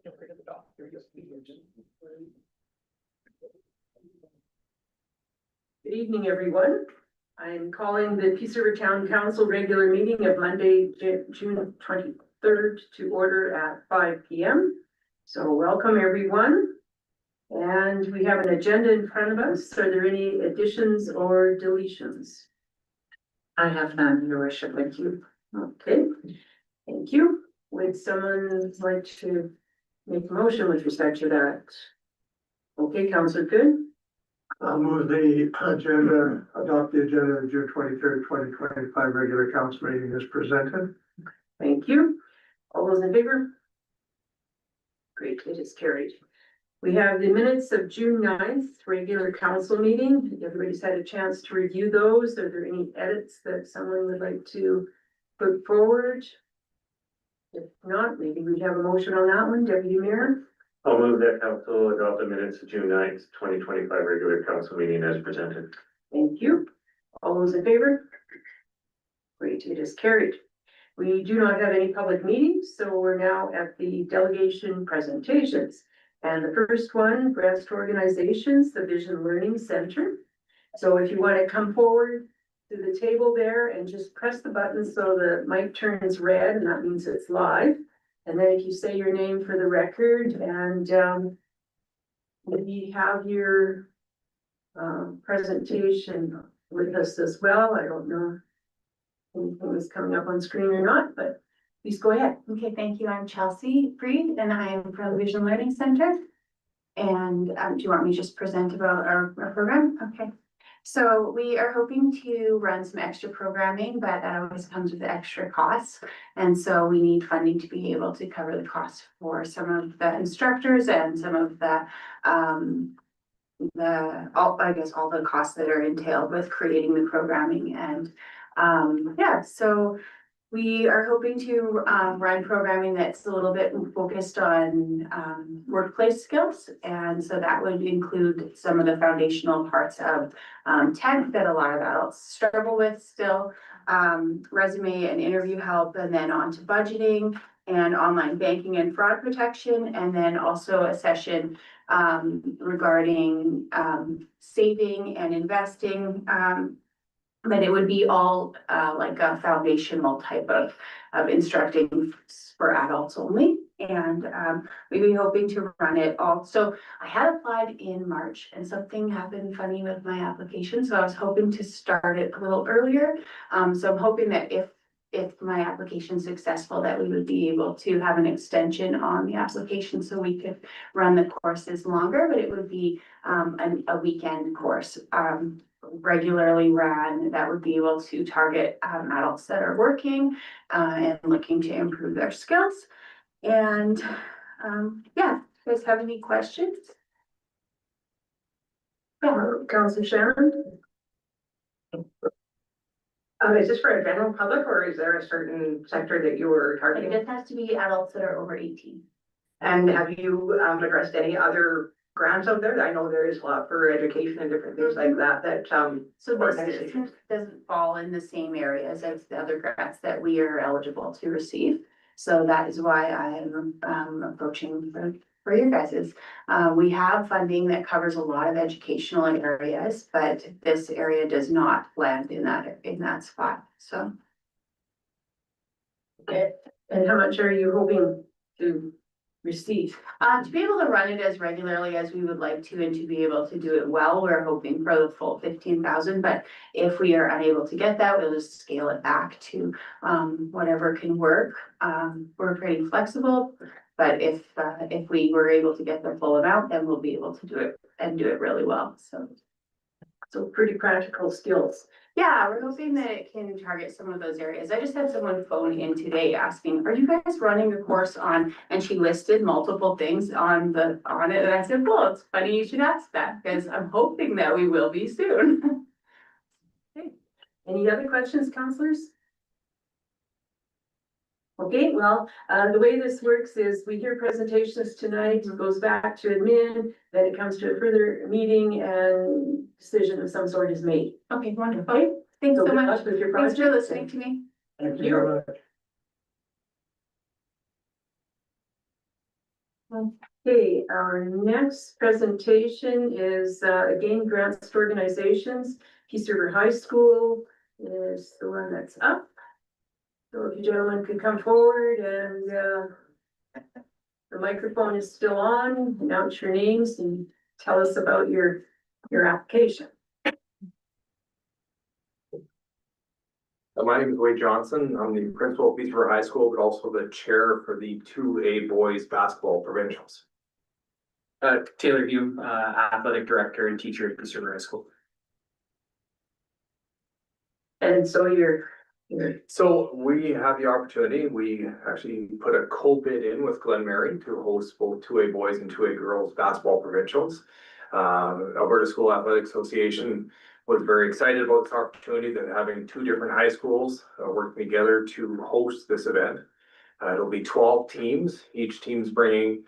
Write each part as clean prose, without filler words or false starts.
Good evening, everyone. I'm calling the Peace River Town Council regular meeting of Monday, June 23rd to order at 5 p.m. So welcome, everyone. And we have an agenda in front of us. Are there any additions or deletions? I have none, Your Worship, thank you. Okay, thank you. Would someone like to make a motion with respect to that? Okay, Councillor Good. I'll move the agenda, adopt the agenda of June 23rd, 2025 regular council meeting as presented. Thank you. All those in favor? Great, it is carried. We have the minutes of June 9th, regular council meeting. Everybody's had a chance to review those. Are there any edits that someone would like to put forward? If not, maybe we'd have a motion on that one, Deputy Mayor. I'll move that council adopt the minutes of June 9th, 2025 regular council meeting as presented. Thank you. All those in favor? Great, it is carried. We do not have any public meetings, so we're now at the delegation presentations. And the first one, grants to organizations, the Vision Learning Center. So if you want to come forward to the table there and just press the button so the mic turns red, and that means it's live. And then if you say your name for the record and maybe have your presentation with us as well. I don't know if anything is coming up on screen or not, but please go ahead. Okay, thank you. I'm Chelsea Freed and I am from Vision Learning Center. And do you want me to just present about our program? Okay. So we are hoping to run some extra programming, but that always comes with extra costs. And so we need funding to be able to cover the costs for some of the instructors and some of the all the costs that are entailed with creating the programming. And so we are hoping to run programming that's a little bit focused on workplace skills. And so that would include some of the foundational parts of tech that a lot of adults struggle with still, resume and interview help, and then on to budgeting and online banking and fraud protection, and then also a session regarding saving and investing. But it would be all like a foundational type of instructing for adults only. And we'd be hoping to run it all. So I had applied in March and something happened funny with my application. So I was hoping to start it a little earlier. So I'm hoping that if my application is successful, that we would be able to have an extension on the application so we could run the courses longer, but it would be a weekend course. Regularly ran that would be able to target adults that are working and looking to improve their skills. And you guys have any questions? Councillor Shannon? Is this for a general public or is there a certain sector that you were targeting? This has to be adults that are over 18. And have you addressed any other grants out there? I know there is a lot for education and different things like that, So this organizations. doesn't fall in the same areas as the other grants that we are eligible to receive. So that is why I am approaching for you guys. We have funding that covers a lot of educational areas, but this area does not land in that spot. So. Okay. And how much are you hoping to receive? To be able to run it as regularly as we would like to and to be able to do it well, we're hoping for the full 15,000. But if we are unable to get that, we'll just scale it back to whatever can work. We're pretty flexible, but if we were able to get the full amount, then we'll be able to do it and do it really well. So pretty practical skills. Yeah, we're hoping that it can target some of those areas. I just had someone phone in today asking, are you guys running a course on, and she listed multiple things on it. And I said, well, it's funny you should ask that because I'm hoping that we will be soon. Okay. Any other questions, councillors? Okay, well, the way this works is we hear presentations tonight, it goes back to admin, then it comes to a further meeting and decision of some sort is made. Okay, wonderful. Okay. Thanks so good much. luck with your Thanks for project. listening to me. Thank you very much. Okay, our next presentation is, again, grants to organizations. Peace River High School is the one that's up. So if you gentlemen could come forward and, the microphone is still on, announce your names and tell us about your application. My name is Wade Johnson. I'm the principal of Peace River High School, but also the chair for the 2A boys basketball provincials. Taylor Hume, athletic director and teacher at Peace River High School. And so you're So we have the opportunity, we actually put a co-bid in with Glen Mary to host both 2A boys and 2A girls basketball provincials. Alberta School Athletic Association was very excited about this opportunity, that having two different high schools working together to host this event. It'll be 12 teams, each team's bringing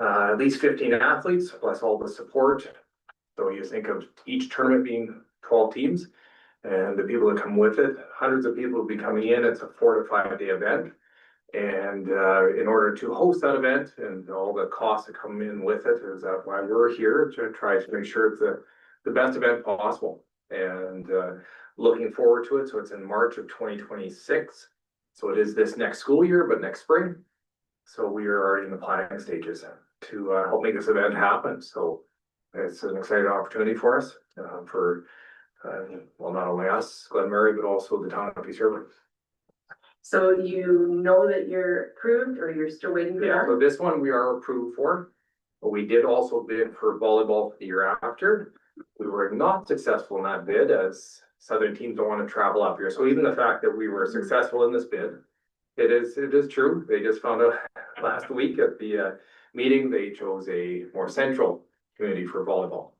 at least 15 athletes plus all the support. So you think of each tournament being 12 teams and the people that come with it, hundreds of people will be coming in. It's a 4 to 5 day event. And in order to host that event and all the costs that come in with it, is that why we're here to try to make sure it's the best event possible. And looking forward to it. So it's in March of 2026. So it is this next school year, but next spring. So we are already in the planning stages to help make this event happen. So it's an exciting opportunity for us, well, not only us, Glen Mary, but also the town of Peace River. So you know that you're approved or you're still waiting for Yeah, that? so this one we are approved for, but we did also bid for volleyball for the year after. We were not successful in that bid, as southern teams don't want to travel up here. So even the fact that we were successful in this bid, it is true. They just found out last week at the meeting, they chose a more central community for volleyball.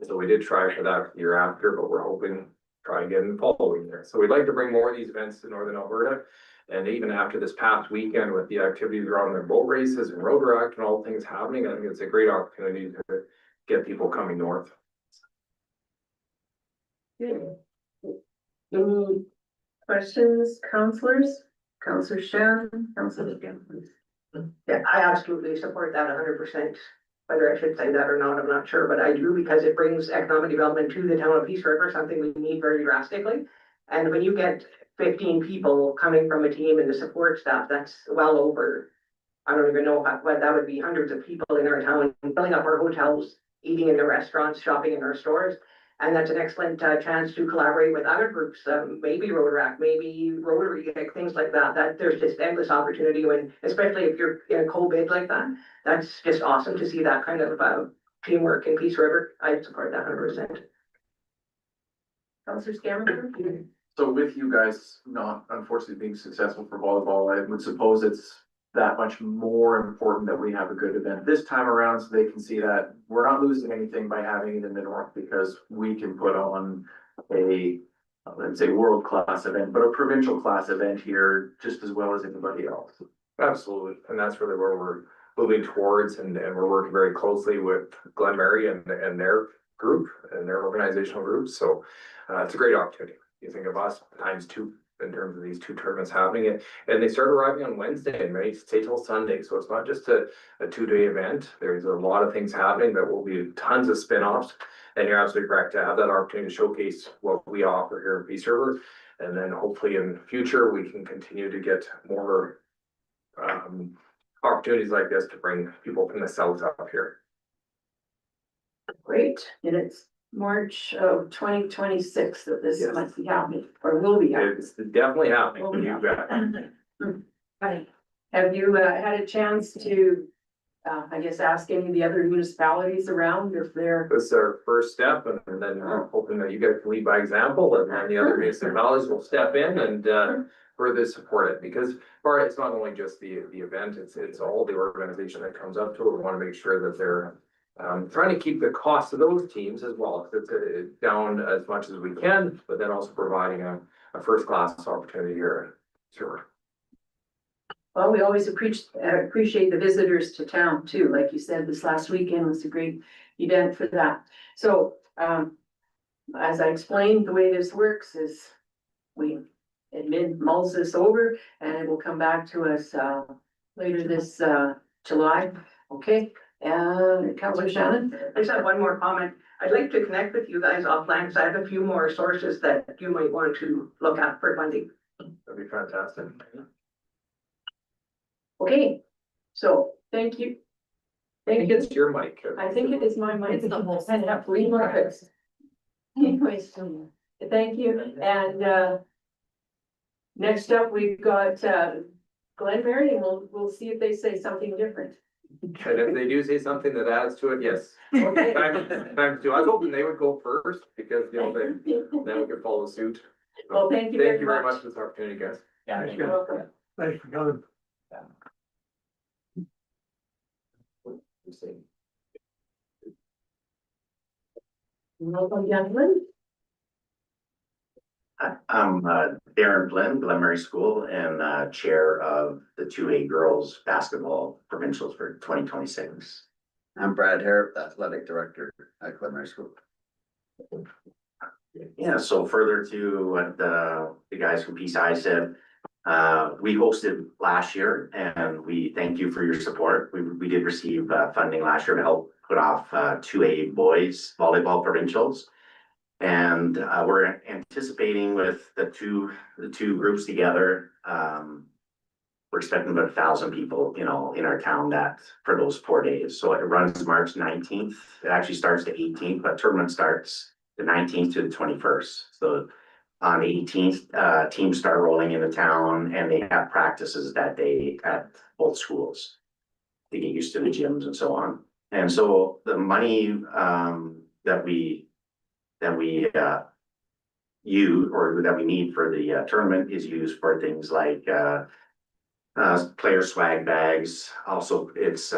So we did try for that the year after, but we're hoping to try again the following year. So we'd like to bring more of these events to Northern Alberta. And even after this past weekend with the activities around their boat races and road rack and all things happening, I think it's a great opportunity to get people coming north. Good. Any questions, counselors? Counselor Shannon, Counselor Gamble? Yeah, I absolutely support that 100%. Whether I should say that or not, I'm not sure, but I do, because it brings economic development to the town of Peace River, something we need very drastically. And when you get 15 people coming from a team and the support staff, that's well over, I don't even know what that would be, hundreds of people in our town, filling up our hotels, eating in the restaurants, shopping in our stores. And that's an excellent chance to collaborate with other groups, maybe Rotaract, maybe Rotary, like, things like that. That there's just endless opportunity when, especially if you're in a co-bid like that. That's just awesome to see that kind of teamwork in Peace River. I support that 100%. Counselor Scammon? So with you guys not unfortunately being successful for volleyball, I would suppose it's that much more important that we have a good event this time around, so they can see that we're not losing anything by having it in the north, because we can put on a, let's say, world-class event, but a provincial class event here just as well as anybody else. Absolutely. And that's really where we're moving towards, and we're working very closely with Glen Mary and their group and their organizational groups. So it's a great opportunity. You think of us times two in terms of these two tournaments happening, and they start arriving on Wednesday and may stay till Sunday. So it's not just a 2-day event. There's a lot of things happening that will be tons of spin-offs. And you're absolutely correct to have that opportunity to showcase what we offer here in Peace River. And then hopefully in the future, we can continue to get more opportunities like this to bring people from the south up here. Great, and it's March of 2026 that this Yes. might be happening, or will be happening. It's definitely happening. Will be You bet. Hi. Have you had a chance to, I guess, ask any of the other municipalities around if they're, This is our first step, and then we're hoping that you guys can lead by example, and then the other municipalities will step in and further support it, because it's not only just the event, it's all the organization that comes up to it. We want to make sure that they're trying to keep the cost of those teams as well, it's down as much as we can, but then also providing a first-class opportunity here. Sure. well, we always appreciate the visitors to town too. Like you said, this last weekend was a great event for that. So, as I explained, the way this works is we mulls this over and it will come back to us later this July. Okay, and Councillor Shannon? I just have one more comment. I'd like to connect with you guys offline, because I have a few more sources that you might want to look at for funding. That'd be fantastic. Okay, so thank you. I Thank think you. it's your mic. I think it is my mind. I have three markets. Anyways, thank you. And next up, we've got Glenberry, and we'll see if they say something different. And if they do say something that adds to it, yes. Okay. Times two. I was hoping they would go first because, you know, then we could follow suit. Well, thank you Thank you very very much much. for this opportunity, guys. Yeah. You're welcome. Thanks for coming. Welcome, gentlemen. I'm Darren Flynn, Glenmary School, and Chair of the 2A Girls Basketball Provincials for 2026. I'm Brad Harrop, Athletic Director at Glenmary School. Yeah, so further to what the guys from PCI said, we hosted last year and we thank you for your support. We did receive funding last year to help put off 2A Boys Volleyball Provincials. And we're anticipating with the two groups together, we're expecting about 1,000 people, you know, in our town that for those 4 days. So it runs March 19th. It actually starts the 18th, but tournament starts the 19th to the 21st. So on the 18th, teams start rolling into town and they have practices that day at both schools to get used to the gyms and so on. And so the money that we use or that we need for the tournament is used for things like player swag bags. Also, it's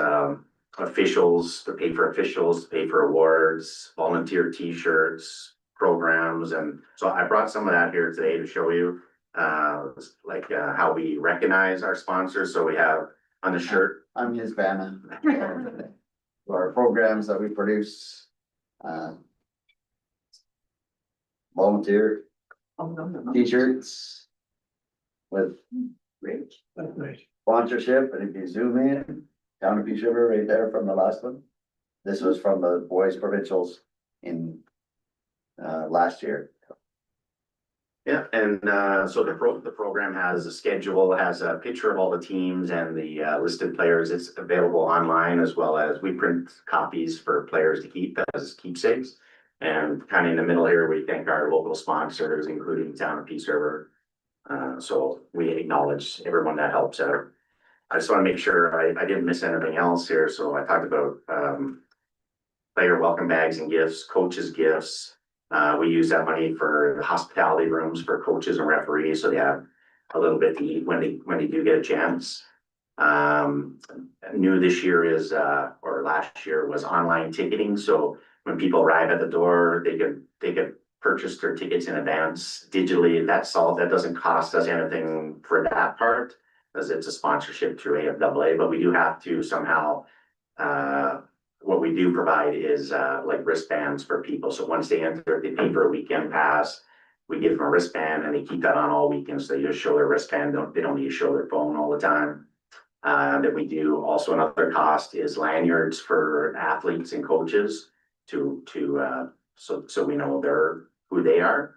officials to pay for officials, to pay for awards, volunteer T-shirts, programs, and so I brought some of that here today to show you, how we recognize our sponsors. So we have on the shirt. I'm his banner. Our programs that we produce, volunteer T-shirts with That's nice. sponsorship, and if you zoom in, Town of Peace River right there from the last one. This was from the boys provincials in last year. Yeah, and so the program has a schedule, has a picture of all the teams and the listed players. It's available online, as well as we print copies for players to keep as keepsakes. And kind of in the middle here, we thank our local sponsors, including Town of Peace River. So we acknowledge everyone that helps out. I just want to make sure I didn't miss anything else here. So I talked about player welcome bags and gifts, coaches' gifts. We use that money for the hospitality rooms for coaches and referees, so they have a little bit to eat when they do get a chance. New this year is, or last year was online ticketing. So when people arrive at the door, they could purchase their tickets in advance digitally. That's all. That doesn't cost us anything for that part, as it's a sponsorship through AFAA. But we do have to somehow. What we do provide is like wristbands for people. So once they enter, they pay for a weekend pass. We give them a wristband and they keep that on all weekends. So they just show their wristband. They don't need to show their phone all the time. That we do. Also, another cost is lanyards for athletes and coaches so we know who they are.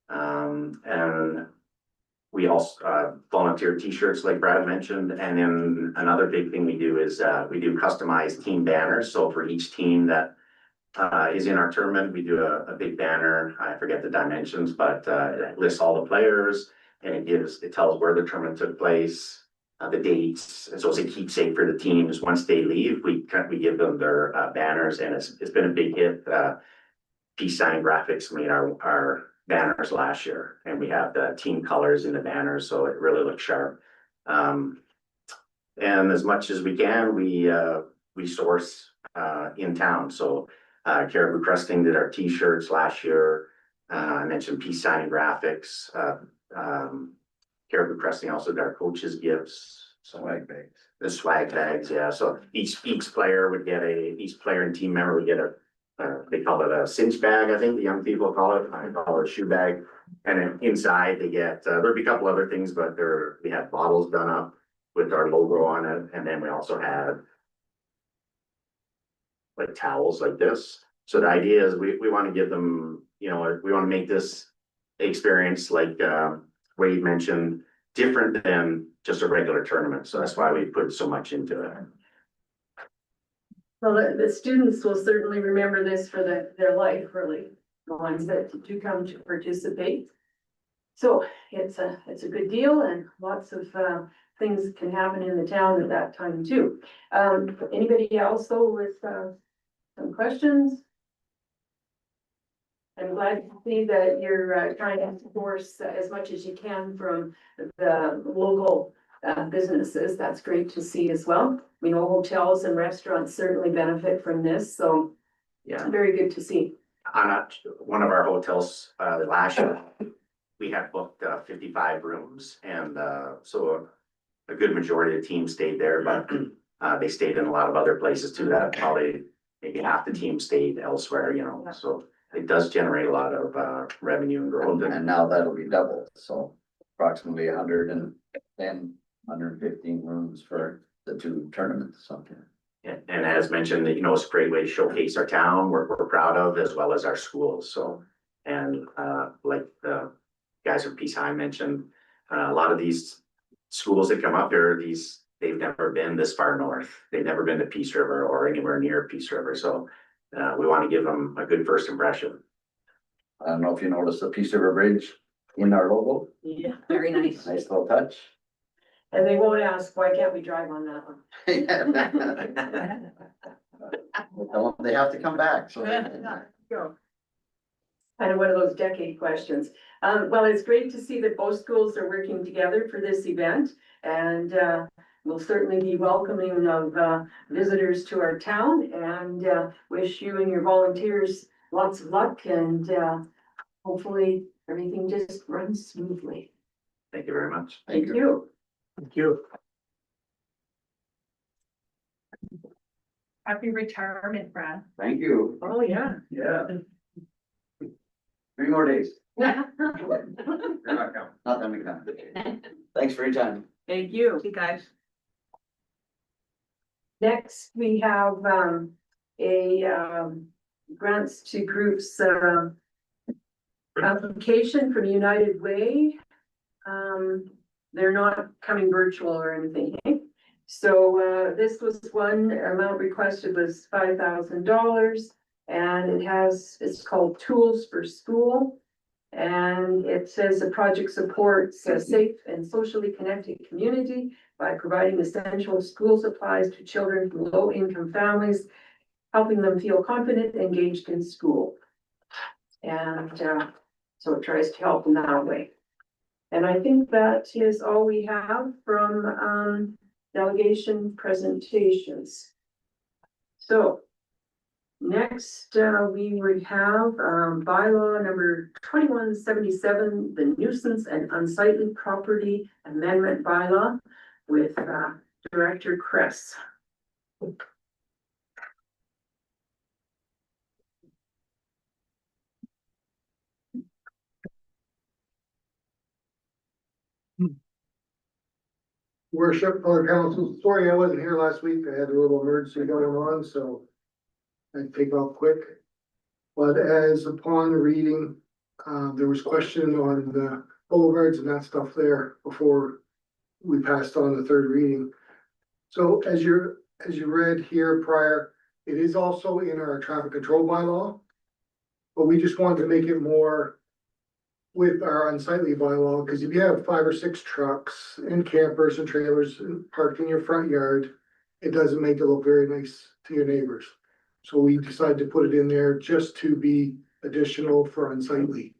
And we also volunteer T-shirts, like Brad mentioned, and then another big thing we do is we do customized team banners. So for each team that is in our tournament, we do a big banner. I forget the dimensions, but it lists all the players and it tells where the tournament took place, the dates, and so it's a keepsake for the teams. Once they leave, we give them their banners, and it's been a big hit. Peace Sign Graphics made our banners last year, and we have the team colors in the banners, so it really looks sharp. And as much as we can, we source in town. So Caribou Cresting did our T-shirts last year. I mentioned Peace Sign Graphics. Caribou Cresting also did our coaches' gifts. Swag bags. The swag bags, yeah. So each player and team member would get they call it a cinch bag, I think the young people call it. I call it a shoe bag. And then inside they get, there'll be a couple other things, but we have bottles done up with our logo on it. And then we also have like towels like this. So the idea is we want to give them, you know, we want to make this experience like Wade mentioned, different than just a regular tournament. So that's why we put so much into it. Well, the students will certainly remember this for their life, really, the ones that do come to participate. So it's a good deal, and lots of things can happen in the town at that time too. Anybody else though with some questions? I'm glad to see that you're trying to source as much as you can from the local businesses. That's great to see as well. We know hotels and restaurants certainly benefit from this, so Yeah. very good to see. On one of our hotels, last year, we had booked 55 rooms, and so a good majority of the team stayed there, but they stayed in a lot of other places too. That probably maybe half the team stayed elsewhere, you know, so it does generate a lot of revenue and growth. And now that'll be doubled, so approximately 115 rooms for the two tournaments, something. And as mentioned, you know, it's a great way to showcase our town, we're proud of, as well as our schools, so. And like the guys from Peace High mentioned, a lot of these schools that come up here, they've never been this far north. They've never been to Peace River or anywhere near Peace River, so we want to give them a good first impression. I don't know if you noticed the Peace River Bridge in our logo, Yeah, very nice. nice little touch. And they won't ask, why can't we drive on that one? They have to come back, so. Kind of one of those decade questions. Well, it's great to see that both schools are working together for this event, and we'll certainly be welcoming of visitors to our town, and wish you and your volunteers lots of luck, and hopefully everything just runs smoothly. Thank you very much. Thank you. Thank you. Happy retirement, Brad. Thank you. Oh, yeah. Yeah. 3 more days. Thank Not that we can. Thanks for your time. you. See, guys. Next, we have a grants to groups application from United Way. They're not coming virtual or anything. eh? So this was one amount requested was $5,000, and it's called Tools for School. And it says the project supports a safe and socially connected community by providing essential school supplies to children from low-income families, helping them feel confident and engaged in school. And so it tries to help them that way. And I think that is all we have from delegation presentations. So next, we would have bylaw number 2177, the nuisance and unsightly property amendment bylaw with Director Kress. Worship, other council, sorry I wasn't here last week, I had a little emergency going on, so I'd take off quick. But as upon reading, there was question on the boulevards and that stuff there before we passed on the third reading. So as you read here prior, it is also in our traffic control bylaw. But we just wanted to make it more with our unsightly bylaw, because if you have 5 or 6 trucks and campers and trailers parked in your front yard, it doesn't make it look very nice to your neighbors. So we decided to put it in there just to be additional for unsightly.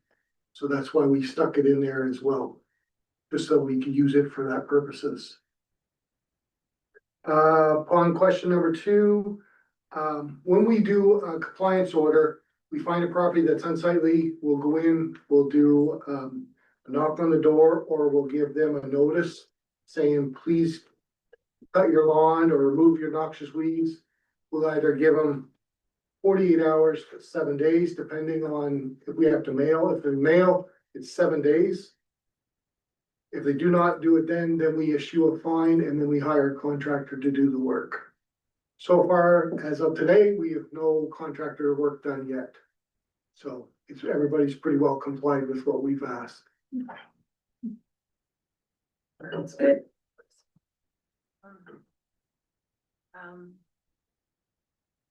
So that's why we stuck it in there as well, just so we can use it for that purposes. Upon question number 2, when we do a compliance order, we find a property that's unsightly, we'll go in, we'll do a knock on the door, or we'll give them a notice saying, please cut your lawn or remove your noxious weeds. We'll either give them 48 hours to 7 days, depending on if we have to mail. If they mail, it's 7 days. If they do not do it then we issue a fine, and then we hire a contractor to do the work. So far, as of today, we have no contractor work done yet. So everybody's pretty well complied with what we've asked. That's good.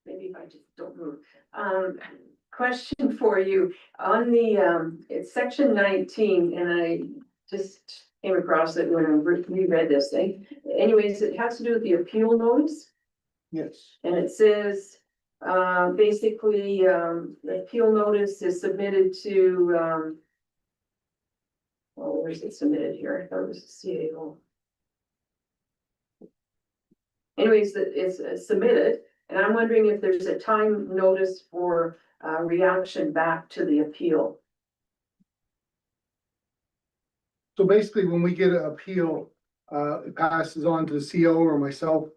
Maybe if I just don't move. Question for you on the, it's section 19, and I just came across it when I reread this thing. Anyways, it has to do with the appeal notice, Yes. and it says, basically, the appeal notice is submitted to, well, where's it submitted here? I thought it was a CAO. Anyways, it's submitted, and I'm wondering if there's a time notice for reaction back to the appeal. So basically, when we get an appeal, it passes on to the CO or myself.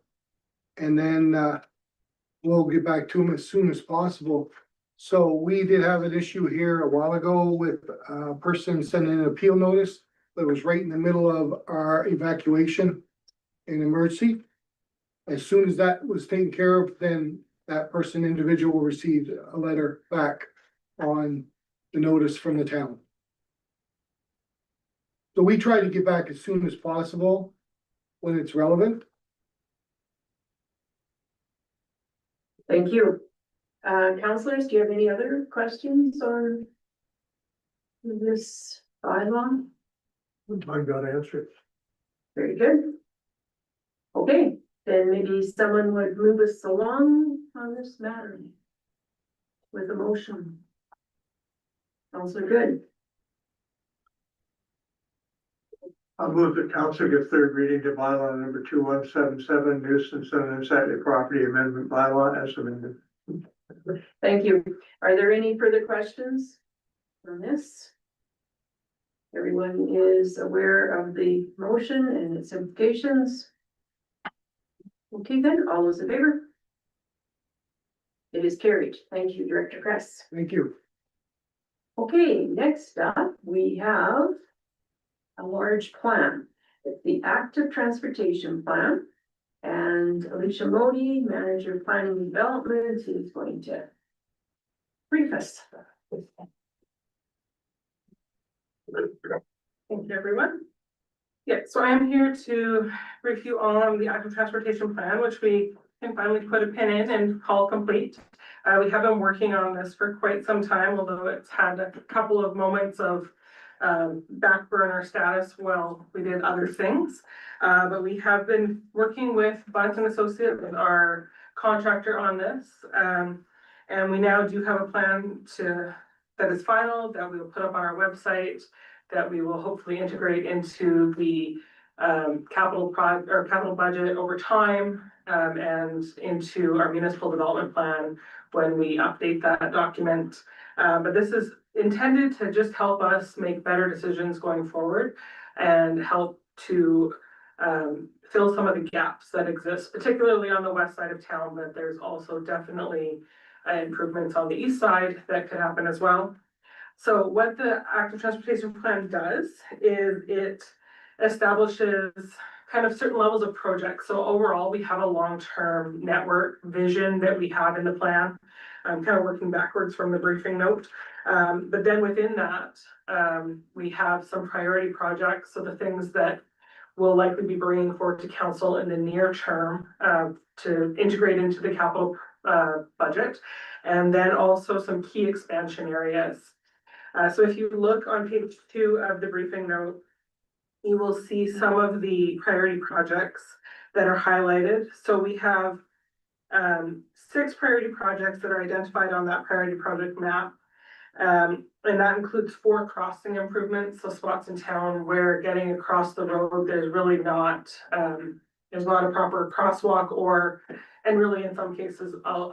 And then, we'll get back to them as soon as possible. So we did have an issue here a while ago with a person sending an appeal notice that was right in the middle of our evacuation and emergency. As soon as that was taken care of, then that person individual received a letter back on the notice from the town. So we try to get back as soon as possible when it's relevant. Thank you. Counselors, do you have any other questions on this bylaw? I got answered. Very good. Okay, then maybe someone would move us along on this matter with a motion. Counselor Good. I'll move that council give third reading to bylaw number 2177 nuisance and unsightly property amendment bylaw as amended. Thank you. Are there any further questions on this? Everyone is aware of the motion and its implications. Okay, then, all those in favor? It is carried. Thank you, Director Kress. Thank you. Okay, next up, we have a large plan. It's the active transportation plan. And Alicia Modi, Manager of Planning and Development, is going to brief us. Thank you, everyone. Yeah, so I am here to brief you on the active transportation plan, which we can finally put a pin in and call complete. We have been working on this for quite some time, although it's had a couple of moments of back burner status while we did other things. But we have been working with Bunce and Associates, our contractor, on this. And we now do have a plan that is final, that we will put up on our website, that we will hopefully integrate into the capital budget over time, and into our municipal development plan when we update that document. But this is intended to just help us make better decisions going forward and help to fill some of the gaps that exist, particularly on the west side of town, but there's also definitely improvements on the east side that could happen as well. So what the active transportation plan does is it establishes kind of certain levels of projects. So overall, we have a long-term network vision that we have in the plan. I'm kind of working backwards from the briefing note. But then within that, we have some priority projects. So the things that we'll likely be bringing forward to council in the near term to integrate into the capital budget. And then also some key expansion areas. So if you look on page 2 of the briefing note, you will see some of the priority projects that are highlighted. So we have 6 priority projects that are identified on that priority project map. And that includes 4 crossing improvements, so spots in town where getting across the road, there's really not, there's not a proper crosswalk and really in some cases, a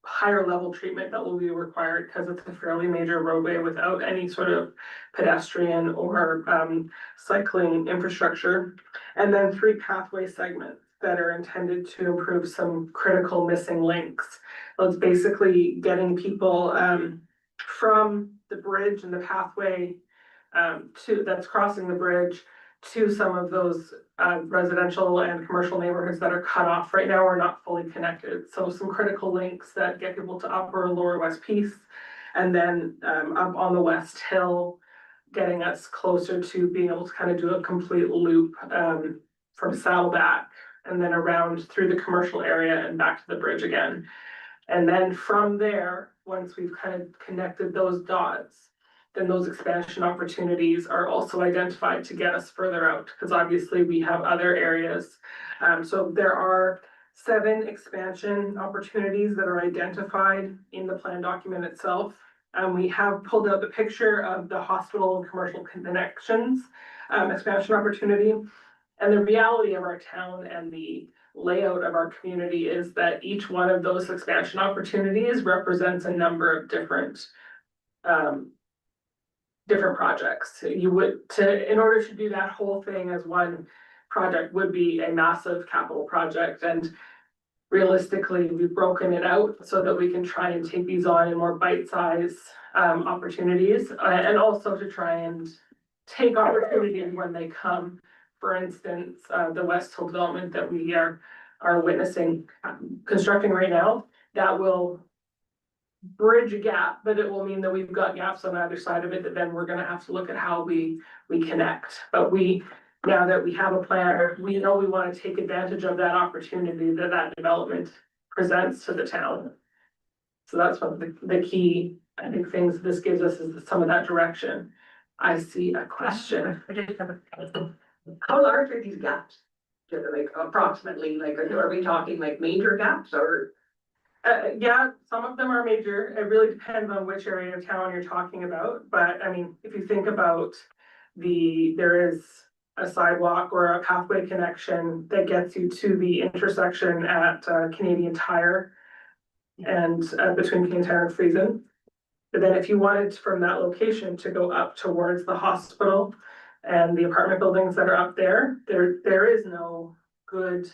higher level treatment that will be required because it's a fairly major roadway without any sort of pedestrian or cycling infrastructure. And then 3 pathway segments that are intended to improve some critical missing links. So it's basically getting people from the bridge and the pathway that's crossing the bridge to some of those residential and commercial neighborhoods that are cut off right now are not fully connected. So some critical links that get people to Upper and Lower West Peace. And then up on the West Hill, getting us closer to being able to kind of do a complete loop from Saddleback and then around through the commercial area and back to the bridge again. And then from there, once we've kind of connected those dots, then those expansion opportunities are also identified to get us further out, because obviously we have other areas. So there are 7 expansion opportunities that are identified in the plan document itself. We have pulled out the picture of the hospital and commercial connections expansion opportunity. And the reality of our town and the layout of our community is that each one of those expansion opportunities represents a number of different projects. You would, in order to do that whole thing as one project would be a massive capital project. And realistically, we've broken it out so that we can try and take these on in more bite-sized opportunities, and also to try and take opportunities when they come. For instance, the West Hill development that we are witnessing constructing right now, that will bridge a gap, but it will mean that we've got gaps on either side of it that then we're gonna have to look at how we connect. But now that we have a plan, we know we want to take advantage of that opportunity that development presents to the town. So that's one of the key, I think, things this gives us is some of that direction. I see a question. How large are these gaps? Like approximately, like, are we talking like major gaps or? Yeah, some of them are major. It really depends on which area of town you're talking about. But I mean, if you think about there is a sidewalk or a pathway connection that gets you to the intersection at Canadian Tire and between Canadian Tire and Friesen. But then if you wanted from that location to go up towards the hospital and the apartment buildings that are up there is no good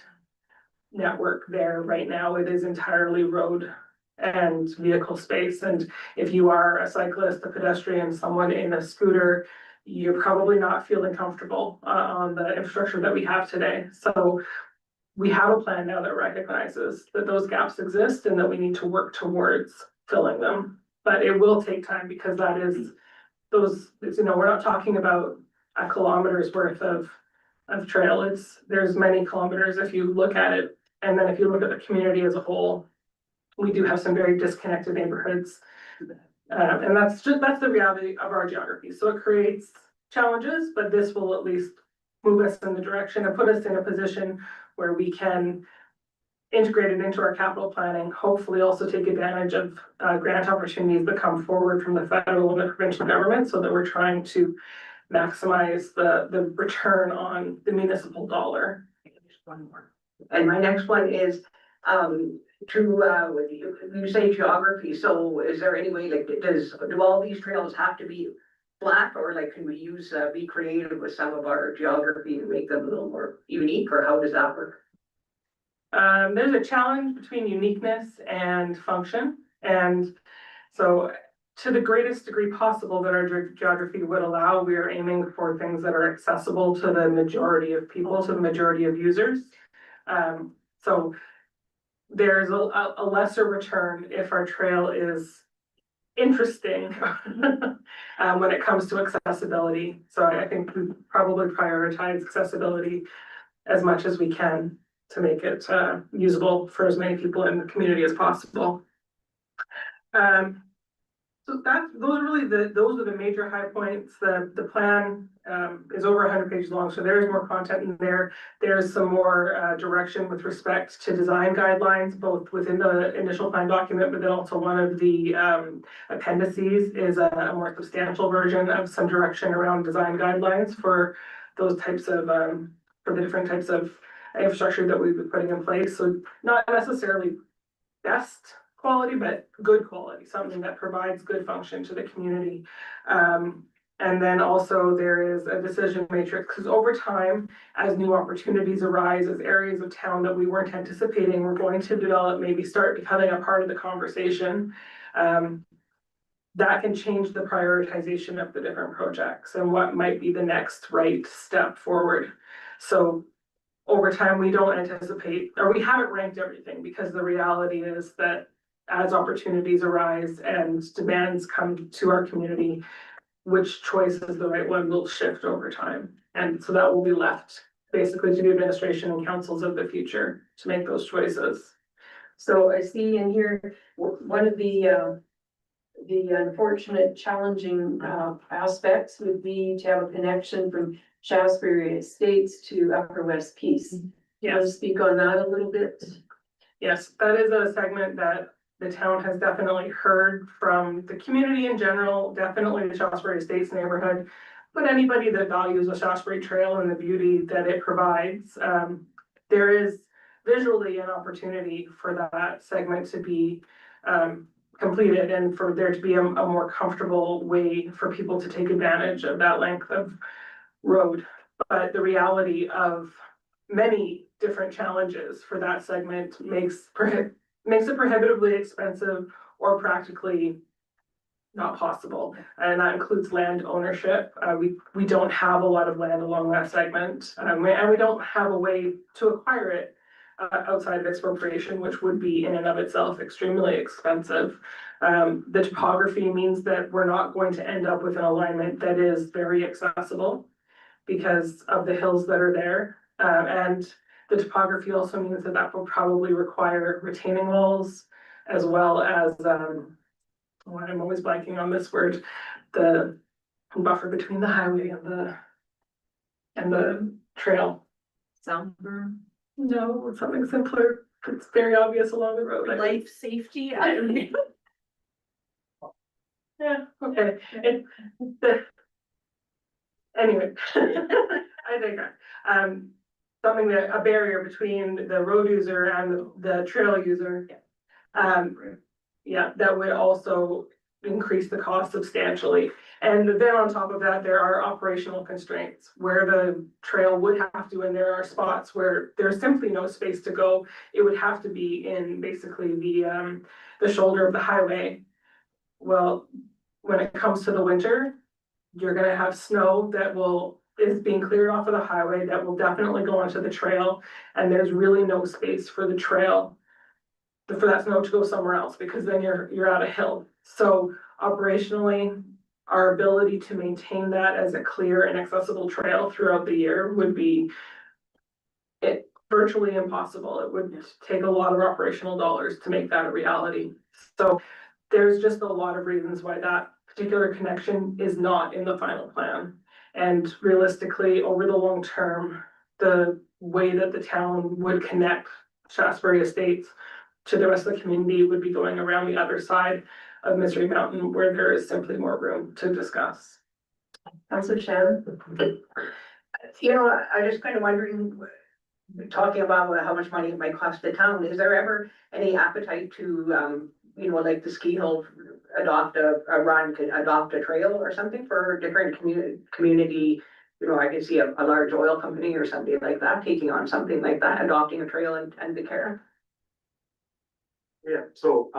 network there right now. It is entirely road and vehicle space. And if you are a cyclist, a pedestrian, someone in a scooter, you're probably not feeling comfortable on the infrastructure that we have today. So we have a plan now that recognizes that those gaps exist and that we need to work towards filling them. But it will take time because that is we're not talking about a kilometer's worth of trail. There's many kilometers if you look at it. And then if you look at the community as a whole, we do have some very disconnected neighborhoods. And that's the reality of our geography. So it creates challenges, but this will at least move us in the direction and put us in a position where we can integrate it into our capital planning, hopefully also take advantage of grant opportunities that come forward from the federal and the provincial government so that we're trying to maximize the return on the municipal dollar. One more. And my next one is, you say geography, so is there any way, like, do all these trails have to be flat, or like, can we be creative with some of our geography to make them a little more unique, or how does that work? There's a challenge between uniqueness and function. And so to the greatest degree possible that our geography would allow, we are aiming for things that are accessible to the majority of people, to the majority of users. So there's a lesser return if our trail is interesting when it comes to accessibility. So I think we probably prioritize accessibility as much as we can to make it usable for as many people in the community as possible. So those are the major high points. The plan is over 100 pages long, so there is more content in there. There's some more direction with respect to design guidelines, both within the initial plan document, but then also one of the appendices is a more substantial version of some direction around design guidelines for those types of for the different types of infrastructure that we've been putting in place. So not necessarily best quality, but good quality, something that provides good function to the community. And then also there is a decision matrix, because over time, as new opportunities arise, as areas of town that we weren't anticipating were going to develop, maybe start becoming a part of the conversation. that can change the prioritization of the different projects and what might be the next right step forward. So over time, we don't anticipate, or we haven't ranked everything, because the reality is that as opportunities arise and demands come to our community, which choice is the right one will shift over time. And so that will be left basically to the administration and councils of the future to make those choices. So I see in here, one of the unfortunate challenging, aspects would be to have a connection from Shaftesbury Estates to Upper West Peace. Want to Yes, speak on that a little bit? yes, that is a segment that the town has definitely heard from the community in general, definitely the Shaftesbury Estates neighborhood. But anybody that values the Shaftesbury Trail and the beauty that it provides, there is visually an opportunity for that segment to be completed and for there to be a more comfortable way for people to take advantage of that length of road. But the reality of many different challenges for that segment makes it prohibitively expensive or practically not possible. And that includes land ownership. We don't have a lot of land along that segment, and we don't have a way to acquire it outside of expropriation, which would be in and of itself extremely expensive. The topography means that we're not going to end up with an alignment that is very accessible because of the hills that are there. And the topography also means that that will probably require retaining walls as well as, I'm always blanking on this word, the buffer between the highway and the trail. So, No, it's something simpler. It's very obvious along the road. life safety, I don't know. Yeah, okay. Anyway, I digress. Something that, a barrier between the road user and the trail user. Yeah, that would also increase the cost substantially. And then on top of that, there are operational constraints where the trail would have to, and there are spots where there's simply no space to go. It would have to be in basically the shoulder of the highway. Well, when it comes to the winter, you're gonna have snow that is being cleared off of the highway that will definitely go onto the trail. And there's really no space for the trail for that snow to go somewhere else, because then you're at a hill. So operationally, our ability to maintain that as a clear and accessible trail throughout the year would be virtually impossible. It would take a lot of operational dollars to make that a reality. So there's just a lot of reasons why that particular connection is not in the final plan. And realistically, over the long term, the way that the town would connect Shaftesbury Estates to the rest of the community would be going around the other side of Misery Mountain, where there is simply more room to discuss. Councilor Shannon? You know, I was just kind of wondering, talking about how much money it might cost the town, is there ever any appetite to, you know, like the ski hill, adopt adopt a trail or something for different community? You know, I could see a large oil company or something like that taking on something like that, adopting a trail and the care. Yeah, so,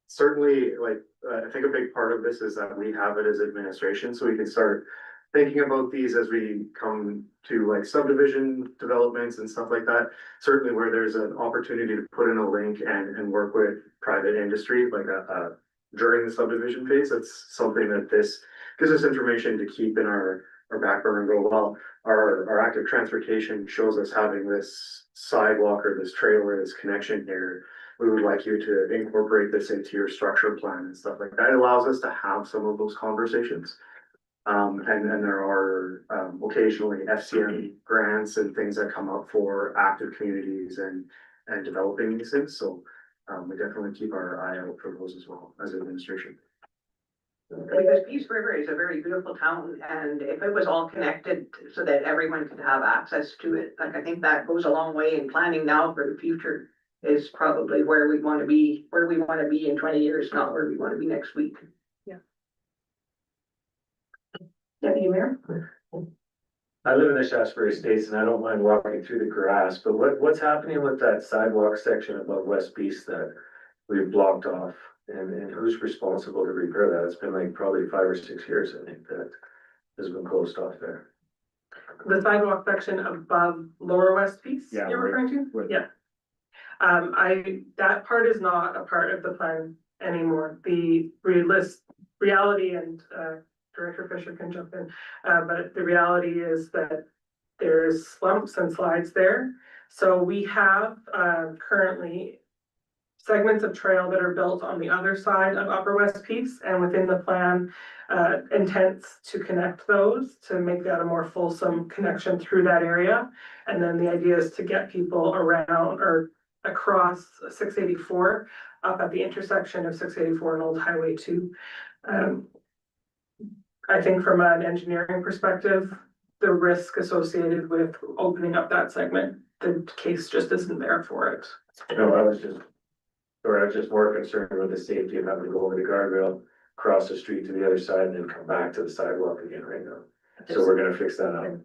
certainly, like, I think a big part of this is that we have it as administration, so we can start thinking about these as we come to like subdivision developments and stuff like that. Certainly where there's an opportunity to put in a link and work with private industry, like, during the subdivision phase, that's something that this gives us information to keep in our back burner and go, well, our active transportation shows us having this sidewalk or this trail or this connection here. We would like you to incorporate this into your structure plan and stuff like that. It allows us to have some of those conversations. And there are occasionally FCM grants and things that come up for active communities and developing these things. So we definitely keep our eye out for those as well as administration. Because Peace River is a very beautiful town, and if it was all connected so that everyone could have access to it, like I think that goes a long way in planning now for the future. Is probably where we want to be in 20 years, not where we want to be next week. Deputy Mayor? I live in the Shaftesbury Estates and I don't mind walking through the grass, but what's happening with that sidewalk section above West Beast that we've blocked off? And who's responsible to repair that? It's been like probably 5 or 6 years, I think, that has been closed off there. The sidewalk section above Lower West Piece Yeah, you're right. referring to? Right. Yeah. That part is not a part of the plan anymore. The reality and, Director Fisher can jump in, but the reality is that there's slumps and slides there. So we have, currently segments of trail that are built on the other side of Upper West Piece, and within the plan, intents to connect those to make that a more fulsome connection through that area. And then the idea is to get people around or across 684 up at the intersection of 684 and Old Highway 2. I think from an engineering perspective, the risk associated with opening up that segment, the case just isn't there for it. No, I was just more concerned with the safety of having to go over the guardrail, cross the street to the other side and then come back to the sidewalk again right now. So we're gonna fix that up.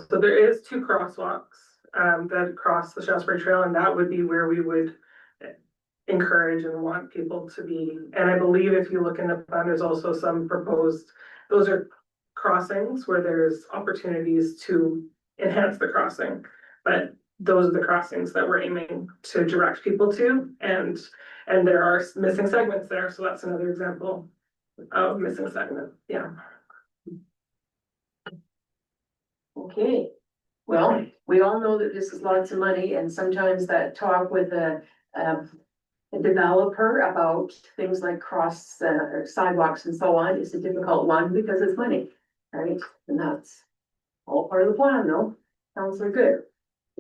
So there is 2 crosswalks that cross the Shasbury Trail, and that would be where we would encourage and want people to be. And I believe if you look in the plan, there's also some proposed, those are crossings where there's opportunities to enhance the crossing. But those are the crossings that we're aiming to direct people to, and there are missing segments there, so that's another example of missing segment, yeah. Okay, well, we all know that this is lots of money, and sometimes that talk with a developer about things like cross sidewalks and so on is a difficult one because it's money, right? And that's all part of the plan, though. Sounds like good.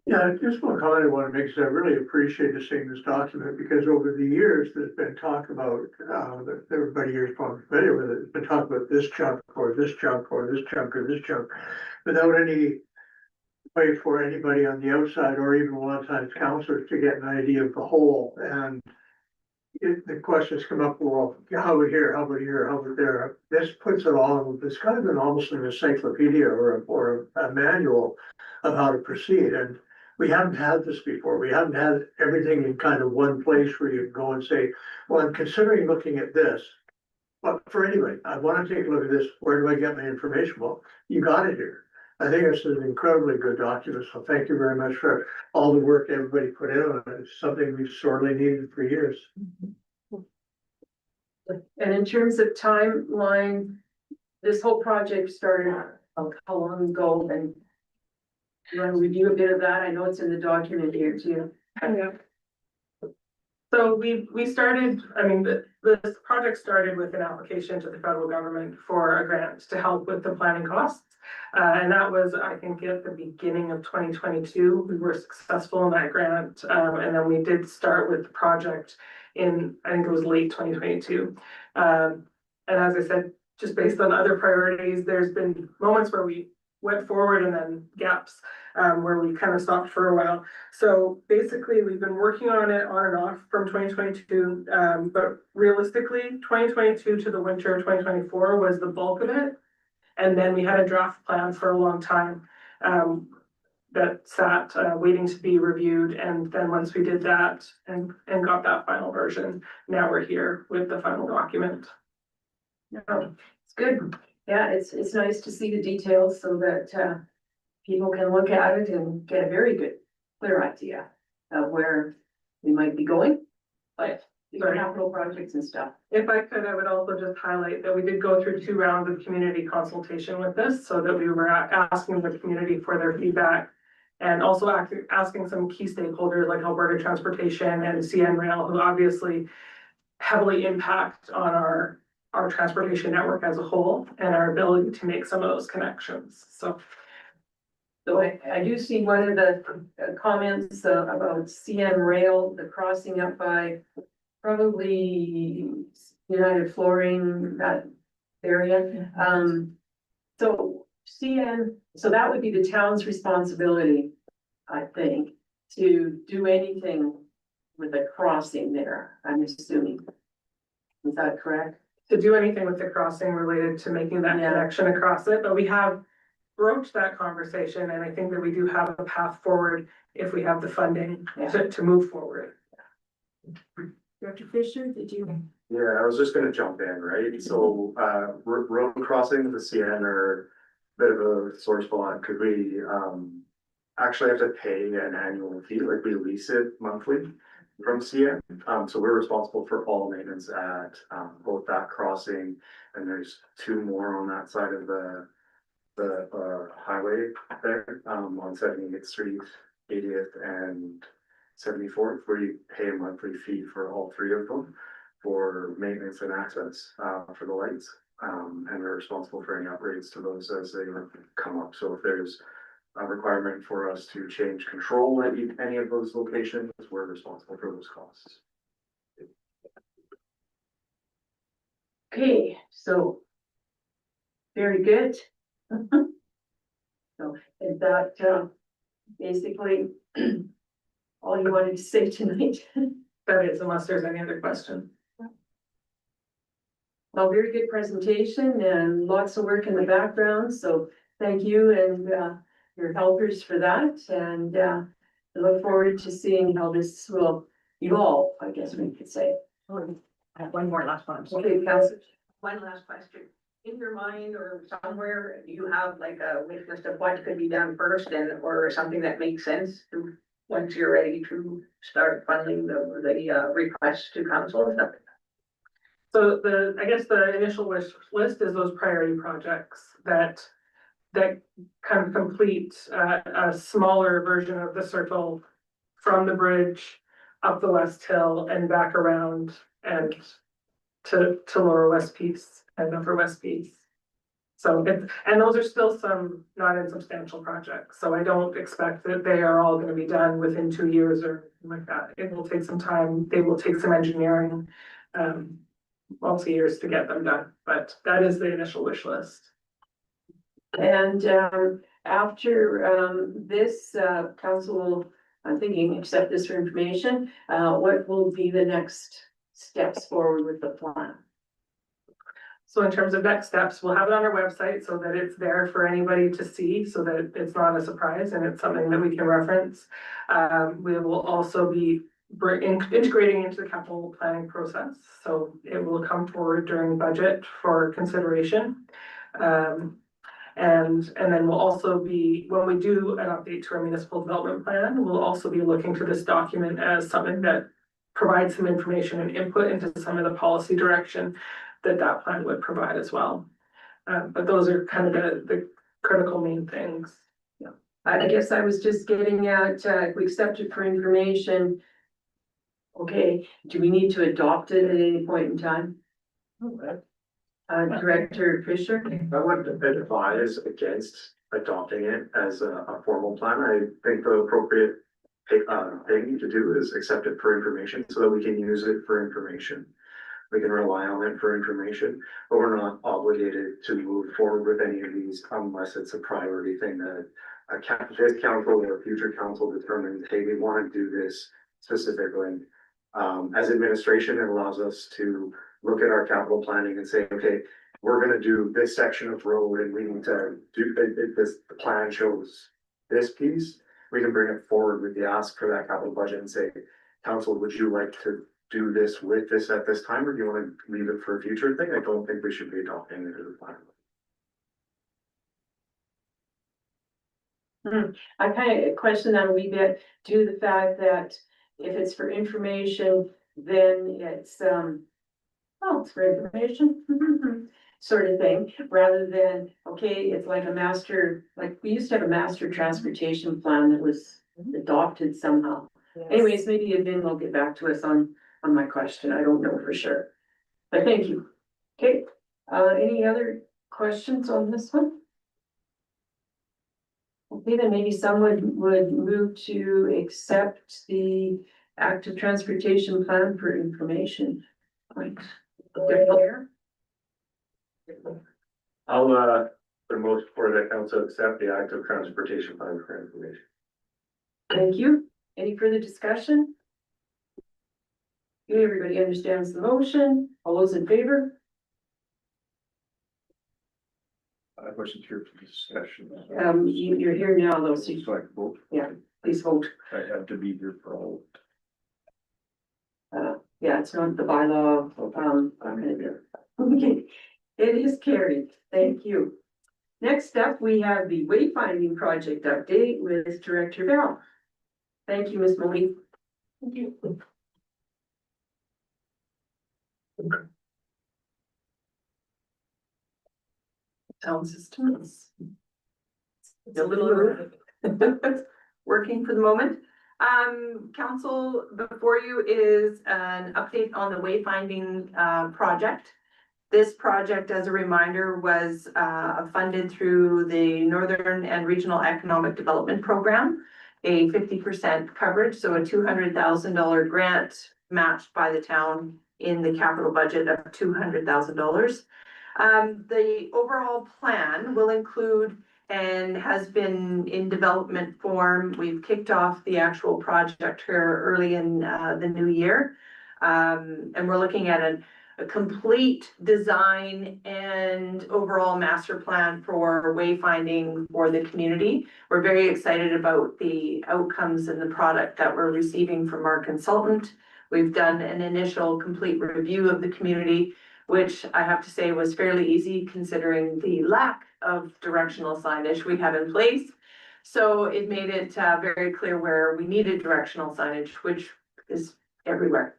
Yeah, just one comment I want to make is I really appreciate seeing this document because over the years, there's been talk about, that everybody here is probably familiar with it, there's been talk about this chunk or this chunk or this chunk or this chunk without any way for anybody on the outside or even a lot of times counselors to get an idea of the whole. And the questions come up, well, how about here, how about here, how about there? This puts it all, it's kind of an almost an encyclopedia or a manual of how to proceed. And we haven't had this before. We haven't had everything in kind of one place where you go and say, well, I'm considering looking at this. But for anybody, I want to take a look at this. Where do I get my information? Well, you got it here. I think it's an incredibly good document. So thank you very much for all the work everybody put in on it. It's something we've sorely needed for years. And in terms of timeline, this whole project started how long ago, and you want to review a bit of that? I know it's in the document here too. Yeah. So we started, I mean, this project started with an application to the federal government for a grant to help with the planning costs. And that was, I think, at the beginning of 2022, we were successful in that grant. And then we did start with the project in, I think it was late 2022. And as I said, just based on other priorities, there's been moments where we went forward and then gaps where we kind of stopped for a while. So basically, we've been working on it on and off from 2022, but realistically, 2022 to the winter of 2024 was the bulk of it. And then we had a draft plan for a long time that sat waiting to be reviewed. And then once we did that and got that final version, now we're here with the final document. No, it's good. Yeah, it's nice to see the details so that people can look at it and get a very good, clear idea of where we might be going. Like capital projects and stuff. If I could, I would also just highlight that we did go through 2 rounds of community consultation with this, so that we were asking the community for their feedback. And also asking some key stakeholders like Alberta Transportation and CN Rail, who obviously heavily impact on our transportation network as a whole and our ability to make some of those connections, so. So I do see one of the comments about CN Rail, the crossing up by probably United Flooring, that area. So CN, so that would be the town's responsibility, I think, to do anything with a crossing there, I'm assuming. Is that correct? To do anything with the crossing related to making that connection across it, but we have broached that conversation, and I think that we do have a path forward if we have the funding to move forward. Director Fisher, did you? Yeah, I was just gonna jump in, right? So, road crossing with the CN are a bit of a sore spot. Could we, actually have to pay an annual fee, like we lease it monthly from CN? So we're responsible for all maintenance at, both that crossing, and there's two more on that side of the highway there, on 78th Street, 80th and 74th, where you pay a monthly fee for all three of them for maintenance and access, for the lights. And we're responsible for any upgrades to those as they come up. So if there's a requirement for us to change control at any of those locations, we're responsible for those costs. Okay, so. Very good. So is that, basically all you wanted to say tonight? That is, unless there's any other question. Well, very good presentation and lots of work in the background, so thank you and your helpers for that, and I look forward to seeing how this will evolve, I guess we could say. I have one more last one. Okay, Councillor. One last question. In your mind or somewhere, do you have like a wish list of what could be done first and, or something that makes sense to, once you're ready to start funneling the request to council or something? So I guess the initial wish list is those priority projects that kind of complete a smaller version of the circle from the bridge up the West Hill and back around and to Lower West Piece and Upper West Piece. So and those are still some not insubstantial projects. So I don't expect that they are all gonna be done within 2 years or like that. It will take some time. They will take some engineering, multi-years to get them done, but that is the initial wish list. And after this council will, I'm thinking, accept this for information, what will be the next steps forward with the plan? So in terms of next steps, we'll have it on our website so that it's there for anybody to see, so that it's not a surprise and it's something that we can reference. We will also be integrating into the capital planning process, so it will come forward during budget for consideration. And then we'll also be, when we do an update to our municipal development plan, we'll also be looking to this document as something that provides some information and input into some of the policy direction that plan would provide as well. But those are kind of the critical main things. Yeah, I guess I was just getting at, if we accept it for information. Okay, do we need to adopt it at any point in time? Director Fisher? I would advise against adopting it as a formal plan. I think the appropriate thing to do is accept it for information so that we can use it for information. We can rely on it for information, but we're not obligated to move forward with any of these unless it's a priority thing that this council or future council determines, hey, we want to do this specifically. As administration, it allows us to look at our capital planning and say, okay, we're gonna do this section of road and we need to do, if the plan shows this piece, we can bring it forward with the ask for that capital budget and say, council, would you like to do this with this at this time, or do you want to leave it for a future thing? I don't think we should be adopting it as a plan. I kind of question that a wee bit due to the fact that if it's for information, then it's, oh, it's for information, sort of thing, rather than, okay, it's like a master, like we used to have a master transportation plan that was adopted somehow. Anyways, maybe Vin will get back to us on my question. I don't know for sure. But thank you. Okay, any other questions on this one? Okay, then maybe someone would move to accept the active transportation plan for information. Right. I'll for most for the council accept the active transportation plan for information. Thank you. Any further discussion? Okay, everybody understands the motion. All those in favor? I wasn't here for this session. You're here now though, so So I can vote. please vote. I have to be here for all. Yeah, it's not the bylaw, okay, it is carried, thank you. Next up, we have the wayfinding project update with Director Bell. Thank you, Ms. Mooney. Thank you. Sound systems. It's a little working for the moment. Council, before you is an update on the wayfinding project. This project, as a reminder, was funded through the Northern and Regional Economic Development Program, a 50% coverage, so a $200,000 grant matched by the town in the capital budget of $200,000. The overall plan will include and has been in development form. We've kicked off the actual project here early in the new year. And we're looking at a complete design and overall master plan for wayfinding for the community. We're very excited about the outcomes and the product that we're receiving from our consultant. We've done an initial complete review of the community, which I have to say was fairly easy considering the lack of directional signage we have in place. So it made it very clear where we needed directional signage, which is everywhere.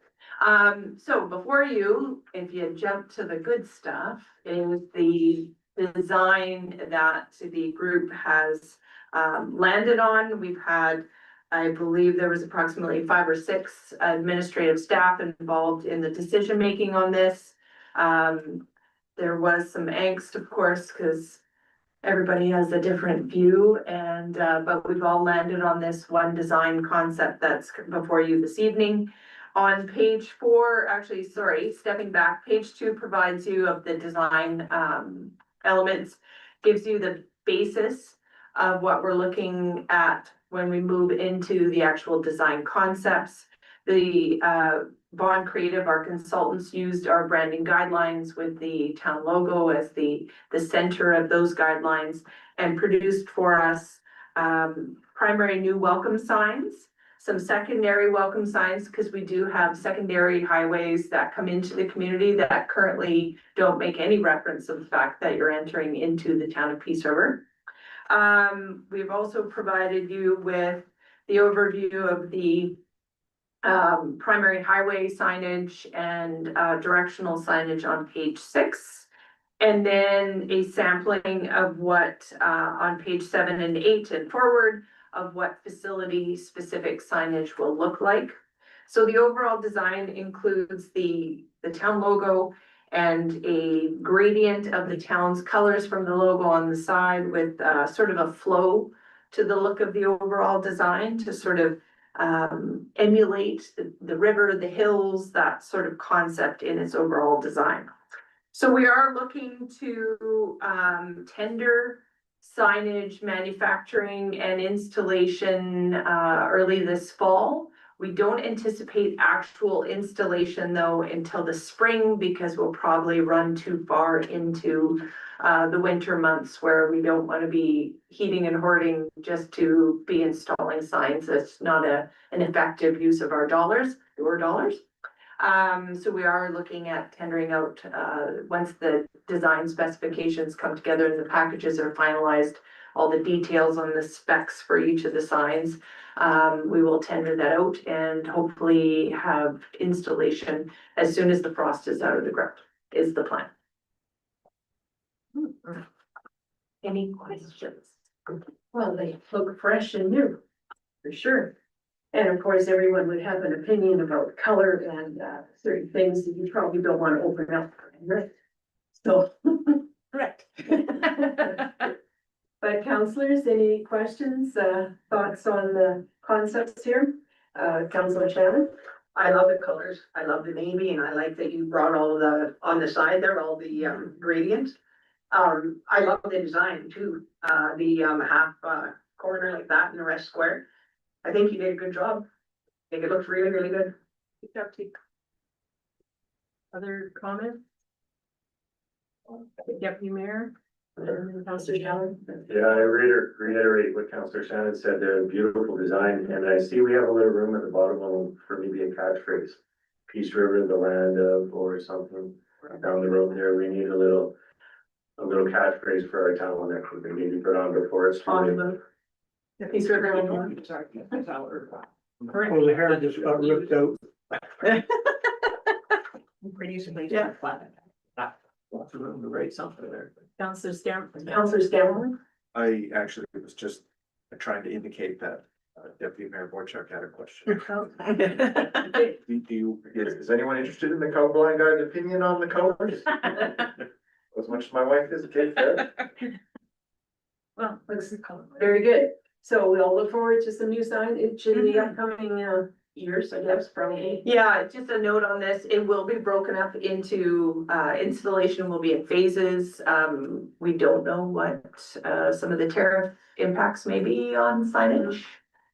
So before you, if you jump to the good stuff, is the design that the group has landed on. We've had, I believe there was approximately 5 or 6 administrative staff involved in the decision-making on this. There was some angst, of course, because everybody has a different view, and but we've all landed on this one design concept that's before you this evening. On page 4, actually, sorry, stepping back, page 2 provides you of the design elements, gives you the basis of what we're looking at when we move into the actual design concepts. The Bond Creative, our consultants, used our branding guidelines with the town logo as the center of those guidelines and produced for us primary new welcome signs, some secondary welcome signs, because we do have secondary highways that come into the community that currently don't make any reference of the fact that you're entering into the town of Peace River. We've also provided you with the overview of the primary highway signage and directional signage on page 6. And then a sampling of what on page 7 and 8 and forward of what facility specific signage will look like. So the overall design includes the town logo and a gradient of the town's colors from the logo on the side with sort of a flow to the look of the overall design to sort of emulate the river, the hills, that sort of concept in its overall design. So we are looking to tender signage manufacturing and installation early this fall. We don't anticipate actual installation though until the spring because we'll probably run too far into the winter months where we don't want to be heating and hoarding just to be installing signs. That's not an effective use of our dollars, your dollars. So we are looking at tendering out once the design specifications come together and the packages are finalized, all the details on the specs for each of the signs. We will tender that out and hopefully have installation as soon as the frost is out of the ground, is the plan. Any questions? Well, they look fresh and new, for sure. And of course, everyone would have an opinion about color and certain things that you probably don't want to open up. Right? So. Correct. But counselors, any questions, thoughts on the concepts here? Councillor Shannon? I love the colors. I love the navy and I like that you brought all the, on the side there, all the gradients. I love the design too, the half corner like that and the rest square. I think you did a good job. I think it looks really, really good. Good job, T. Other comments? Deputy Mayor? Councillor Shannon? Yeah, I reiterate what Councillor Shannon said, they're a beautiful design, and I see we have a little room at the bottom for maybe a catchphrase. Peace River, the land of, or something down the road there. We need a little catchphrase for our town that we can maybe put on before it's. On the. Peace River. Well, the hair just got ripped out. Yeah. Lots of room to write something there. Counselor Stamp. Counselor Scanlon? I actually was just trying to indicate that Deputy Mayor Boychuk had a question. Is anyone interested in the colorblind guy's opinion on the colors? As much as my wife is a kid fair. Well, looks very good. So we'll look forward to some new signage in the upcoming years, I guess, probably. Yeah, just a note on this, it will be broken up into, installation will be in phases. We don't know what, some of the tariff impacts may be on signage.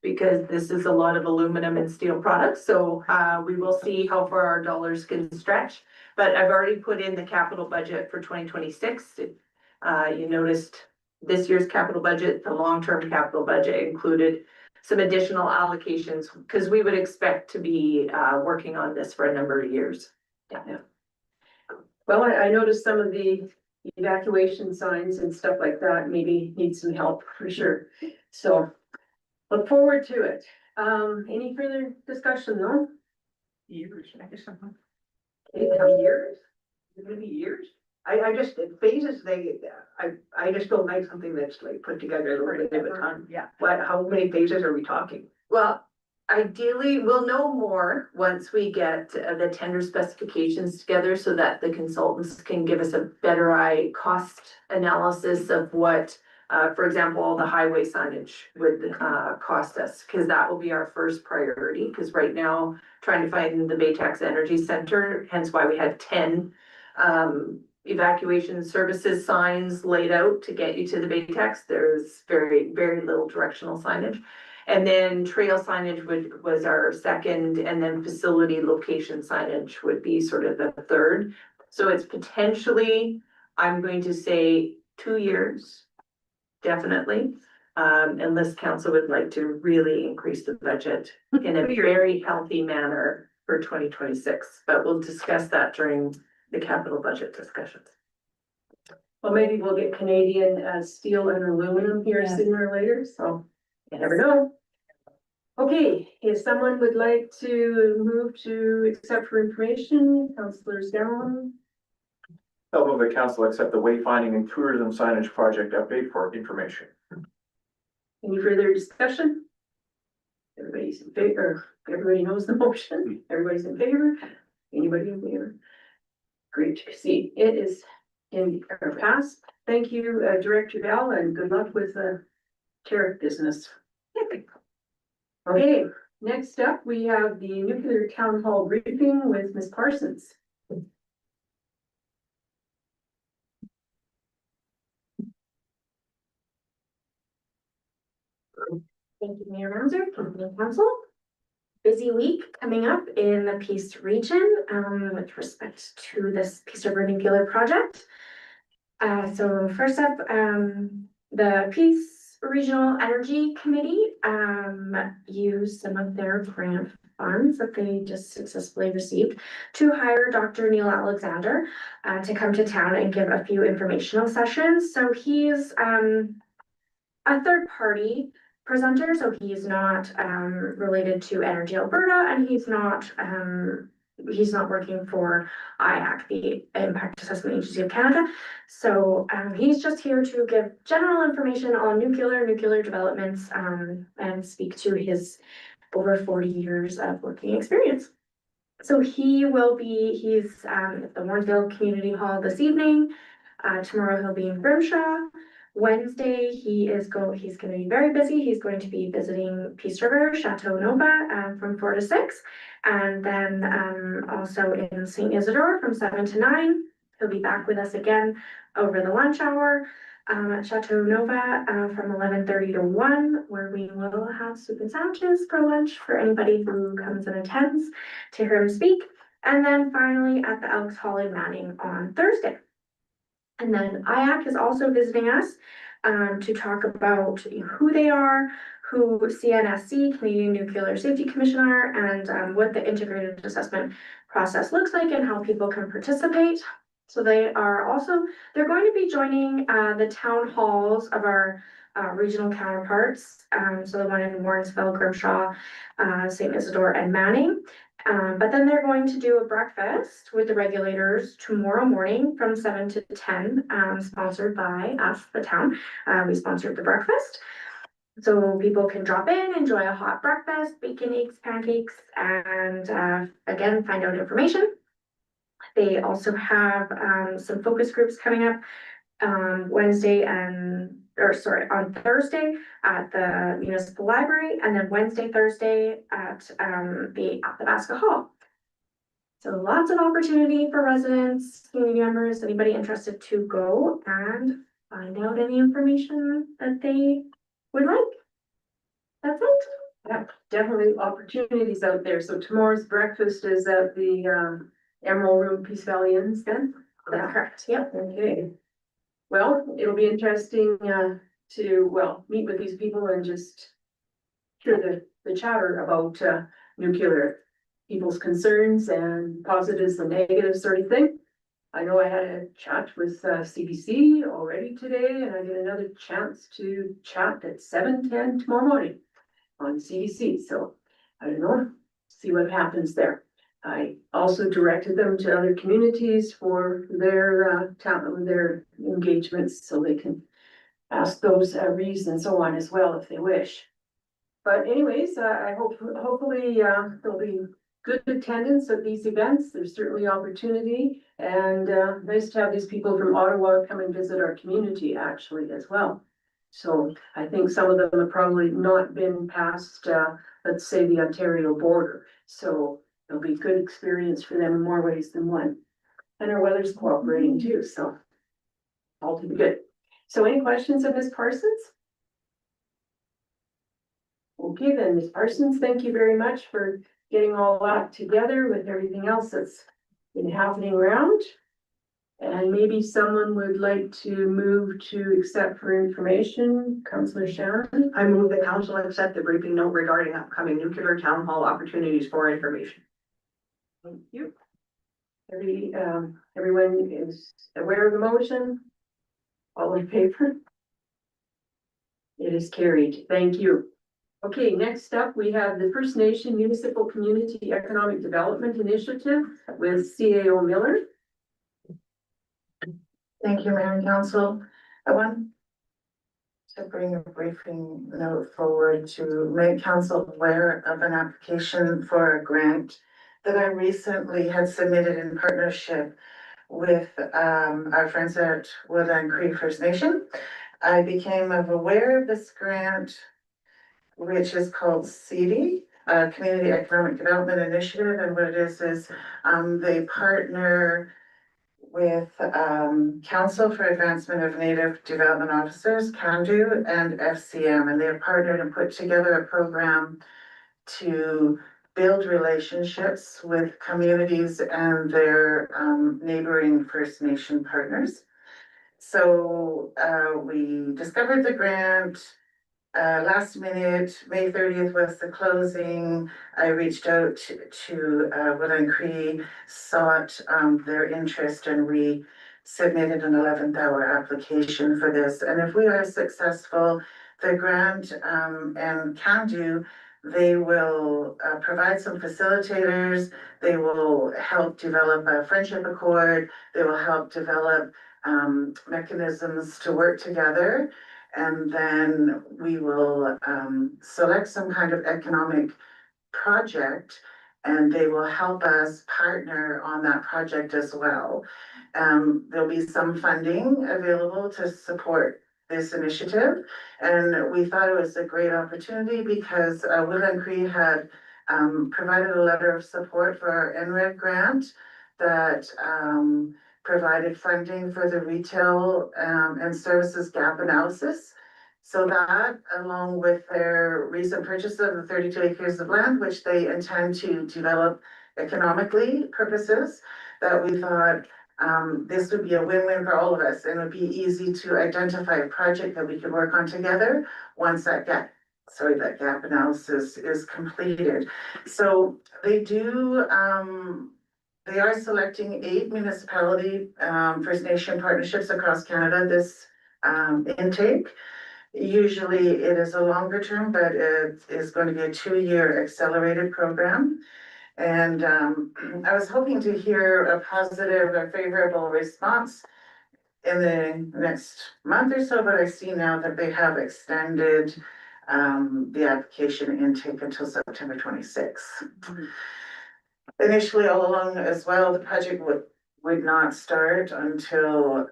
Because this is a lot of aluminum and steel products, so, we will see how far our dollars can stretch. But I've already put in the capital budget for 2026. You noticed this year's capital budget, the long-term capital budget included some additional allocations, because we would expect to be working on this for a number of years. Yeah. Well, I noticed some of the evacuation signs and stuff like that maybe need some help for sure. So look forward to it. Any further discussion though? Years, I guess. Years? Is it gonna be years? I just, phases, I just don't like something that's like put together a little bit of a time. Yeah. What, how many phases are we talking? Well, ideally, we'll know more once we get the tender specifications together so that the consultants can give us a better cost analysis of what, for example, all the highway signage would cost us, because that will be our first priority, because right now, trying to find the Baytax Energy Center, hence why we had 10 evacuation services signs laid out to get you to the Baytax. There's very, very little directional signage. And then trail signage was our second, and then facility location signage would be sort of the third. So it's potentially, I'm going to say 2 years, definitely. Unless council would like to really increase the budget in a very healthy manner for 2026, but we'll discuss that during the capital budget discussions. Well, maybe we'll get Canadian steel and aluminum here sooner or later, so you never know. Okay, if someone would like to move to accept for information, Councillor Scanlon. I'll move the council accept the wayfinding and tourism signage project update for information. Any further discussion? Everybody's in favor, everybody knows the motion, everybody's in favor, anybody in favor? Great to see, it is in our past. Thank you, Director Bell, and good luck with the tariff business. Okay, next up, we have the nuclear town hall briefing with Ms. Parsons. Thank you, Mayor Ramsey, Council. Busy week coming up in the Peace region with respect to this Peace River nuclear project. So first up, the Peace Regional Energy Committee used some of their grant funds that they just successfully received to hire Dr. Neil Alexander to come to town and give a few informational sessions. So he's a third party presenter, so he's not related to Energy Alberta, and he's not working for IAC, the Impact Assessment Agency of Canada. So he's just here to give general information on nuclear developments and speak to his over 40 years of working experience. So he's at the Warrensville Community Hall this evening. Tomorrow he'll be in Grimshaw. Wednesday, he's going to be very busy. He's going to be visiting Peace River, Chateau Nova from 4 to 6. And then also in St. Isidore from 7 to 9. He'll be back with us again over the lunch hour at Chateau Nova from 11:30 to 1, where we will have soup and sandwiches for lunch for anybody who comes and attends to hear him speak. And then finally at the Elks Hall in Manning on Thursday. And then IAC is also visiting us to talk about who they are, who CNSC, Canadian Nuclear Safety Commission are, and what the integrated assessment process looks like and how people can participate. So they're going to be joining the town halls of our regional counterparts. So the one in Warrensville, Grimshaw, St. Isidore, and Manning. But then they're going to do a breakfast with the regulators tomorrow morning from 7 to 10, sponsored by us, the town. We sponsored the breakfast. So people can drop in, enjoy a hot breakfast, bacon, eggs, pancakes, and again, find out information. They also have some focus groups coming up on Thursday at the municipal library, and then Thursday at the Athabasca Hall. So lots of opportunity for residents, community members, anybody interested to go and find out any information that they would like. That's it. Yeah, definitely opportunities out there. So tomorrow's breakfast is at the Emerald Room, Peace Valley Inns then? That's correct, yep. Okay. Well, it'll be interesting to meet with these people and just hear the chatter about nuclear, people's concerns and positives and negatives sort of thing. I know I had a chat with CBC already today, and I get another chance to chat at 7:10 tomorrow morning on CBC. So I don't know, see what happens there. I also directed them to other communities for their their engagements, so they can ask those reads and so on as well if they wish. But anyways, I hopefully there'll be good attendance at these events. There's certainly opportunity, and nice to have these people from Ottawa come and visit our community actually as well. So I think some of them have probably not been past, let's say, the Ontario border. So it'll be a good experience for them in more ways than one. And our weather's cooperating too, so all to be good. So any questions of Ms. Parsons? Okay then, Ms. Parsons, thank you very much for getting all that together with everything else that's been happening around. And maybe someone would like to move to accept for information, Councillor Shannon. I move the council accept the briefing note regarding upcoming nuclear town hall opportunities for information. Thank you. Everyone is aware of the motion? All in favor? It is carried. Thank you. Okay, next up, we have the First Nation Municipal Community Economic Development Initiative with CAO Miller. Thank you, Mayor and Council. I want to bring a briefing note forward to make Council aware of an application for a grant that I recently had submitted in partnership with our friends at Woodland Cree First Nation. I became aware of this grant, which is called CEDI, Community Economic Development Initiative, and what it is they partner with Council for Advancement of Native Development Officers, CANDU, and FCM, and they have partnered and put together a program to build relationships with communities and their neighboring First Nation partners. So we discovered the grant last minute. May 30th was the closing. I reached out to Woodland Cree, sought their interest, and we submitted an 11th hour application for this. And if we are successful, the grant and CANDU, they will provide some facilitators. They will help develop a friendship accord. They will help develop mechanisms to work together. And then we will select some kind of economic project, and they will help us partner on that project as well. There'll be some funding available to support this initiative, and we thought it was a great opportunity because Woodland Cree had provided a letter of support for our NRED grant that provided funding for the retail and services gap analysis. So that, along with their recent purchase of the 32 acres of land, which they intend to develop economically purposes, that we thought this would be a win-win for all of us, and it would be easy to identify a project that we could work on together once that gap that gap analysis is completed. So they do, they are selecting 8 municipality, First Nation partnerships across Canada this, intake. Usually it is a longer term, but it is going to be a 2-year accelerated program. And I was hoping to hear a positive or favorable response in the next month or so, but I see now that they have extended the application intake until September 26th. Initially, all along as well, the project would not start until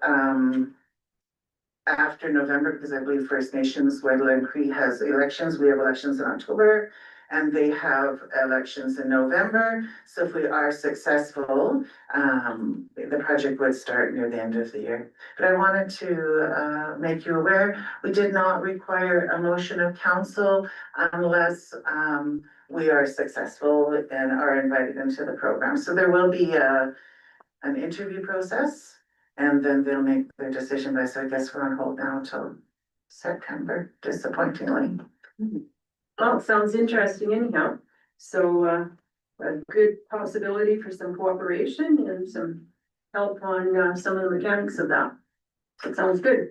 after November, because I believe First Nations, Wedland Cree has elections. We have elections in October and they have elections in November. So if we are successful, the project would start near the end of the year. But I wanted to make you aware, we did not require a motion of council unless we are successful and are invited into the program. So there will be an interview process. And then they'll make their decision, but so I guess we're on hold now until September, disappointingly. Well, it sounds interesting anyhow. So a good possibility for some cooperation and some help on some of the mechanics of that. It sounds good.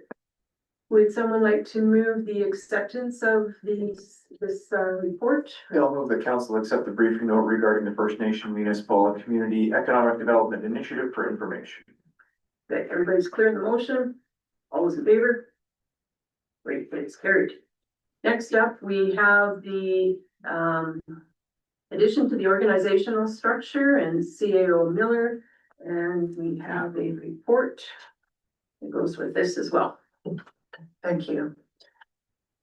Would someone like to move the acceptance of this report? Yeah, I'll move the council accept the briefing note regarding the First Nation Municipal and Community Economic Development Initiative for information. That everybody's clear in the motion? All those in favor? Great, it's carried. Next up, we have the addition to the organizational structure and CAO Miller. And we have a report that goes with this as well. Thank you.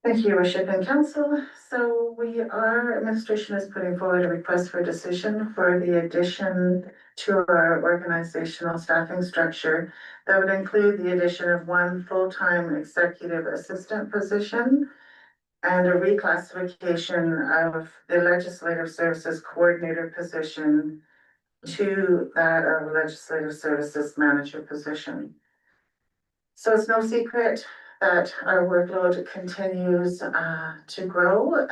Thank you, Your Worship and Council. So our administration is putting forward a request for a decision for the addition to our organizational staffing structure that would include the addition of 1 full-time executive assistant position and a reclassification of the legislative services coordinator position to that of legislative services manager position. So it's no secret that our workload continues to grow,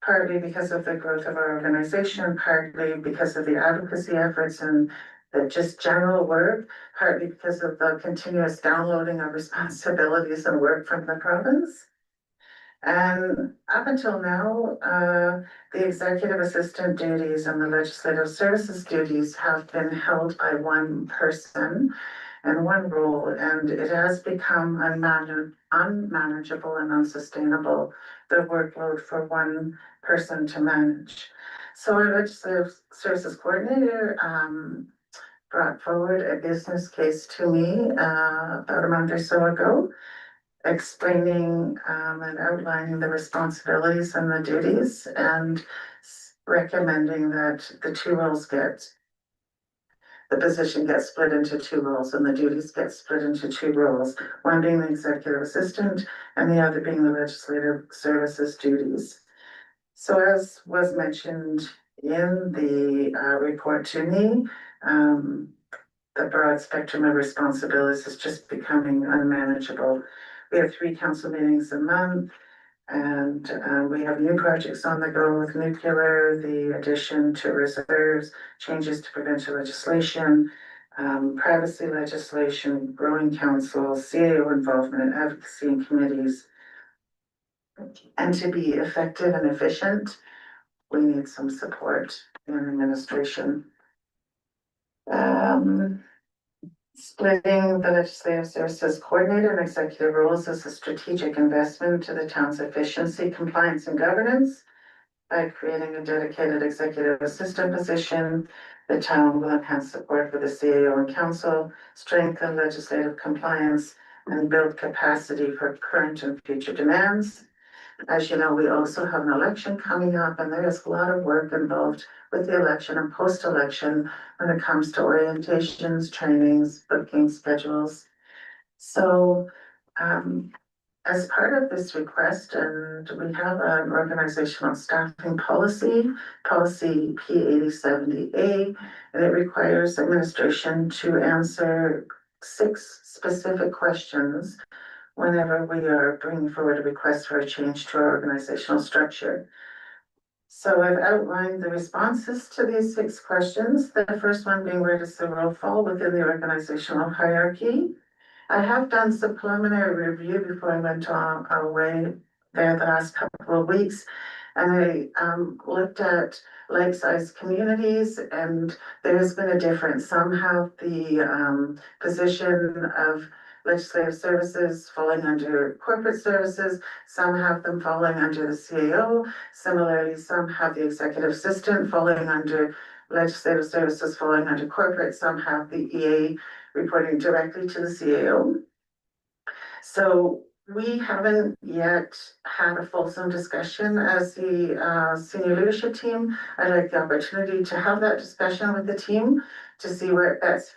partly because of the growth of our organization, partly because of the advocacy efforts and the just general work, partly because of the continuous downloading of responsibilities and work from the province. And up until now, the executive assistant duties and the legislative services duties have been held by one person and one role, and it has become unmanageable and unsustainable, the workload for one person to manage. So our legislative services coordinator brought forward a business case to me about a month or so ago, explaining and outlining the responsibilities and the duties and recommending that the position gets split into 2 roles and the duties get split into 2 roles, one being the executive assistant and the other being the legislative services duties. So as was mentioned in the report to me, the broad spectrum of responsibilities is just becoming unmanageable. We have 3 council meetings a month, and we have new projects on the go with nuclear, the addition to reserves, changes to provincial legislation, privacy legislation, growing council, CAO involvement and advocacy in committees. And to be effective and efficient, we need some support in administration. Splitting the legislative services coordinator and executive roles is a strategic investment to the town's efficiency, compliance and governance. By creating a dedicated executive assistant position, the town will enhance support for the CAO and council, strengthen legislative compliance, and build capacity for current and future demands. As you know, we also have an election coming up, and there is a lot of work involved with the election and post-election when it comes to orientations, trainings, booking schedules. So as part of this request, and we have an organizational staffing policy P8070A, and it requires administration to answer 6 specific questions whenever we are bringing forward a request for a change to our organizational structure. So I've outlined the responses to these 6 questions. The first one being, where does the role fall within the organizational hierarchy? I have done some preliminary review before I went on away there the last couple of weeks. And I looked at like-sized communities, and there has been a difference. Some have the position of legislative services falling under corporate services, some have them falling under the CAO. Similarly, some have the executive assistant falling under legislative services, falling under corporate, some have the EA reporting directly to the CAO. So we haven't yet had a fulsome discussion as the senior leadership team. I'd like the opportunity to have that discussion with the team to see where it best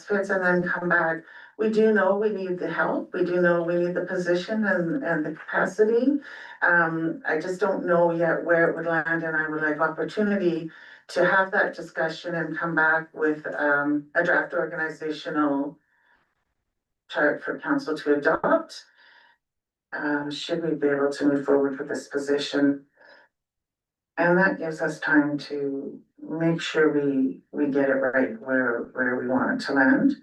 fits, and then come back. We do know we need the help. We do know we need the position and the capacity. I just don't know yet where it would land, and I would like opportunity to have that discussion and come back with a draft organizational chart for council to adopt. Should we be able to move forward with this position? And that gives us time to make sure we get it right where we want it to land.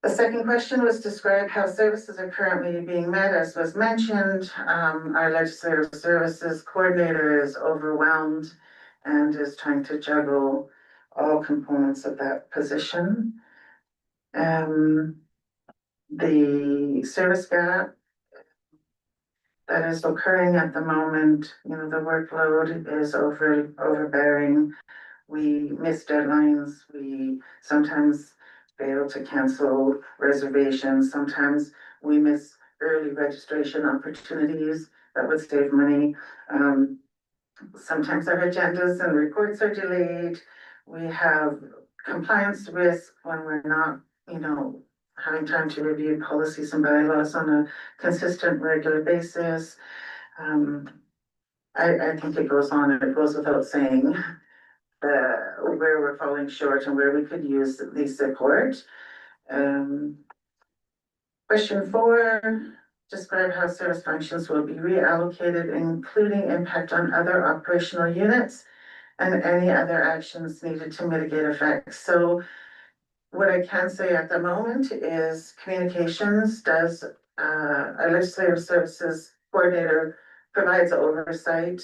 The second question was, describe how services are currently being met. As was mentioned, our legislative services coordinator is overwhelmed and is trying to juggle all components of that position. The service gap that is occurring at the moment, the workload is overbearing. We miss deadlines. We sometimes fail to cancel reservations. Sometimes we miss early registration opportunities that would save money. Sometimes our agendas and reports are delayed. We have compliance risk when we're not, having time to review policies and bylaws on a consistent, regular basis. I think it goes on, and it goes without saying where we're falling short and where we could use the support. Question 4, describe how service functions will be reallocated, including impact on other operational units and any other actions needed to mitigate effects. So what I can say at the moment is communications does, a legislative services coordinator provides oversight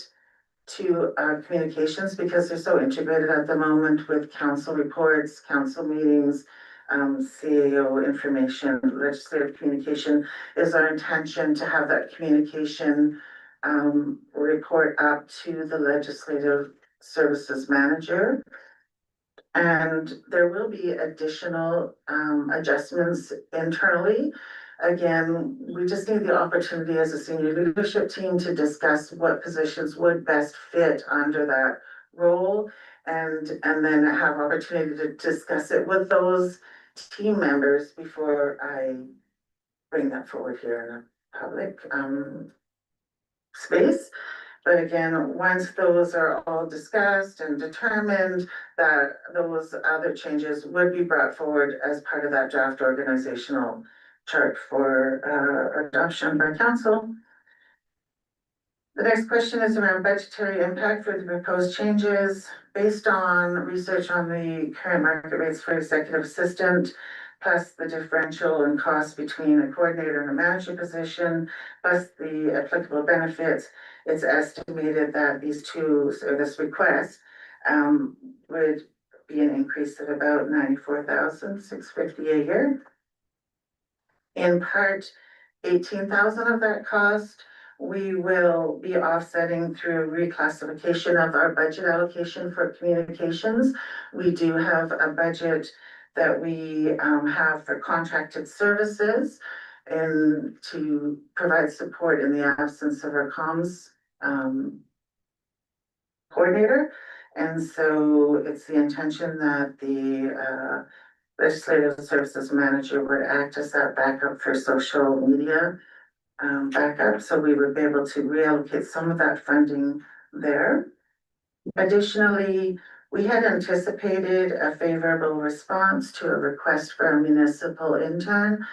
to communications, because they're so integrated at the moment with council reports, council meetings, CAO information. Legislative communication is our intention to have that communication report up to the legislative services manager. And there will be additional adjustments internally. Again, we just need the opportunity as a senior leadership team to discuss what positions would best fit under that role, and then have opportunity to discuss it with those team members before I bring that forward here in a public space. But again, once those are all discussed and determined, that those other changes would be brought forward as part of that draft organizational chart for adoption by council. The next question is around budgetary impact for the proposed changes. Based on research on the current market rates for executive assistant, plus the differential in cost between a coordinator and a manager position, plus the applicable benefits, it's estimated that this request would be an increase of about $94,650 a year. In part, 18,000 of that cost we will be offsetting through reclassification of our budget allocation for communications. We do have a budget that we have for contracted services and to provide support in the absence of our comms coordinator. And so it's the intention that the legislative services manager would act as that backup for social media backup. So we would be able to reallocate some of that funding there. Additionally, we had anticipated a favorable response to a request for a municipal intern.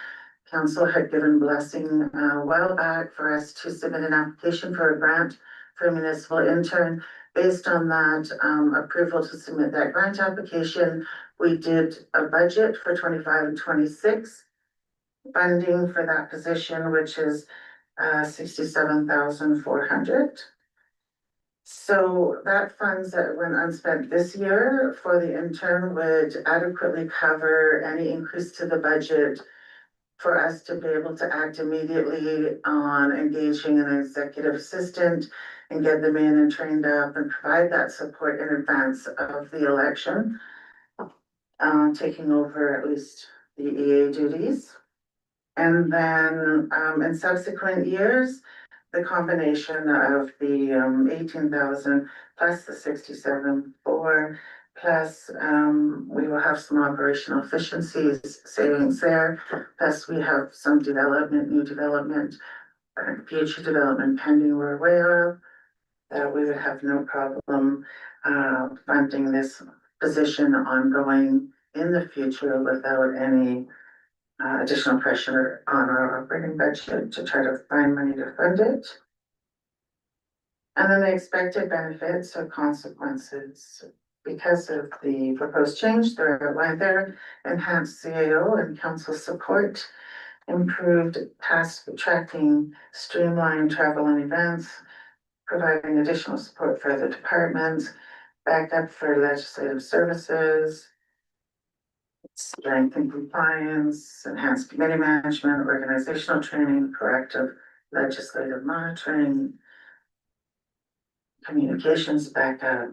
council had given blessing a while back for us to submit an application for a grant for a municipal intern. Based on that approval to submit that grant application, we did a budget for 25 and 26 funding for that position, which is 67,400. So that funds that went unspent this year for the intern would adequately cover any increase to the budget for us to be able to act immediately on engaging an executive assistant and get them in and trained up and provide that support in advance of the election. Taking over at least the EA duties. And then in subsequent years, the combination of the 18,000 plus the 67,400 plus we will have some operational efficiencies savings there. Plus we have some development, new development, future development pending we're aware of, that we would have no problem funding this position ongoing in the future without any additional pressure on our operating budget to try to find money to fund it. And then the expected benefits or consequences because of the proposed change, they're outlined there: enhanced CAO and council support, improved task tracking, streamlined travel and events, providing additional support for the departments, backup for legislative services, strength and compliance, enhanced committee management, organizational training, proactive legislative monitoring, communications backup,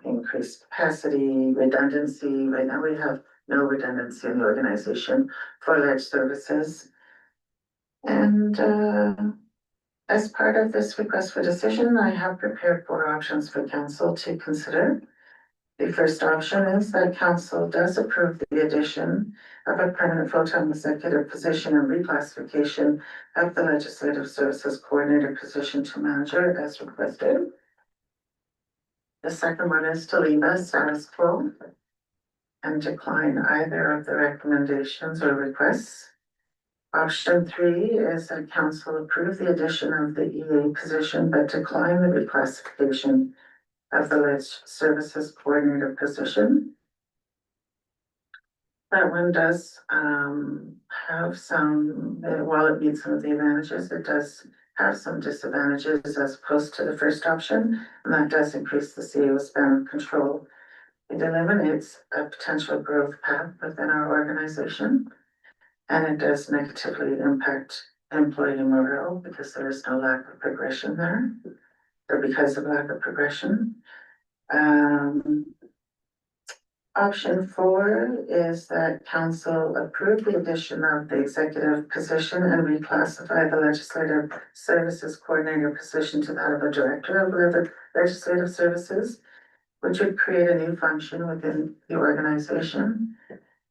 increased capacity, redundancy. Right now we have no redundancy in the organization for ledge services. And as part of this request for decision, I have prepared 4 options for council to consider. The first option is that council does approve the addition of a permanent full-time executive position and reclassification of the legislative services coordinator position to manager as requested. The second one is to leave us status quo and decline either of the recommendations or requests. Option 3 is that council approve the addition of the EA position but decline the reclassification of the ledge services coordinator position. That one does have some, while it meets some of the advantages, it does have some disadvantages as opposed to the first option, and that does increase the CEO span of control. It eliminates a potential growth path within our organization, and it does negatively impact employee morale because there is no lack of progression there, or because of lack of progression. Option 4 is that council approve the addition of the executive position and reclassify the legislative services coordinator position to that of a director of legislative services, which would create a new function within the organization.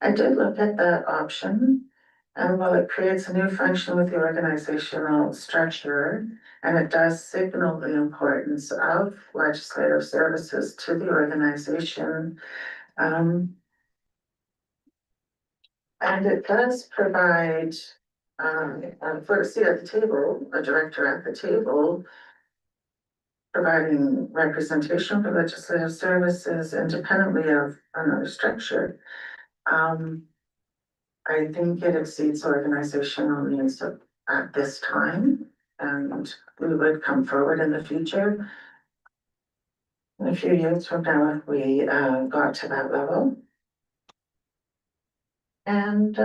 I did look at that option, and while it creates a new function with the organizational structure, and it does signal the importance of legislative services to the organization, and it does provide for a seat at the table, a director at the table, providing representation for legislative services independently of another structure. I think it exceeds organizational needs at this time, and we would come forward in the future. In a few years from now, if we got to that level. And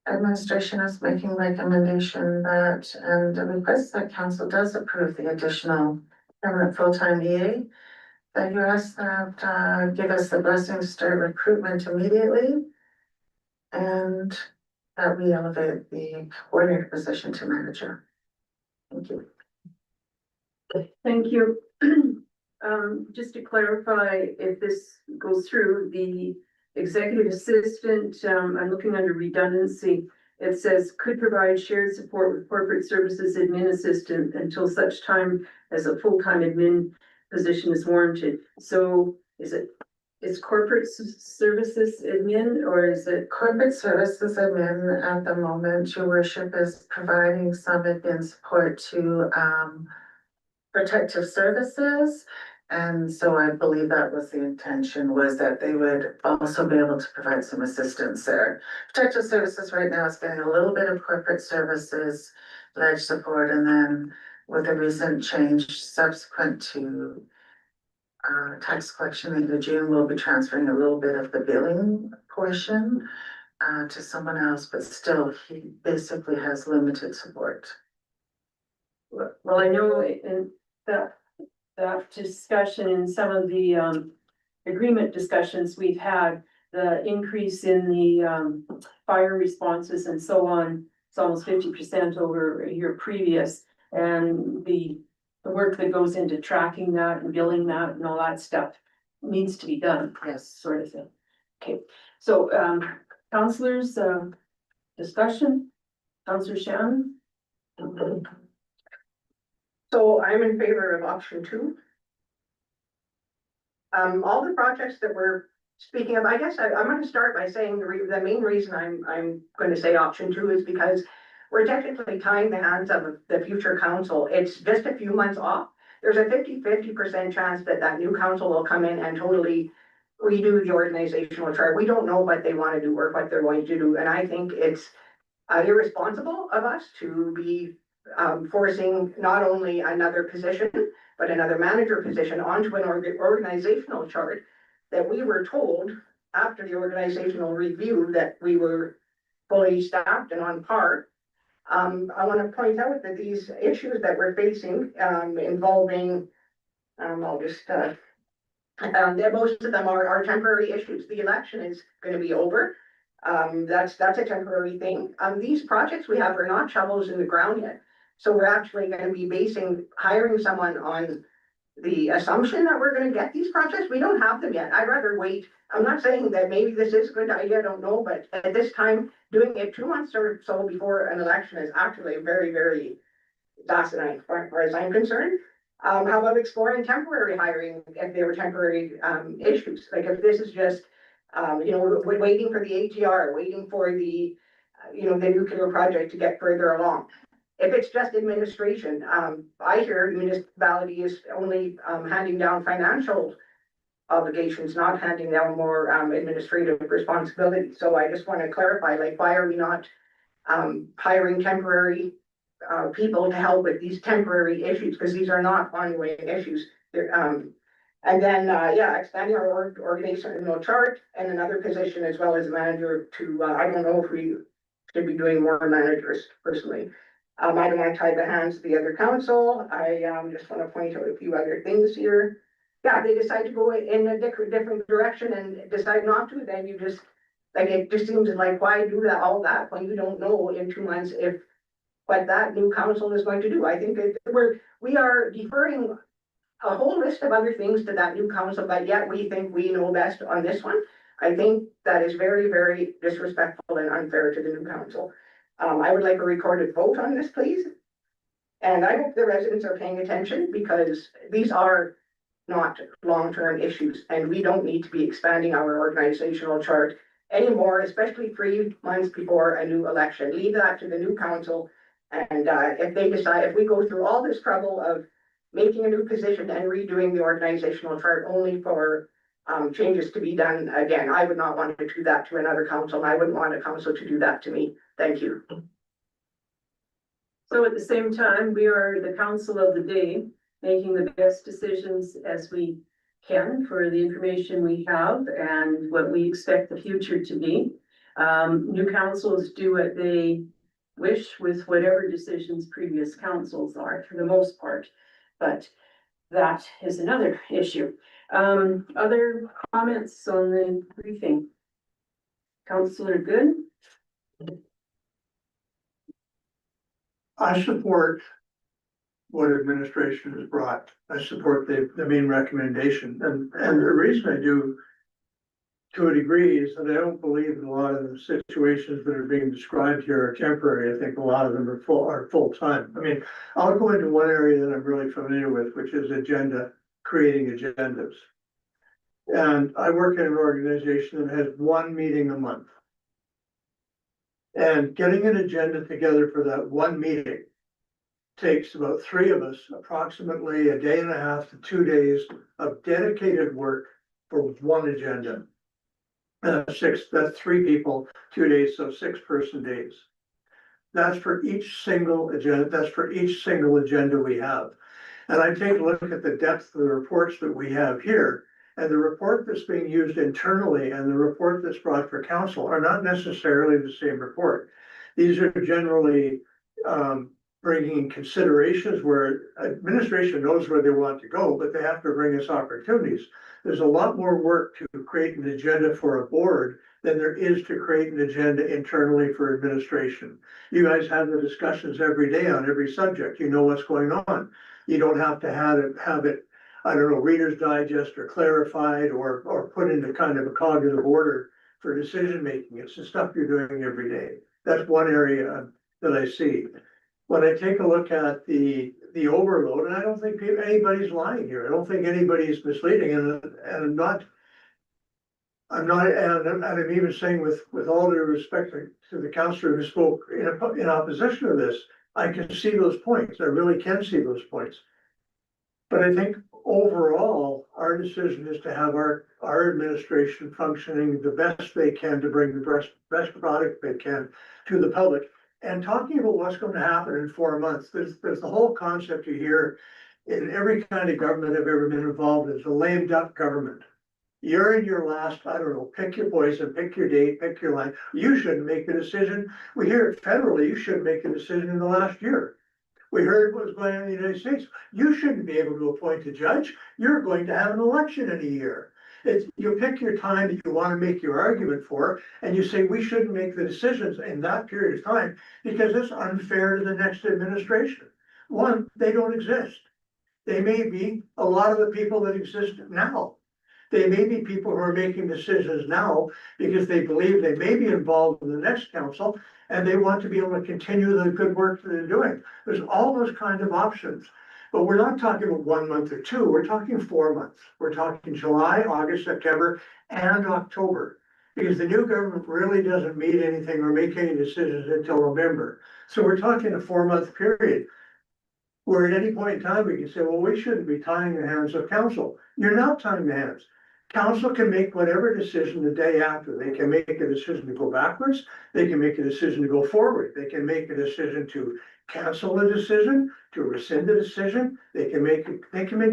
administration is making recommendation that, and a request that council does approve the additional permanent full-time EA. That you ask that give us the blessing to start recruitment immediately. And that we elevate the coordinator position to manager. Thank you. Thank you. Just to clarify, if this goes through, the executive assistant, I'm looking under redundancy. It says could provide shared support with corporate services admin assistant until such time as a full-time admin position is warranted. So is it is corporate services admin or is it? Corporate services admin at the moment, your worship, is providing some admin support to protective services. And so I believe that was the intention, was that they would also be able to provide some assistance there. Protective services right now is getting a little bit of corporate services, ledge support, and then with a recent change subsequent to tax collection in June, we'll be transferring a little bit of the billing portion to someone else, but still, he basically has limited support. Well, I know in that discussion in some of the agreement discussions we've had, the increase in the fire responses and so on, it's almost 50% over a year previous. And the work that goes into tracking that and billing that and all that stuff needs to be done. Yes, sort of thing. Okay, so councilors, discussion, Councillor Shannon? So I'm in favor of option 2. All the projects that we're speaking of, I guess I'm gonna start by saying the main reason I'm going to say option 2 is because we're technically tying the hands of the future council. It's just a few months off. There's a 50% chance that that new council will come in and totally redo the organizational chart. We don't know what they want to do or what they're going to do. And I think it's irresponsible of us to be forcing not only another position, but another manager position onto an organizational chart that we were told after the organizational review that we were fully staffed and on par. I want to point out that these issues that we're facing involving, I'll just, most of them are temporary issues. The election is going to be over. That's a temporary thing. These projects we have are not shovels in the ground yet. So we're actually going to be hiring someone on the assumption that we're going to get these projects. We don't have them yet. I'd rather wait. I'm not saying that maybe this is a good idea, I don't know, but at this time, doing it 2 months or so before an election is actually very, very asinine as far as I'm concerned. How about exploring temporary hiring if there were temporary issues? Like if this is just, we're waiting for the AGR, waiting for the, the nuclear project to get further along. If it's just administration, I hear municipality is only handing down financial obligations, not handing down more administrative responsibility. So I just want to clarify, like, why are we not hiring temporary people to help with these temporary issues? Because these are not ongoing issues. And then, expanding our organizational chart and another position as well as a manager to, I don't know if we should be doing more managers personally. I don't want to tie the hands of the other council. I just want to point out a few other things here. Yeah, they decide to go in a different direction and decide not to, then you just, like, it just seems like, why do all that when you don't know in 2 months what that new council is going to do? I think that we are deferring a whole list of other things to that new council, but yet we think we know best on this one. I think that is very, very disrespectful and unfair to the new council. I would like a recorded vote on this, please. And I hope the residents are paying attention because these are not long-term issues and we don't need to be expanding our organizational chart anymore, especially 3 months before a new election. Leave that to the new council. And if they decide, if we go through all this trouble of making a new position and redoing the organizational chart only for changes to be done again, I would not want to do that to another council. And I wouldn't want a council to do that to me. Thank you. So at the same time, we are the council of the day, making the best decisions as we can for the information we have and what we expect the future to be. New councils do what they wish with whatever decisions previous councils are for the most part, but that is another issue. Other comments on the briefing? Councillor Good? I support what administration has brought. I support the main recommendation. And the reason I do to a degree is that I don't believe that a lot of the situations that are being described here are temporary. I think a lot of them are full-time. I mean, I'll go into one area that I'm really familiar with, which is creating agendas. And I work in an organization that has one meeting a month. And getting an agenda together for that one meeting takes about 3 of us approximately a day and a half to 2 days of dedicated work for one agenda. That's 3 people, 2 days, so 6-person days. That's for each single agenda we have. And I take a look at the depth of the reports that we have here, and the report that's being used internally and the report that's brought for council are not necessarily the same report. These are generally bringing in considerations where administration knows where they want to go, but they have to bring us opportunities. There's a lot more work to create an agenda for a board than there is to create an agenda internally for administration. You guys have the discussions every day on every subject. You know what's going on. You don't have to have it, I don't know, Reader's Digest or clarified or put into kind of a cognitive order for decision making. It's the stuff you're doing every day. That's one area that I see. When I take a look at the overload, and I don't think anybody's lying here. I don't think anybody's misleading, and I'm even saying with all due respect to the councillor who spoke in opposition to this, I can see those points. I really can see those points. But I think overall, our decision is to have our administration functioning the best they can to bring the best product they can to the public. And talking about what's going to happen in 4 months, there's the whole concept you hear in every kind of government I've ever been involved in, is a lame duck government. You're in your last, I don't know, pick your poison, pick your date, pick your line. You shouldn't make a decision. We hear it federally, you shouldn't make a decision in the last year. We heard what was going on in the United States. You shouldn't be able to appoint a judge. You're going to have an election in a year. You pick your time that you want to make your argument for, and you say we shouldn't make the decisions in that period of time because it's unfair to the next administration. One, they don't exist. They may be a lot of the people that exist now. They may be people who are making decisions now because they believe they may be involved in the next council and they want to be able to continue the good work that they're doing. There's all those kind of options. But we're not talking about 1 month or 2, we're talking 4 months. We're talking July, August, September, and October. Because the new government really doesn't meet anything or make any decisions until November. So we're talking a 4-month period. Where at any point in time, we can say, well, we shouldn't be tying the hands of council. You're not tying the hands. Council can make whatever decision the day after. They can make a decision to go backwards. They can make a decision to go forward. They can make a decision to cancel a decision, to rescind a decision. They can make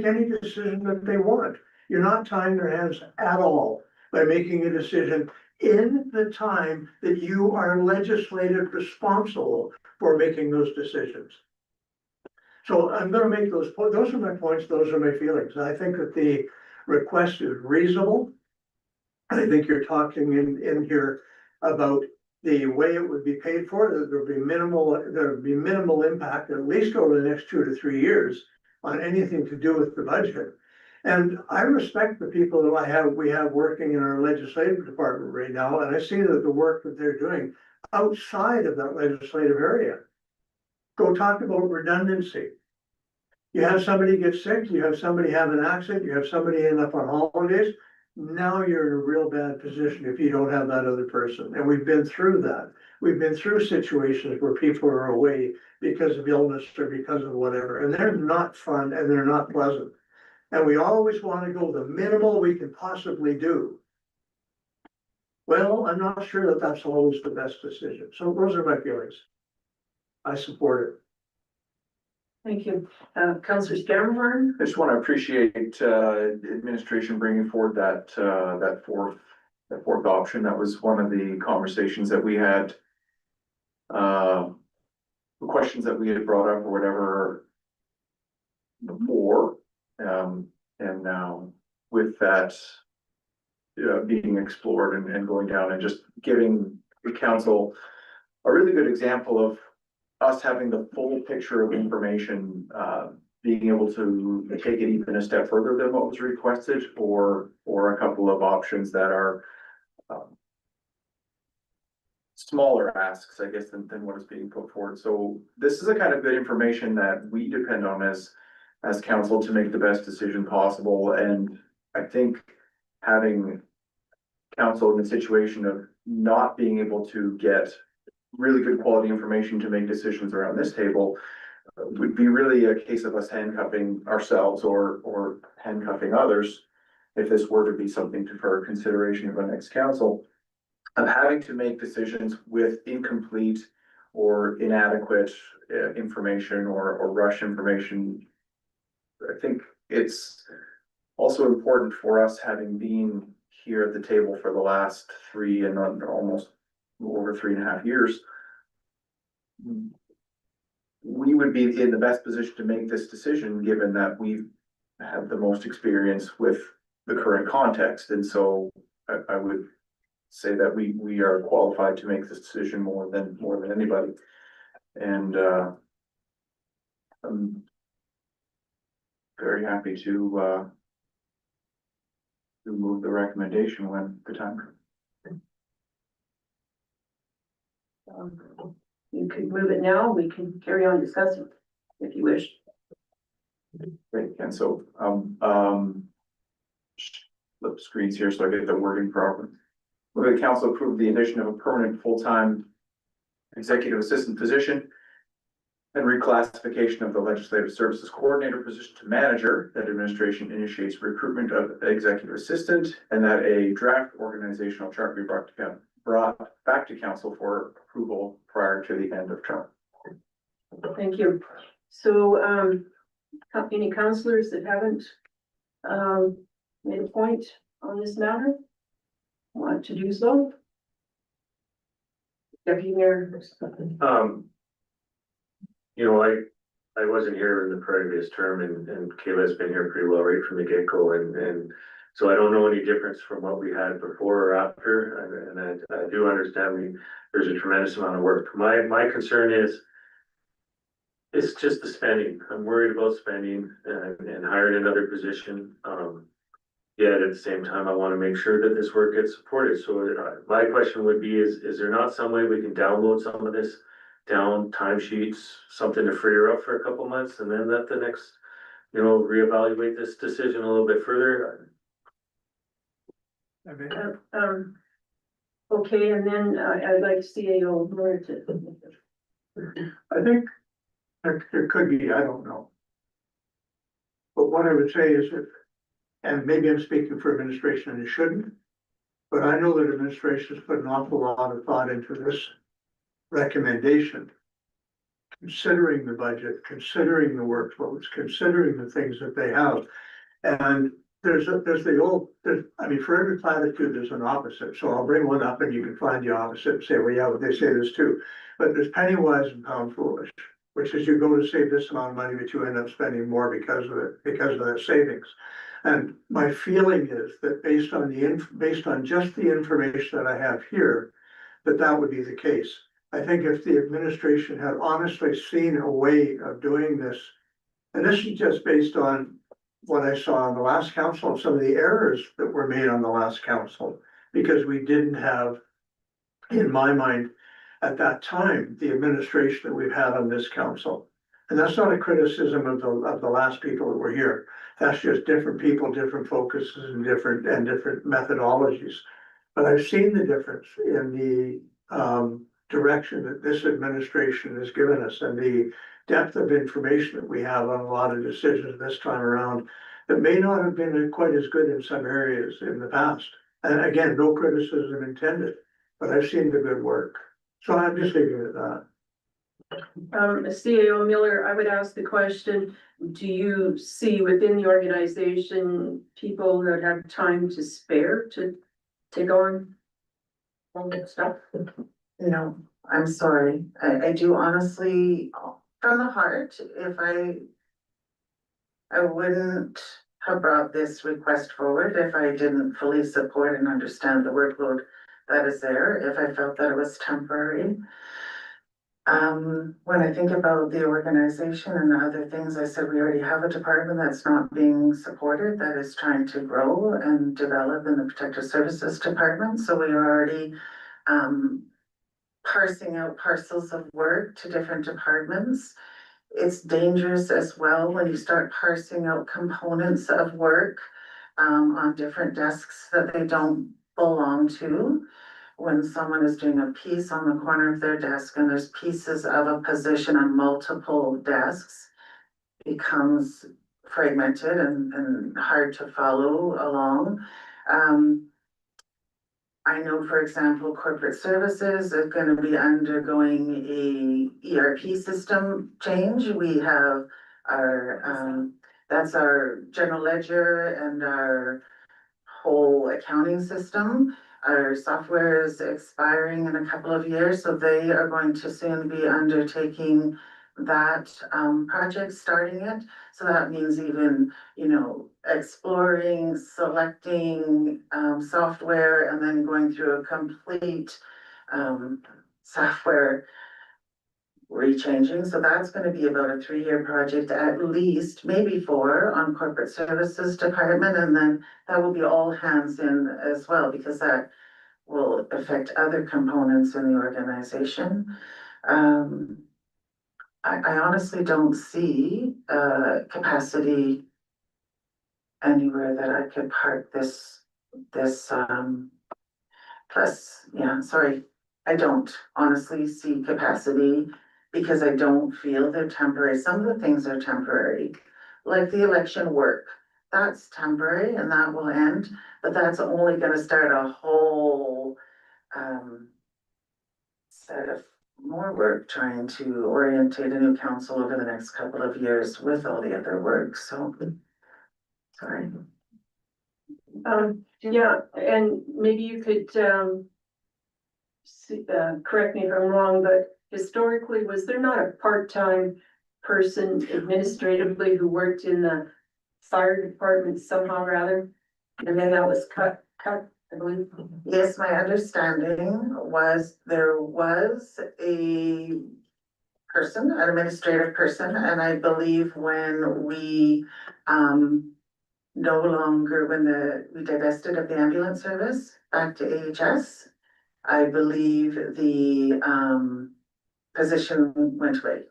any decision that they want. You're not tying their hands at all by making a decision in the time that you are legislative responsible for making those decisions. So I'm gonna make those are my points, those are my feelings. I think that the request is reasonable. I think you're talking in here about the way it would be paid for, that there would be minimal impact, at least over the next 2 to 3 years, on anything to do with the budget. And I respect the people that we have working in our legislative department right now, and I see that the work that they're doing outside of that legislative area. Go talk about redundancy. You have somebody get sick, you have somebody have an accident, you have somebody end up on holidays. Now you're in a real bad position if you don't have that other person. And we've been through that. We've been through situations where people are away because of illness or because of whatever, and they're not fun and they're not pleasant. And we always want to go the minimal we can possibly do. Well, I'm not sure that that's always the best decision. So those are my feelings. I support it. Thank you. Councillor Scanlon? I just want to appreciate administration bringing forward that fourth option. That was one of the conversations that we had. The questions that we had brought up or whatever before. And now with that being explored and going down and just giving the council a really good example of us having the full picture of information, being able to take it even a step further than what was requested, or a couple of options that are smaller asks, I guess, than what is being put forward. So this is the kind of good information that we depend on as council to make the best decision possible. And I think having council in the situation of not being able to get really good quality information to make decisions around this table would be really a case of us handcuffing ourselves or handcuffing others. If this were to be something for consideration of the next council, of having to make decisions with incomplete or inadequate information or rush information. I think it's also important for us, having been here at the table for the last 3 and almost over 3.5 years. We would be in the best position to make this decision, given that we have the most experience with the current context. And so I would say that we are qualified to make this decision more than anybody. And I'm very happy to move the recommendation when the time comes. You could move it now, we can carry on discussing if you wish. Great, and so, flip screens here so I get the wording proper. Will the council approve the addition of a permanent full-time executive assistant position and reclassification of the legislative services coordinator position to manager, that administration initiates recruitment of executive assistant, and that a draft organizational chart be brought back to council for approval prior to the end of term. Thank you. So, any councillors that haven't, made a point on this matter? Want to do so? Deputy Mayor. You know, I wasn't here in the previous term and Kayla's been here pretty well right from the get-go and so I don't know any difference from what we had before or after, and I do understand there's a tremendous amount of work. My concern is it's just the spending. I'm worried about spending and hiring another position. Yet at the same time, I want to make sure that this work gets supported. So my question would be, is there not some way we can download some of this down timesheets, something to free her up for a couple months and then let the next, reevaluate this decision a little bit further? Okay, and then I'd like CAO Murray. I think there could be, I don't know. But what I would say is and maybe I'm speaking for administration and it shouldn't, but I know that administration has put an awful lot of thought into this recommendation. Considering the budget, considering the workloads, considering the things that they have. And there's for every platitude, there's an opposite. So I'll bring one up and you can find the opposite and say, well, yeah, they say this too. But there's penny wise and pound foolish, which is you go to save this amount of money, but you end up spending more because of it, because of that savings. And my feeling is that based on just the information that I have here, that would be the case. I think if the administration had honestly seen a way of doing this, and this is just based on what I saw on the last council and some of the errors that were made on the last council, because we didn't have, in my mind, at that time, the administration that we've had on this council. And that's not a criticism of the last people that were here. That's just different people, different focuses and different methodologies. But I've seen the difference in the direction that this administration has given us and the depth of information that we have on a lot of decisions this time around that may not have been quite as good in some areas in the past. And again, no criticism intended, but I've seen the good work. So I'm just leaving it at that. CAO Miller, I would ask the question, do you see within the organization people that have time to spare to take on all that stuff? No, I'm sorry. I do honestly, from the heart, if I wouldn't have brought this request forward if I didn't fully support and understand the workload that is there, if I felt that it was temporary. When I think about the organization and the other things, I said we already have a department that's not being supported, that is trying to grow and develop in the Protective Services Department. So we are already parsing out parcels of work to different departments. It's dangerous as well when you start parsing out components of work on different desks that they don't belong to. When someone is doing a piece on the corner of their desk and there's pieces of a position on multiple desks, becomes fragmented and hard to follow along. I know, for example, corporate services is gonna be undergoing a ERP system change. We have our, that's our general ledger and our whole accounting system. Our software is expiring in a couple of years, so they are going to soon be undertaking that project, starting it. So that means even, you know, exploring, selecting software and then going through a complete software rechanging. So that's gonna be about a 3-year project, at least, maybe 4 on corporate services department. And then that will be all hands in as well, because that will affect other components in the organization. I honestly don't see capacity anywhere that I could park this plus, yeah, sorry. I don't honestly see capacity because I don't feel they're temporary. Some of the things are temporary, like the election work. That's temporary and that will end, but that's only gonna start a whole set of more work trying to orientate a new council over the next couple of years with all the other work, so. Sorry. Yeah, and maybe you could, correct me if I'm wrong, but historically, was there not a part-time person administratively who worked in the fire department somehow or other? And then that was cut, I believe. Yes, my understanding was there was a person, an administrative person, and I believe when we no longer, when we divested of the ambulance service back to AHS, I believe the position went away.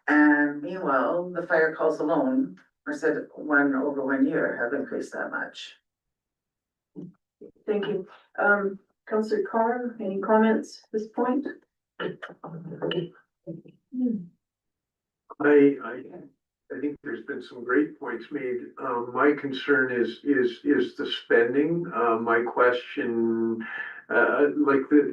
And meanwhile, the fire calls alone, or said 1 over 1 year, have increased that much. Thank you. Councillor Carr, any comments at this point? I think there's been some great points made. My concern is the spending. My question, like the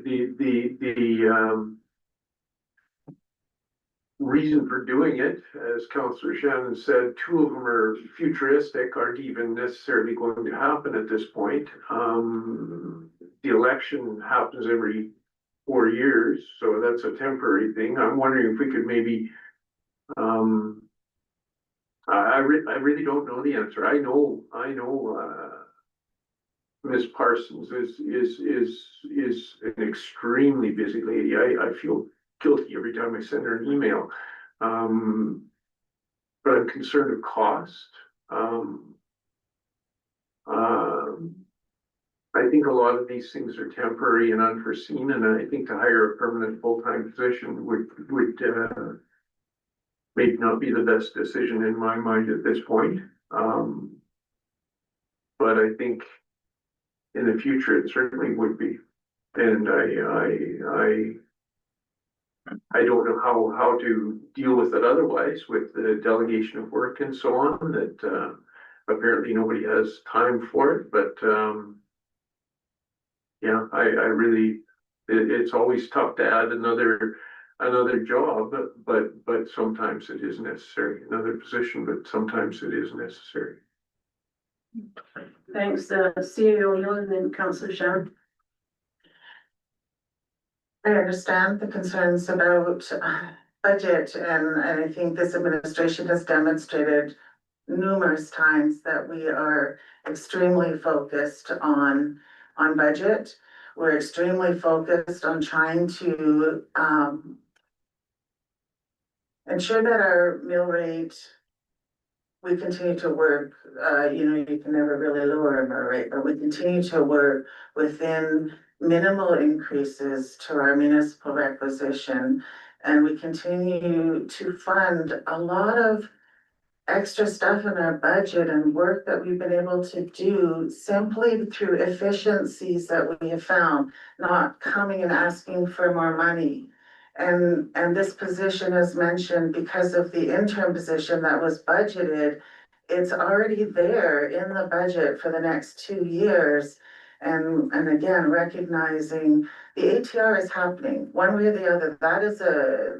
reason for doing it, as Councillor Shannon said, 2 of them are futuristic, aren't even necessarily going to happen at this point. The election happens every 4 years, so that's a temporary thing. I'm wondering if we could maybe, I really don't know the answer. I know, Ms. Parsons is an extremely busy lady. I feel guilty every time I send her an email. But I'm concerned of cost. I think a lot of these things are temporary and unforeseen, and I think to hire a permanent full-time position would maybe not be the best decision in my mind at this point. But I think in the future, it certainly would be. And I don't know how to deal with it otherwise, with the delegation of work and so on, that apparently nobody has time for it, but yeah, I really, it's always tough to add another job, but sometimes it is necessary, another position, but sometimes it is necessary. Thanks, CEO Hill, and then Councillor Shannon. I understand the concerns about budget, and I think this administration has demonstrated numerous times that we are extremely focused on budget. We're extremely focused on trying to ensure that our mill rate, we continue to work, you can never really lower a mill rate, but we continue to work within minimal increases to our municipal requisition. And we continue to fund a lot of extra stuff in our budget and work that we've been able to do simply through efficiencies that we have found, not coming and asking for more money. And this position, as mentioned, because of the interim position that was budgeted, it's already there in the budget for the next 2 years. And again, recognizing the ATR is happening one way or the other.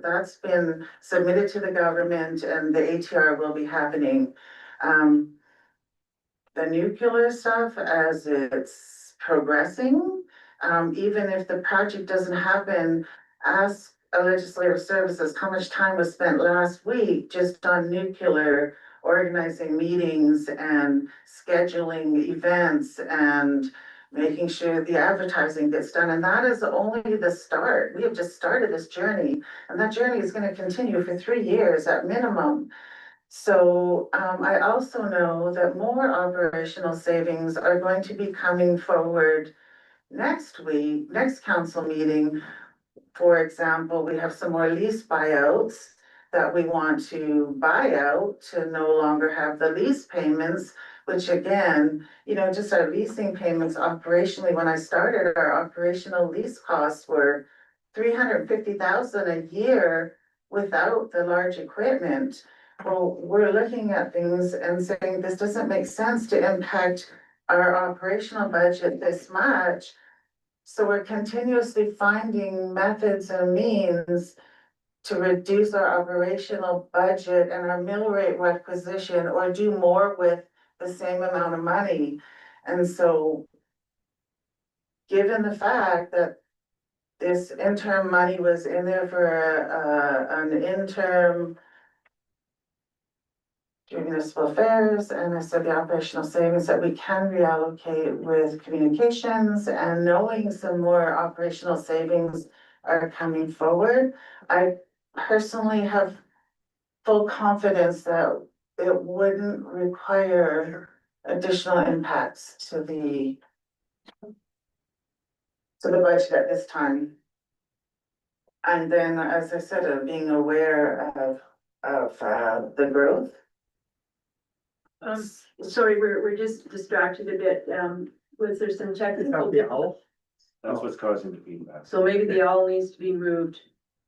That's been submitted to the government and the ATR will be happening. The nuclear stuff as it's progressing, even if the project doesn't happen, ask a legislative services how much time was spent last week just on nuclear, organizing meetings and scheduling events and making sure the advertising gets done. And that is only the start. We have just started this journey, and that journey is going to continue for 3 years at minimum. So I also know that more operational savings are going to be coming forward next week, next council meeting. For example, we have some more lease buyouts that we want to buy out to no longer have the lease payments, which again, you know, just our leasing payments operationally, when I started, our operational lease costs were 350,000 a year without the large equipment. Well, we're looking at things and saying this doesn't make sense to impact our operational budget this much. So we're continuously finding methods and means to reduce our operational budget and our mill rate requisition or do more with the same amount of money. And so given the fact that this interim money was in there for an interim during municipal affairs, and I said the operational savings that we can reallocate with communications, and knowing some more operational savings are coming forward, I personally have full confidence that it wouldn't require additional impacts to the budget at this time. And then, as I said, being aware of the growth. Sorry, we're just distracted a bit. Was there some technical? That's what's causing the feedback. So maybe the owl needs to be moved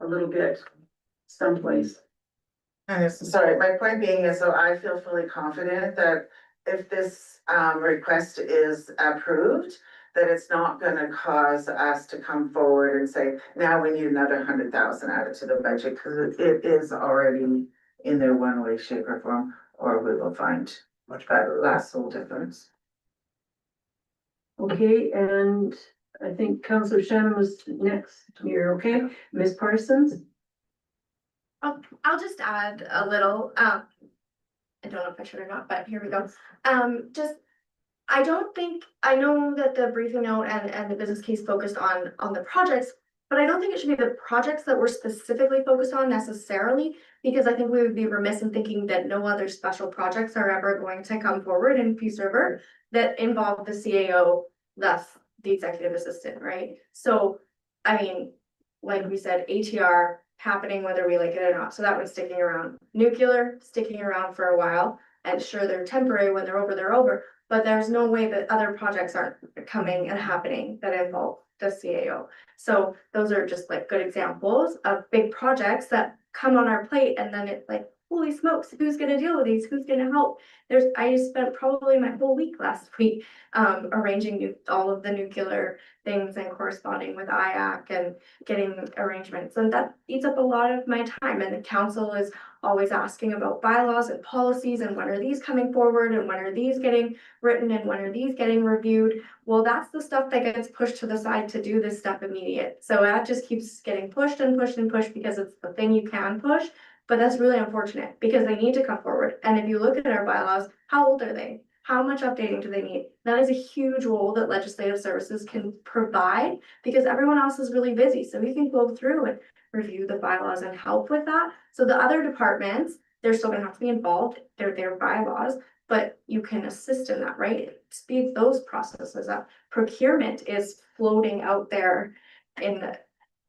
a little bit someplace. And sorry, my point being is, so I feel fully confident that if this request is approved, that it's not gonna cause us to come forward and say, now we need another 100,000 added to the budget, because it is already in there one way, shape or form, or we will find much better last little difference. Okay, and I think Councillor Shannon was next here, okay? Ms. Parsons? I'll just add a little, I don't know if I should or not, but here we go. I don't think, I know that the briefing note and the business case focused on the projects, but I don't think it should be the projects that we're specifically focused on necessarily, because I think we would be remiss in thinking that no other special projects are ever going to come forward in Peace River that involve the CAO, thus the executive assistant, right? So, I mean, like we said, ATR happening whether we like it or not, so that one's sticking around. Nuclear, sticking around for a while, and sure, they're temporary, when they're over, but there's no way that other projects aren't coming and happening that involve the CAO. So those are just like good examples of big projects that come on our plate, and then it's like, holy smokes, who's gonna deal with these? Who's gonna help? I spent probably my whole week last week arranging all of the nuclear things and corresponding with IAC and getting arrangements, and that eats up a lot of my time. And the council is always asking about bylaws and policies, and when are these coming forward, and when are these getting written, and when are these getting reviewed? Well, that's the stuff that gets pushed to the side to do this stuff immediate. So that just keeps getting pushed and pushed and pushed because it's the thing you can push. But that's really unfortunate because they need to come forward. And if you look at our bylaws, how old are they? How much updating do they need? That is a huge role that legislative services can provide because everyone else is really busy. So we can go through and review the bylaws and help with that. So the other departments, they're still gonna have to be involved. They're their bylaws, but you can assist in that, right? It speeds those processes up. Procurement is floating out there in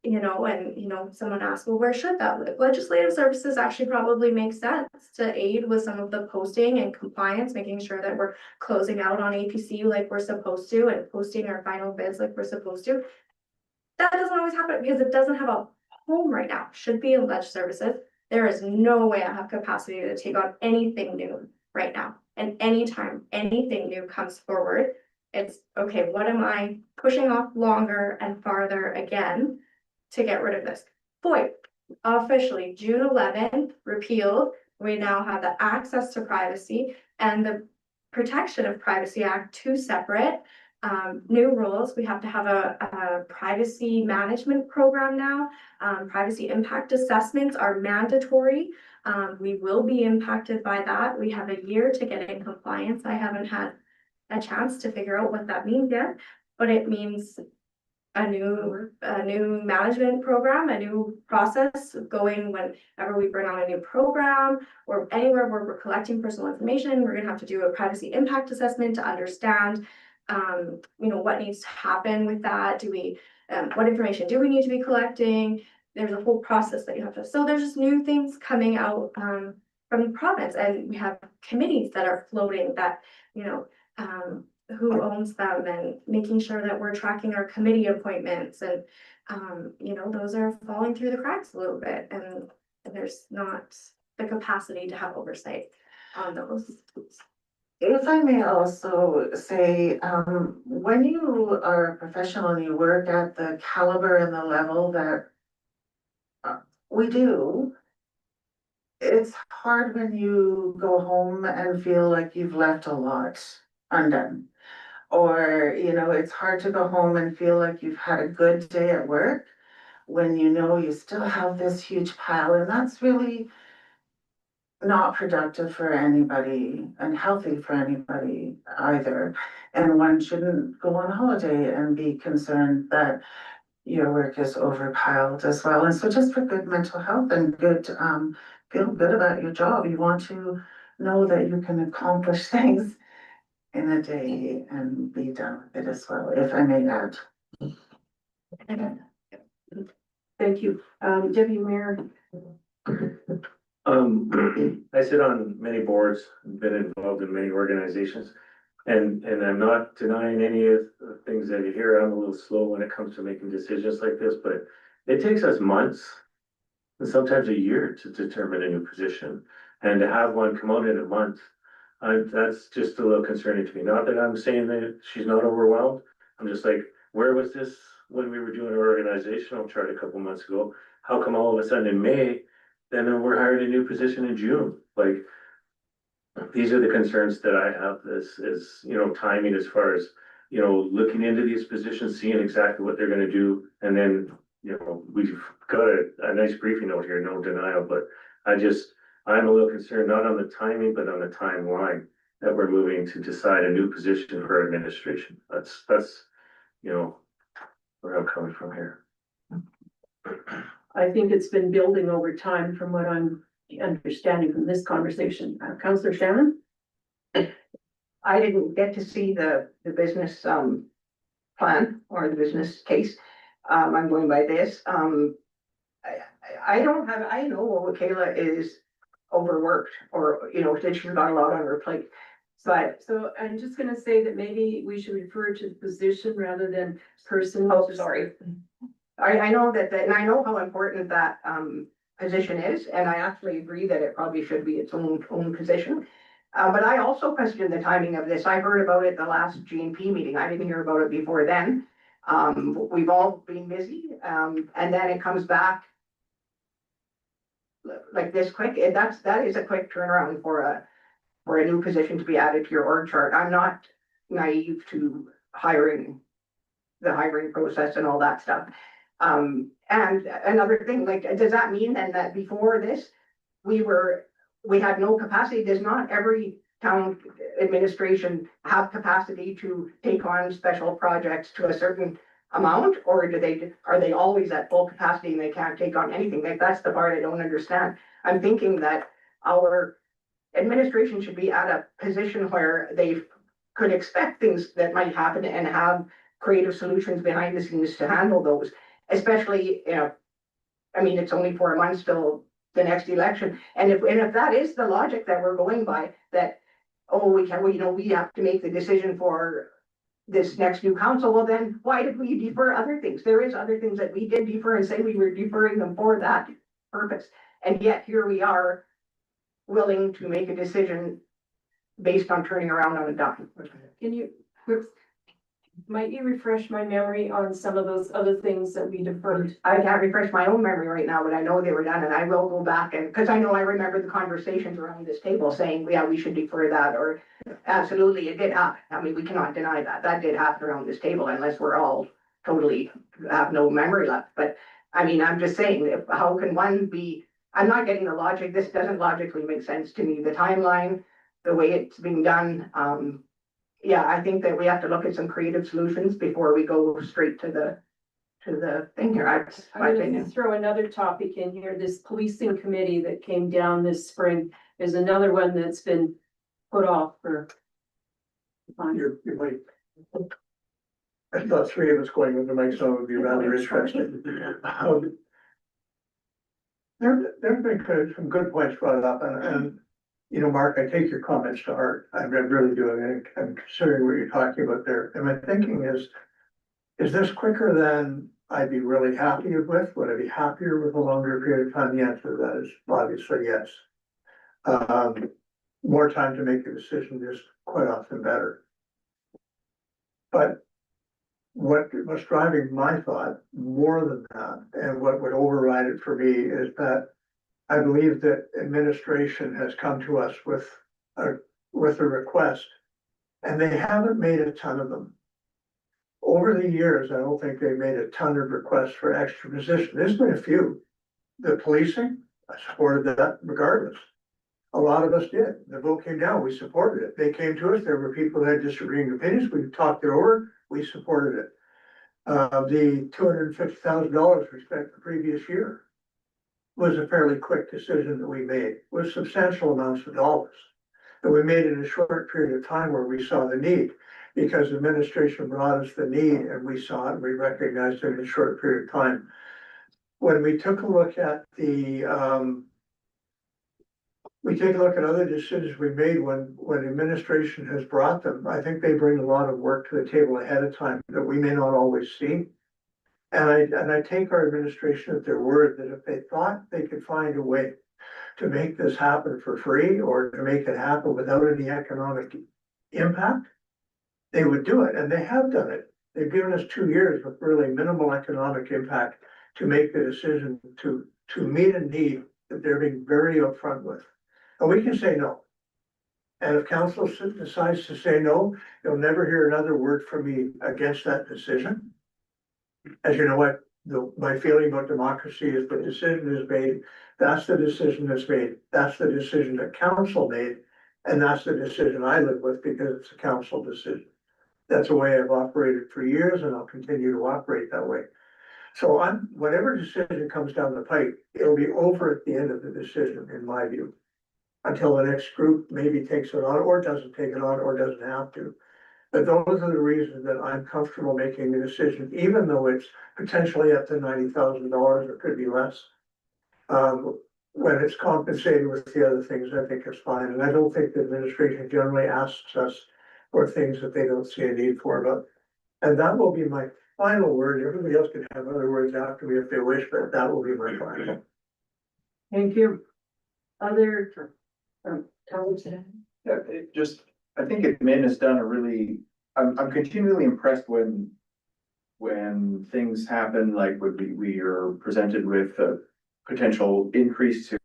you know, and, you know, someone asked, well, where should that live? Legislative services actually probably makes sense to aid with some of the posting and compliance, making sure that we're closing out on APC like we're supposed to and posting our final bids like we're supposed to. That doesn't always happen because it doesn't have a home right now. Should be in ledge services. There is no way I have capacity to take on anything new right now. And anytime anything new comes forward, it's okay, what am I pushing off longer and farther again to get rid of this? FOIP, officially June 11th, repealed. We now have the Access to Privacy and the Protection of Privacy Act, two separate new rules. We have to have a privacy management program now. Privacy impact assessments are mandatory. We will be impacted by that. We have a year to get in compliance. I haven't had a chance to figure out what that means yet, but it means a new management program, a new process going whenever we bring on a new program or anywhere where we're collecting personal information. We're gonna have to do a privacy impact assessment to understand you know, what needs to happen with that. Do we, what information do we need to be collecting? There's a whole process that you have to, so there's just new things coming out from the province, and we have committees that are floating that, you know, who owns them, and making sure that we're tracking our committee appointments, and you know, those are falling through the cracks a little bit, and there's not the capacity to have oversight on those. If I may also say, when you are a professional and you work at the caliber and the level that we do, it's hard when you go home and feel like you've left a lot undone. Or, you know, it's hard to go home and feel like you've had a good day at work when you know you still have this huge pile, and that's really not productive for anybody and healthy for anybody either. And one shouldn't go on holiday and be concerned that your work is overpiled as well. And so just for good mental health and good, feel good about your job, you want to know that you can accomplish things in a day and be done with it as well, if I may add. Thank you. Deputy Mayor. I sit on many boards, been involved in many organizations. And I'm not denying any of the things that you hear. I'm a little slow when it comes to making decisions like this, but it takes us months and sometimes a year to determine a new position. And to have one come out in a month, that's just a little concerning to me. Not that I'm saying that she's not overwhelmed. I'm just like, where was this when we were doing our organizational chart a couple months ago? How come all of a sudden in May, then we're hiring a new position in June? Like, these are the concerns that I have. This is, you know, timing as far as, you know, looking into these positions, seeing exactly what they're gonna do. And then, you know, we've got a nice briefing note here, no denial, but I'm a little concerned, not on the timing, but on the timeline that we're moving to decide a new position for administration. That's, you know, where I'm coming from here. I think it's been building over time from what I'm understanding from this conversation. Councillor Shannon? I didn't get to see the business plan or the business case. I'm going by this. I know Kayla is overworked, or, you know, that she's got a lot on her plate. But So I'm just gonna say that maybe we should refer to the position rather than person. oh, sorry. I know that, and I know how important that position is, and I actually agree that it probably should be its own position. But I also question the timing of this. I heard about it the last GNP meeting. I didn't hear about it before then. We've all been busy, and then it comes back like this quick. And that is a quick turnaround for a new position to be added to your org chart. I'm not naive to the hiring process and all that stuff. And another thing, like, does that mean then that before this, we had no capacity? Does not every town administration have capacity to take on special projects to a certain amount? Or are they always at full capacity and they can't take on anything? Like, that's the part I don't understand. I'm thinking that our administration should be at a position where they could expect things that might happen and have creative solutions behind the scenes to handle those. especially if, I mean, it's only 4 months till the next election. And if that is the logic that we're going by, that, oh, we have to make the decision for this next new council, well then, why did we defer other things? There is other things that we did defer and say we were deferring them for that purpose. And yet here we are willing to make a decision based on turning around on a dime. Can you, might you refresh my memory on some of those other things that we deferred? I can't refresh my own memory right now, but I know they were done, and I will go back and, because I know I remember the conversations around this table saying, yeah, we should defer that, or absolutely, it did happen. I mean, we cannot deny that. That did happen around this table unless we're all totally have no memory left. But I mean, I'm just saying, how can one be, I'm not getting the logic. This doesn't logically make sense to me. The timeline, the way it's being done, yeah, I think that we have to look at some creative solutions before we go straight to the thing here. I'm gonna throw another topic in here. This policing committee that came down this spring is another one that's been put off for. You might. I thought 3 of us going into Mike's zone would be rather interesting. There've been some good points brought up, and you know, Mark, I take your comments to heart. I really do. I'm considering what you're talking about there. And my thinking is this quicker than I'd be really happy with? Would I be happier with a longer period of time? The answer to that is obviously yes. More time to make a decision is quite often better. But what's driving my thought more than that, and what would override it for me, is that I believe that administration has come to us with a request, and they haven't made a ton of them. Over the years, I don't think they've made a ton of requests for extra positions. There's been a few. The policing, I supported that regardless. A lot of us did. The vote came down, we supported it. They came to us, there were people that had disagreeing opinions, we talked it over, we supported it. The $250,000 we spent the previous year was a fairly quick decision that we made, with substantial amounts of dollars. That we made in a short period of time where we saw the need, because administration brought us the need and we saw it, and we recognized it in a short period of time. When we took a look at other decisions we made when administration has brought them, I think they bring a lot of work to the table ahead of time that we may not always see. And I take our administration at their word that if they thought they could find a way to make this happen for free, or to make it happen without any economic impact, they would do it, and they have done it. They've given us 2 years with really minimal economic impact to make the decision to meet a need that they're being very upfront with. And we can say no. And if council decides to say no, you'll never hear another word from me against that decision. As you know, what my feeling about democracy is, the decision is made, that's the decision that's made, that's the decision that council made, and that's the decision I live with because it's a council decision. That's a way I've operated for years, and I'll continue to operate that way. So whatever decision comes down the pipe, it'll be over at the end of the decision, in my view. Until the next group maybe takes it on, or doesn't take it on, or doesn't have to. But those are the reasons that I'm comfortable making the decision, even though it's potentially up to $90,000, or could be less. When it's compensated with the other things, I think it's fine. And I don't think the administration generally asks us for things that they don't see a need for. But, and that will be my final word. Everybody else can have other words after me if they wish, but that will be my final. Thank you. Other comments? Yeah, I think admin has done a really, I'm continually impressed when things happen, like when we are presented with a potential increase to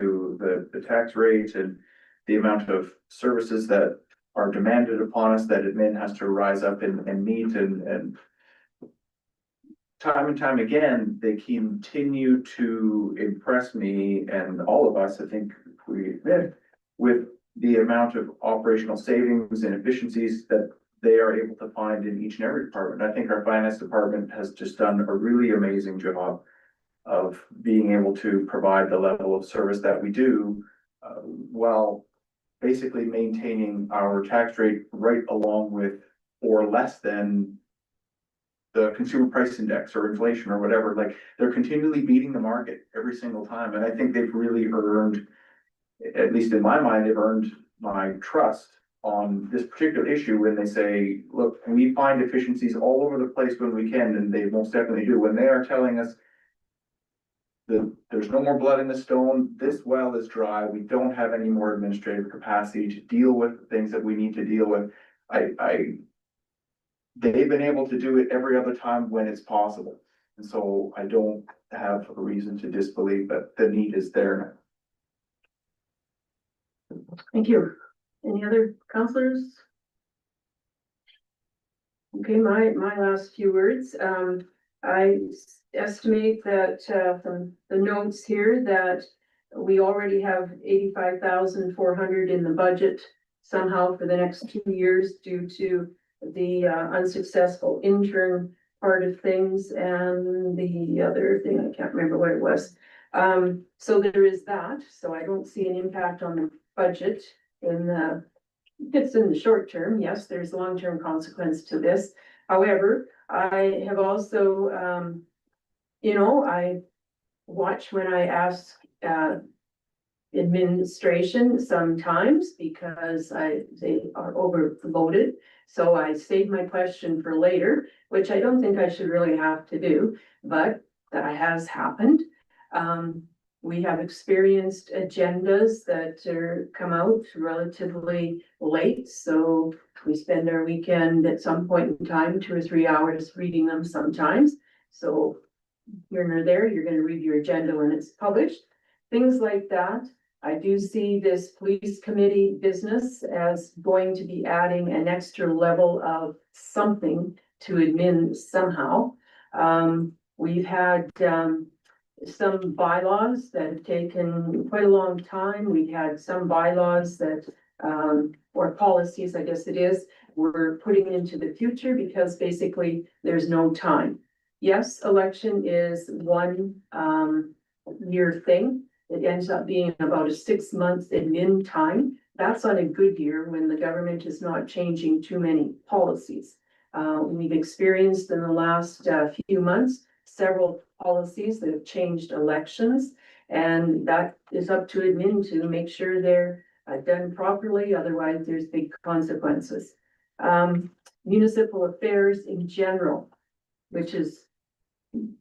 the tax rate and the amount of services that are demanded upon us, that admin has to rise up and meet, and time again, they continue to impress me and all of us, I think we admit, with the amount of operational savings and efficiencies that they are able to find in each and every department. I think our finance department has just done a really amazing job of being able to provide the level of service that we do, while basically maintaining our tax rate right along with, or less than, the consumer price index or inflation or whatever, like, they're continually beating the market every single time, and I think they've really earned, at least in my mind, they've earned my trust on this particular issue when they say, look, we find efficiencies all over the place when we can, and they most definitely do, when they are telling us that there's no more blood in the stone, this well is dry, we don't have any more administrative capacity to deal with the things that we need to deal with. They've been able to do it every other time when it's possible. And so I don't have a reason to disbelieve that the need is there now. Thank you. Any other counselors? Okay, my last few words. I estimate that, from the notes here, that we already have 85,400 in the budget somehow for the next 2 years due to the unsuccessful intern part of things and the other thing, I can't remember what it was. So there is that, so I don't see an impact on the budget it's in the short term. Yes, there's long-term consequence to this. However, I have also, I watch when I ask, administration sometimes because they are overloaded. So I save my question for later, which I don't think I should really have to do, but that has happened. We have experienced agendas that come out relatively late, so we spend our weekend at some point in time, 2 or 3 hours reading them sometimes. So here nor there, you're gonna read your agenda when it's published. Things like that. I do see this police committee business as going to be adding an extra level of something to admin somehow. We've had some bylaws that have taken quite a long time. We've had some bylaws that, or policies, I guess it is, we're putting into the future because basically there's no time. Yes, election is 1 year thing. It ends up being about a 6 months admin time. That's on a good year when the government is not changing too many policies. We've experienced in the last few months several policies that have changed elections, and that is up to admin to make sure they're done properly, otherwise there's big consequences. Municipal affairs in general, which is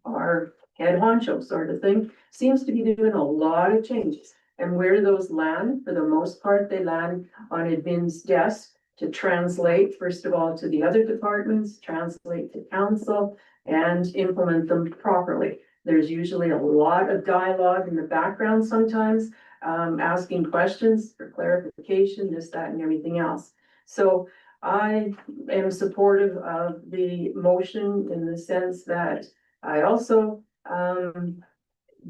our head honcho sort of thing, seems to be doing a lot of changes. And where do those land? For the most part, they land on admin's desk to translate, first of all, to the other departments, translate to council, and implement them properly. There's usually a lot of dialogue in the background sometimes, asking questions for clarification, this, that, and everything else. So I am supportive of the motion in the sense that I also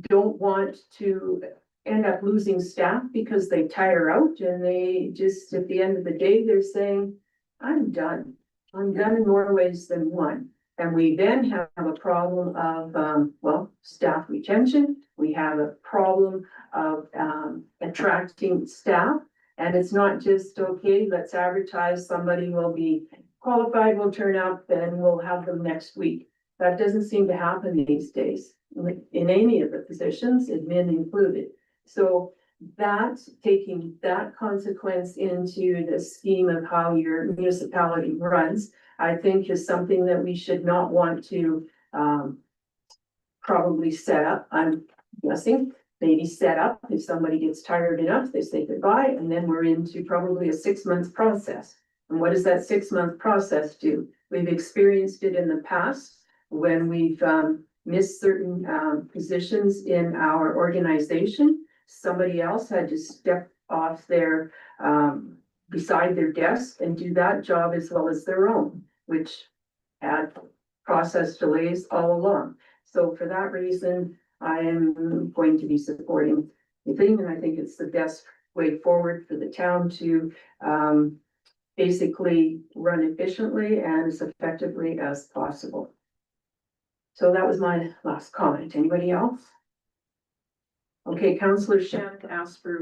don't want to end up losing staff because they tire out and they just, at the end of the day, they're saying, I'm done. I'm done in more ways than one. And we then have a problem of, staff retention. We have a problem of attracting staff. And it's not just, okay, let's advertise, somebody will be qualified, will turn up, and we'll have them next week. That doesn't seem to happen these days in any of the positions, admin included. So that, taking that consequence into the scheme of how your municipality runs, I think is something that we should not want to probably set up. I'm guessing maybe set up if somebody gets tired enough, they say goodbye, and then we're into probably a 6-month process. And what does that 6-month process do? We've experienced it in the past when we've missed certain positions in our organization. Somebody else had to step off their beside their desk and do that job as well as their own, which had process delays all along. So for that reason, I am going to be supporting the thing, and I think it's the best way forward for the town to basically run efficiently and as effectively as possible. So that was my last comment. Anybody else? Okay, Councillor Shannon asked for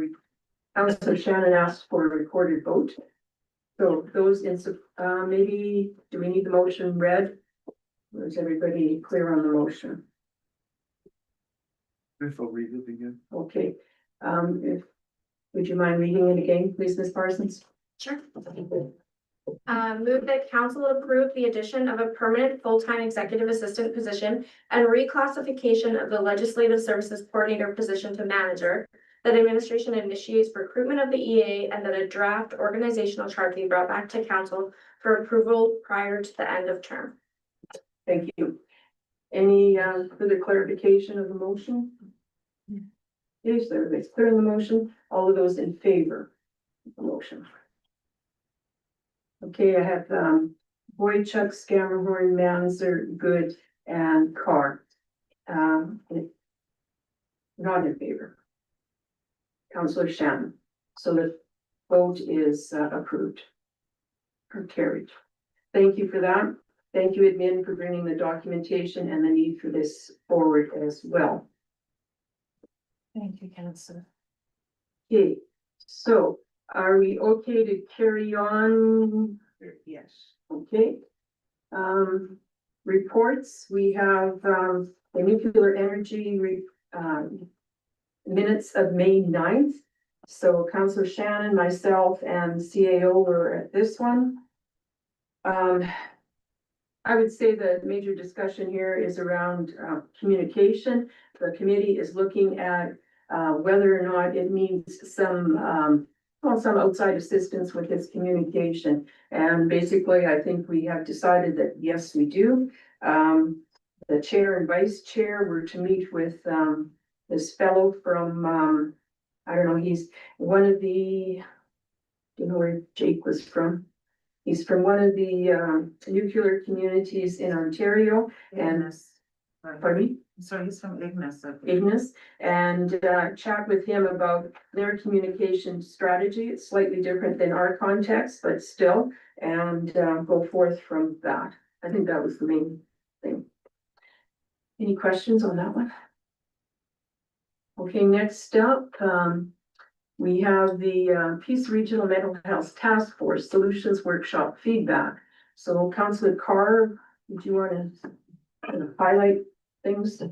a recorded vote. So those in, maybe, do we need the motion read? is everybody clear on the motion? If I'll read it again. Okay, would you mind reading it again, please, Ms. Parsons? Sure. Move that council approve the addition of a permanent full-time executive assistant position and reclassification of the legislative services coordinator position to manager. That administration initiates recruitment of the EA and that a draft organizational chart be brought back to council for approval prior to the end of term. Thank you. Any further clarification of the motion? Yes, everybody's clear on the motion. All of those in favor of the motion. Okay, I have Boychuk, Scammerhorn, Manzer, Good, and Carr. Not in favor. Councillor Shannon. So the vote is approved. Or carried. Thank you for that. Thank you, admin, for bringing the documentation and the need for this forward as well. Thank you, Councillor. Okay, so are we okay to carry on? Yes. Okay. Reports, we have the nuclear energy minutes of May 9th. So Councillor Shannon, myself, and CAO were at this one. I would say the major discussion here is around communication. The committee is looking at whether or not it needs some outside assistance with its communication. And basically, I think we have decided that yes, we do. The chair and vice chair were to meet with this fellow from I don't know, he's one of the, do you know where Jake was from? He's from one of the nuclear communities in Ontario and, pardon me? So he's from Ignis. Ignis, and chat with him about their communication strategy. It's slightly different than our context, but still, and go forth from that. I think that was the main thing. Any questions on that one? Okay, next up, we have the Peace Regional Mental Health Task Force Solutions Workshop feedback. So Councillor Carr, would you want to highlight things?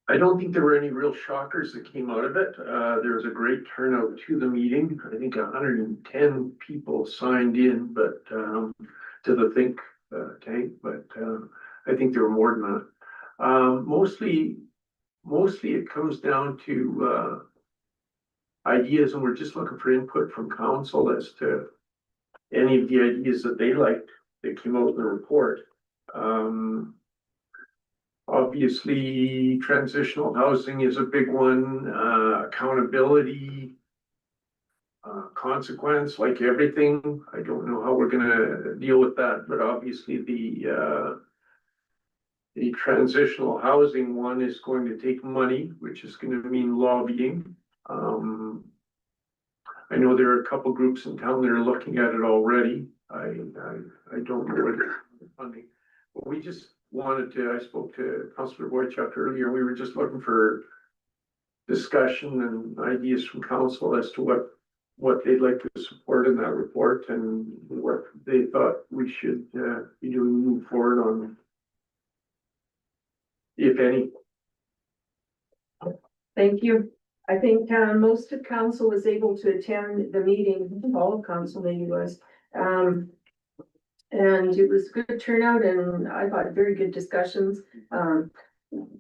I don't think there were any real shockers that came out of it. There was a great turnout to the meeting. I think 110 people signed in, but to the think tank, but I think there were more than that. Mostly it comes down to ideas, and we're just looking for input from council as to any of the ideas that they liked that came out in the report. Obviously, transitional housing is a big one, accountability, consequence, like everything. I don't know how we're gonna deal with that, but obviously the transitional housing one is going to take money, which is gonna mean lobbying. I know there are a couple groups in town that are looking at it already. I don't know what funding, but we just wanted to, I spoke to Councillor Boychuk earlier, we were just looking for discussion and ideas from council as to what they'd like to support in that report and what they thought we should be doing move forward on, if any. Thank you. I think most of council was able to attend the meeting, all of council maybe was. And it was good turnout and I thought very good discussions,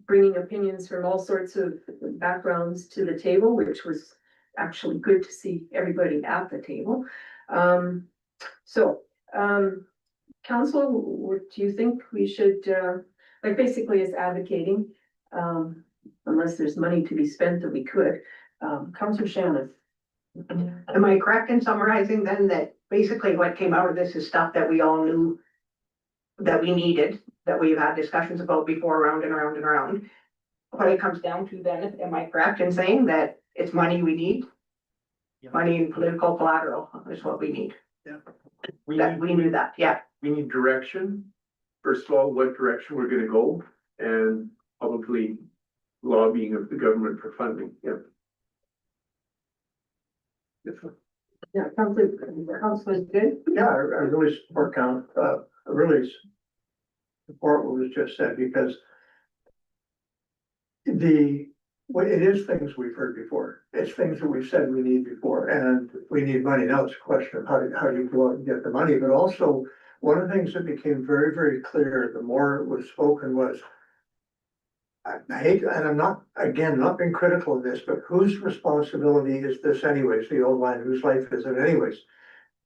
bringing opinions from all sorts of backgrounds to the table, which was actually good to see everybody at the table. Council, what do you think we should, like basically is advocating, unless there's money to be spent that we could, Councillor Shannon. Am I correct in summarizing then that basically what came out of this is stuff that we all knew that we needed, that we've had discussions about before, around and around and around? What it comes down to then, am I correct in saying that it's money we need? Money and political collateral is what we need. Yeah. We knew that, yeah. We need direction. First of all, what direction we're gonna go, and probably lobbying of the government for funding, yeah. Yeah, Councillor is good. Yeah, I really support support what was just said, because well, it is things we've heard before. It's things that we've said we need before, and we need money. Now it's a question of how do you go out and get the money, but also one of the things that became very, very clear, the more it was spoken was, I hate, and I'm not, again, not being critical of this, but whose responsibility is this anyways? The old line, whose life is it anyways?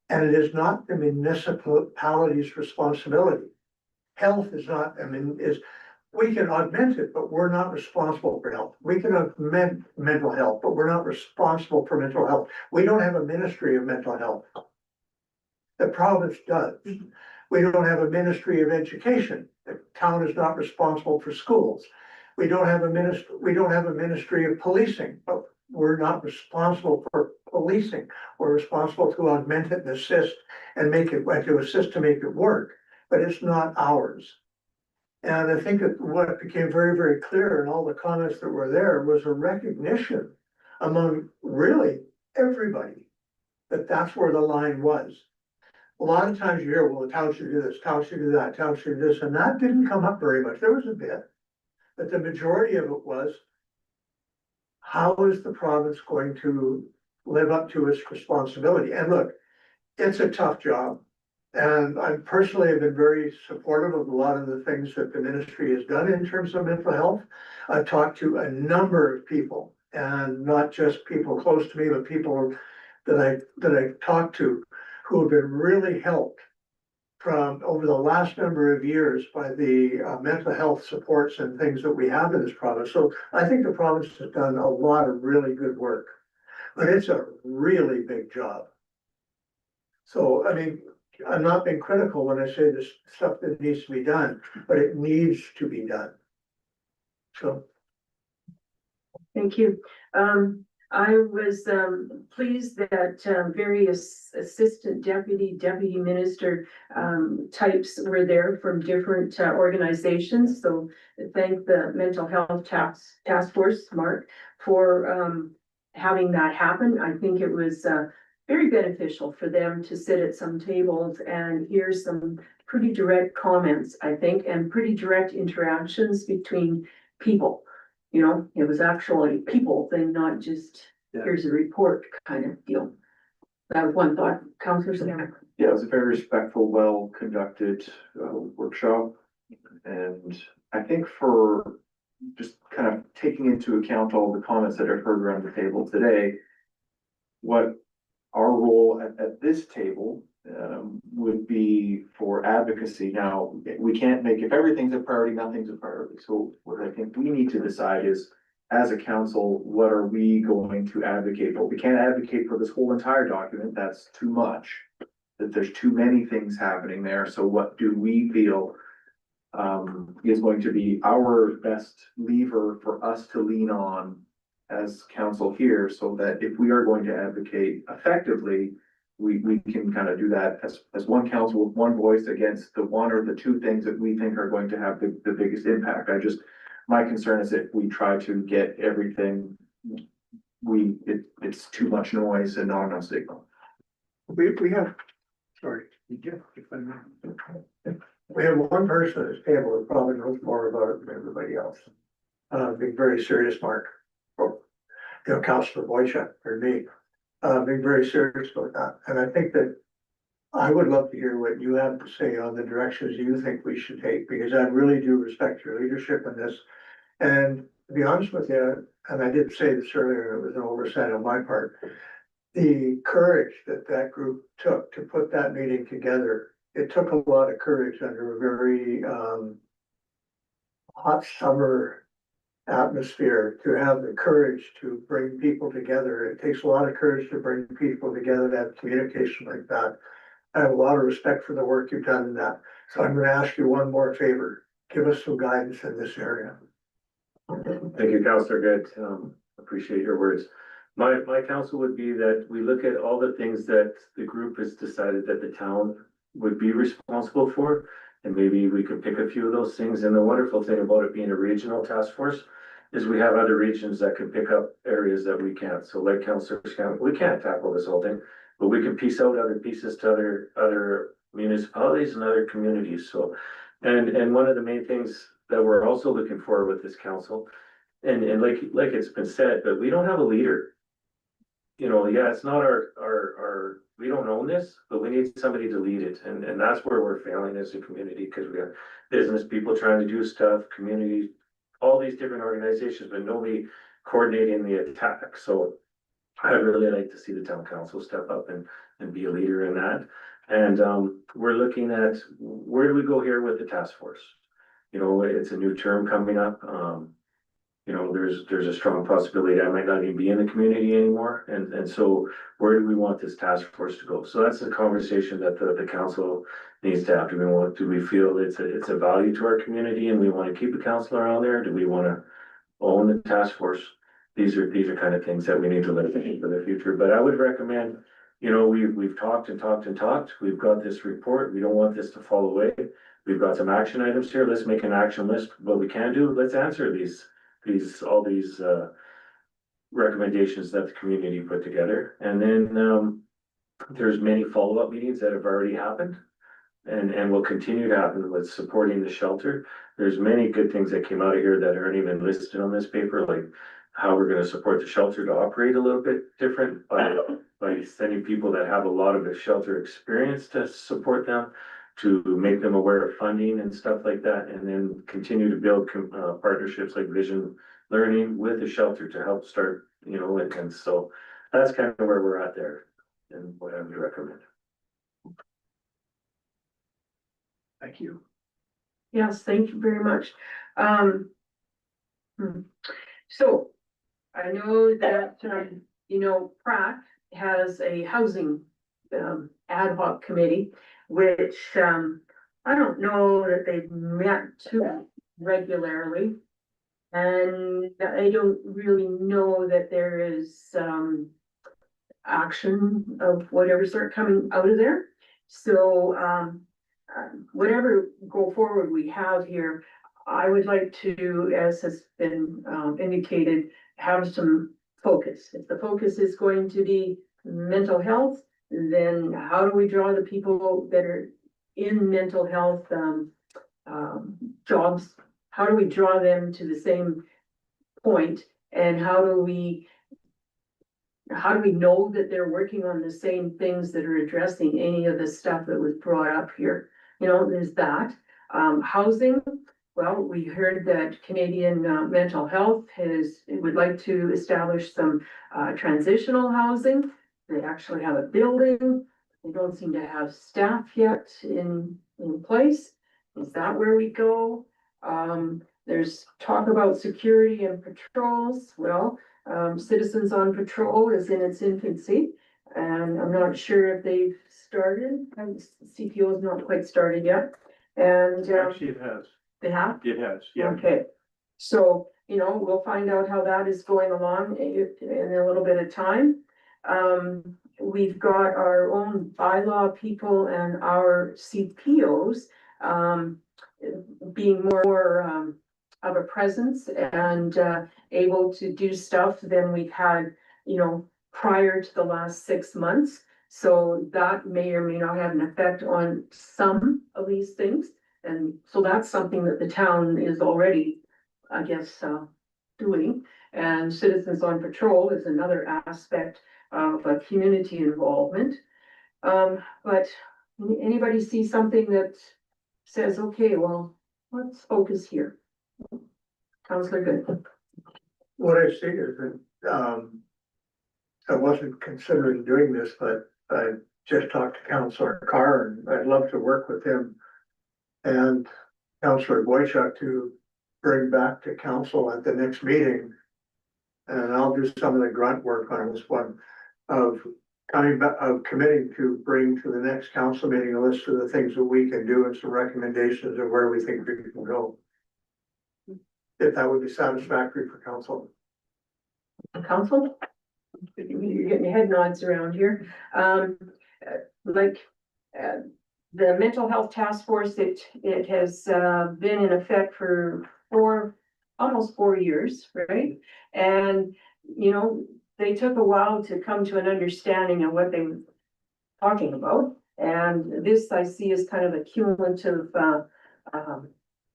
And it is not the municipality's responsibility. Health is not, we can augment it, but we're not responsible for health. We can augment mental health, but we're not responsible for mental health. We don't have a ministry of mental health. The province does. We don't have a ministry of education. The town is not responsible for schools. We don't have a ministry of policing, but we're not responsible for policing. We're responsible to augment it and assist and to assist to make it work, but it's not ours. And I think that what became very, very clear in all the comments that were there was a recognition among really everybody that that's where the line was. A lot of times you hear, well, the town should do this, town should do that, town should do this, and that didn't come up very much. There was a bit, but the majority of it was, how is the province going to live up to its responsibility? And look, it's a tough job. And I personally have been very supportive of a lot of the things that the ministry has done in terms of mental health. I've talked to a number of people, and not just people close to me, but people that I talked to who have been really helped from over the last number of years by the mental health supports and things that we have in this province. So I think the province has done a lot of really good work, but it's a really big job. So, I mean, I'm not being critical when I say this stuff that needs to be done, but it needs to be done. So. Thank you. I was pleased that various assistant deputy minister types were there from different organizations. So thank the mental health task force, Mark, for having that happen. I think it was very beneficial for them to sit at some tables and hear some pretty direct comments, I think, and pretty direct interactions between people. You know, it was actually people thing, not just here's a report kind of deal. That was one thought, Councillor Samantha. Yeah, it was a very respectful, well-conducted workshop. And I think for just kind of taking into account all the comments that I've heard around the table today, what our role at this table would be for advocacy. Now, we can't make, if everything's a priority, nothing's a priority. So what I think we need to decide is, as a council, what are we going to advocate for? We can't advocate for this whole entire document. That's too much. That there's too many things happening there. So what do we feel is going to be our best lever for us to lean on as council here, so that if we are going to advocate effectively, we can kind of do that as one council with one voice against the one or the two things that we think are going to have the biggest impact. My concern is if we try to get everything, it's too much noise and not enough signal. We have, sorry, we have one person at this table who probably knows more about it than everybody else. Being very serious, Mark, or, Councillor Boychuk or me, being very serious about that. And I think that I would love to hear what you have to say on the directions you think we should take, because I really do respect your leadership in this. And to be honest with you, and I did say this earlier, it was an oversight on my part, the courage that group took to put that meeting together, it took a lot of courage under a very hot summer atmosphere to have the courage to bring people together. It takes a lot of courage to bring people together to have communication like that. I have a lot of respect for the work you've done in that. So I'm going to ask you one more favor. Give us some guidance in this area. Thank you, Councillor Good. Appreciate your words. My counsel would be that we look at all the things that the group has decided that the town would be responsible for. And maybe we could pick a few of those things. And the wonderful thing about it being a regional task force is we have other regions that can pick up areas that we can't. So like councillors can, we can't tackle this whole thing, but we can piece out other pieces to other municipalities and other communities. So And one of the main things that we're also looking for with this council, and like it's been said, but we don't have a leader. You know, yeah, it's not our, we don't own this, but we need somebody to lead it, and that's where we're failing as a community, because we have business people trying to do stuff, community, all these different organizations, but nobody coordinating the attack, so I'd really like to see the town council step up and be a leader in that. And, we're looking at, where do we go here with the task force? You know, it's a new term coming up, you know, there's a strong possibility I might not even be in the community anymore. And so where do we want this task force to go? So that's a conversation that the council needs to have. Do we feel it's a value to our community and we want to keep a council around there? Do we want to own the task force? These are kind of things that we need to look at for the future. But I would recommend, you know, we've talked and talked and talked. We've got this report. We don't want this to fall away. We've got some action items here. Let's make an action list. What we can do, let's answer all these recommendations that the community put together. And then there's many follow-up meetings that have already happened and will continue to happen with supporting the shelter. There's many good things that came out of here that aren't even listed on this paper, like how we're gonna support the shelter to operate a little bit different by sending people that have a lot of the shelter experience to support them, to make them aware of funding and stuff like that, and then continue to build partnerships like Vision Learning with the shelter to help start, you know, and so that's kind of where we're at there and what I would recommend. Thank you. Yes, thank you very much. So I know that, you know, Pratt has a housing ad hoc committee, which I don't know that they've met too regularly. And I don't really know that there is action of whatever sort coming out of there. So whatever go forward we have here, I would like to, as has been indicated, have some focus. If the focus is going to be mental health, then how do we draw the people that are in mental health jobs? How do we draw them to the same point? And how do we know that they're working on the same things that are addressing any of the stuff that was brought up here? You know, there's that. Housing, well, we heard that Canadian Mental Health would like to establish some transitional housing. They actually have a building. They don't seem to have staff yet in place. Is that where we go? There's talk about security and patrols. Well, Citizens on Patrol is in its infancy, and I'm not sure if they've started. CPO is not quite started yet. And Actually, it has. they have? It has, yeah. Okay, so, you know, we'll find out how that is going along in a little bit of time. We've got our own bylaw people and our CPOs being more of a presence and able to do stuff than we've had, you know, prior to the last 6 months. So that may or may not have an effect on some of these things. And so that's something that the town is already, I guess, doing. And Citizens on Patrol is another aspect of community involvement. But anybody see something that says, okay, well, let's focus here? Councillor Good. What I see is that, I wasn't considering doing this, but I just talked to Councillor Carr and I'd love to work with him and Councillor Boychuk to bring back to council at the next meeting. And I'll do some of the grunt work on this one of coming back, of committing to bring to the next council meeting a list of the things that we can do and some recommendations of where we think we can go. If that would be satisfactory for council. Council? You're getting head nods around here. The mental health task force, it has been in effect for almost 4 years, right? And, you know, they took a while to come to an understanding of what they were talking about. And this I see as kind of a cumulative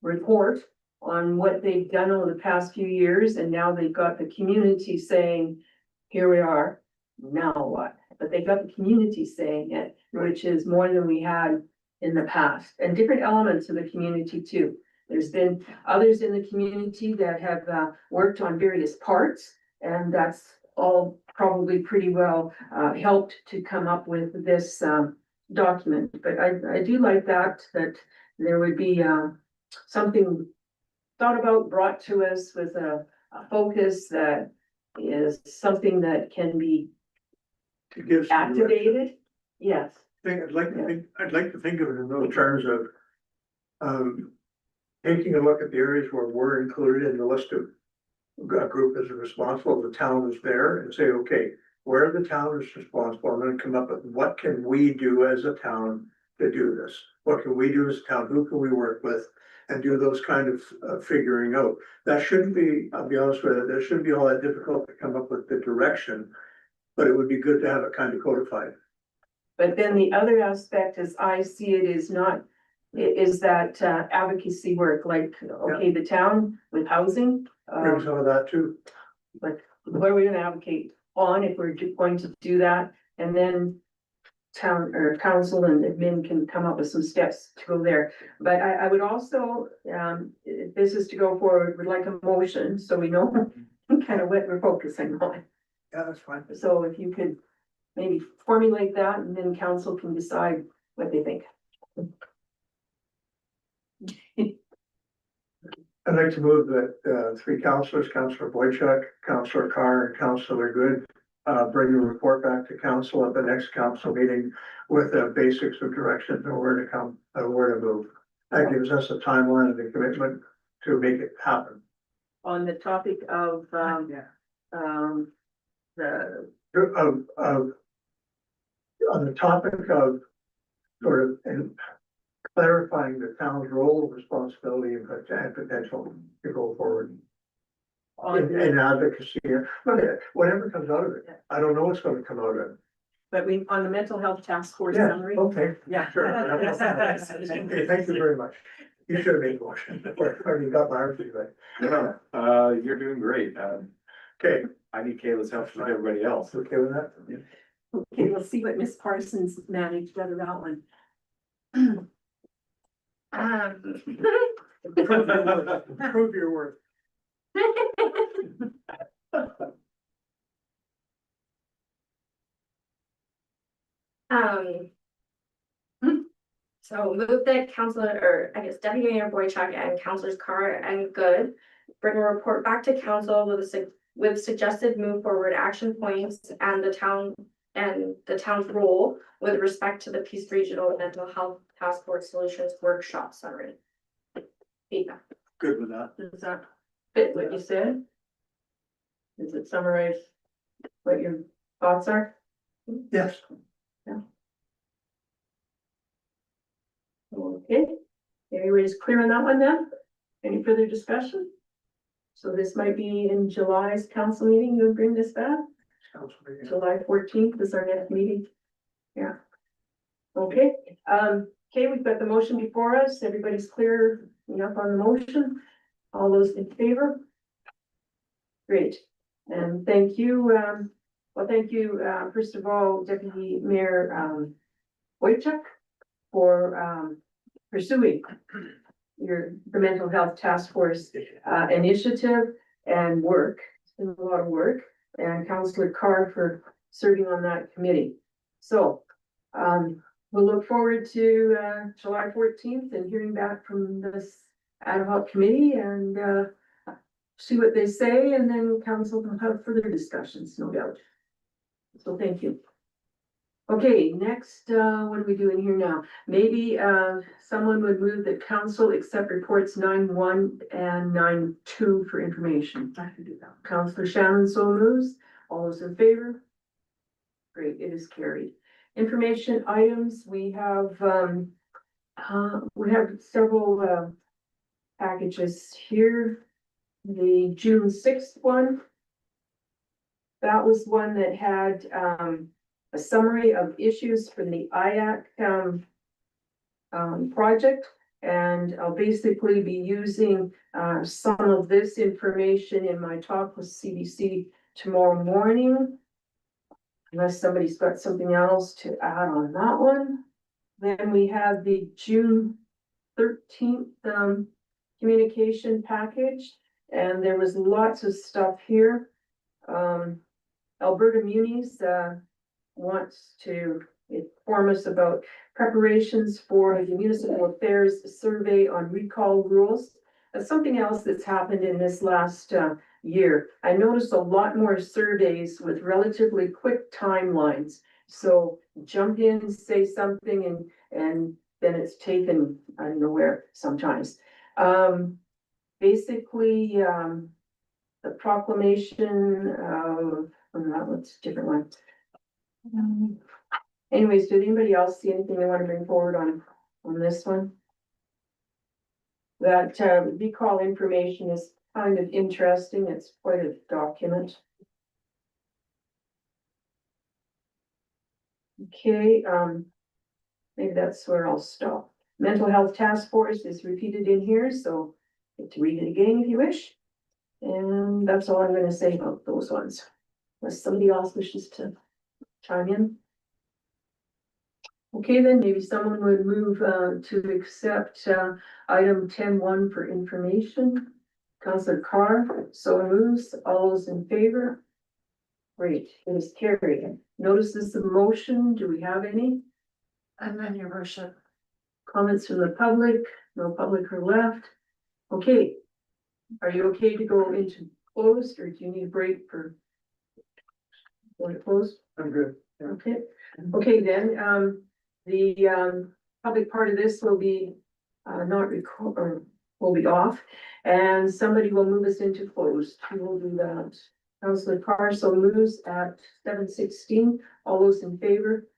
report on what they've done over the past few years, and now they've got the community saying, here we are, now what? But they got the community saying it, which is more than we had in the past, and different elements of the community too. There's been others in the community that have worked on various parts, and that's all probably pretty well helped to come up with this document. But I do like that there would be something thought about, brought to us with a focus that is something that can be To give some direction. activated. Yes. I'd like to think of it in those terms of taking a look at the areas where we're included in the list of a group is responsible, the town is there, and say, okay, where the town is responsible, I'm gonna come up with what can we do as a town to do this? What can we do as a town? Who can we work with? And do those kind of figuring out. That shouldn't be, I'll be honest with you, that shouldn't be all that difficult to come up with the direction, but it would be good to have it kind of codified. But then the other aspect, as I see it, is not, is that advocacy work, like, okay, the town with housing. Maybe some of that too. Like, what are we gonna advocate on if we're going to do that? And then town or council and admin can come up with some steps to go there. But I would also, if this is to go forward, would like a motion, so we know kind of what we're focusing on. Yeah, that's fine. So if you could maybe formulate that, and then council can decide what they think. I'd like to move that three councilors, Councilor Boychuk, Councilor Carr, and Councilor Good, bring the report back to council at the next council meeting with the basics of direction and where to come, where to move. That gives us a timeline and a commitment to make it happen. On the topic of, the, On the topic of sort of and clarifying the town's role, responsibility, and potential to go forward. In advocacy, whatever comes out of it, I don't know what's gonna come out of it. but we, on the mental health task force Yeah, summary. okay, Yeah. sure. Okay, thank you very much. You should have made a motion, or you got my argument, right? No, you're doing great. Okay, I need Kayla's help with everybody else. okay with that? Okay, we'll see what Miss Parsons managed out of that one. Prove your worth. So move that Councilor, or I guess Deputy Mayor Boychuk and Councilors Carr and Good bring a report back to council with suggested move forward action points and the town's role with respect to the Peace Regional Mental Health Task Force Solutions Workshop Summary. Feedback. Good with that. Does that fit what you said? Does it summarize what your thoughts are? Yes. Okay, everybody's clear on that one then? Any further discussion? So this might be in July's council meeting, you'll bring this back? July 14th is our next meeting. Yeah. Okay, okay, we've got the motion before us. Everybody's clear enough on the motion? All those in favor? Great, and thank you, well, thank you, first of all, Deputy Mayor, Wojciech, for, pursuing the mental health task force, initiative and work. It's been a lot of work, and Councillor Carr for serving on that committee. So, we'll look forward to, July 14th and hearing back from this ad hoc committee and, see what they say, and then council will have further discussions, no doubt. So thank you. Okay, next, what are we doing here now? Maybe, someone would move that council accept reports 9.1 and 9.2 for information. I can do that. Councillor Shannon so moves. All those in favor? Great, it is carried. Information items, we have several, packages here. The June 6th one. That was one that had, a summary of issues for the IAC project. And I'll basically be using some of this information in my talk with CBC tomorrow morning. Unless somebody's got something else to add on that one. Then we have the June 13th communication package, and there was lots of stuff here. Alberta Munis wants to inform us about preparations for the Municipal Affairs Survey on recall rules. That's something else that's happened in this last year. I noticed a lot more surveys with relatively quick timelines. So jump in, say something, and then it's taken, I don't know where sometimes. Basically, the proclamation of, what's a different one? Anyways, did anybody else see anything they want to bring forward on this one? That recall information is kind of interesting. It's quite a document. Okay, maybe that's where I'll stop. Mental Health Task Force is repeated in here, so get to read it again if you wish. And that's all I'm gonna say about those ones. Unless somebody else wishes to chime in. Okay, then maybe someone would move to accept item 10.1 for information. Councillor Carr, so moves. All those in favor? Great, it is carried. Notices of motion, do we have any? And then your worship. Comments from the public? No public are left. Okay. Are you okay to go into closed, or do you need a break for going to close? I'm good. Okay, okay, then, the public part of this will be not record, or will be off, and somebody will move us into closed. Who will do that? Councillor Carr, so moves at 7:16. All those in favor?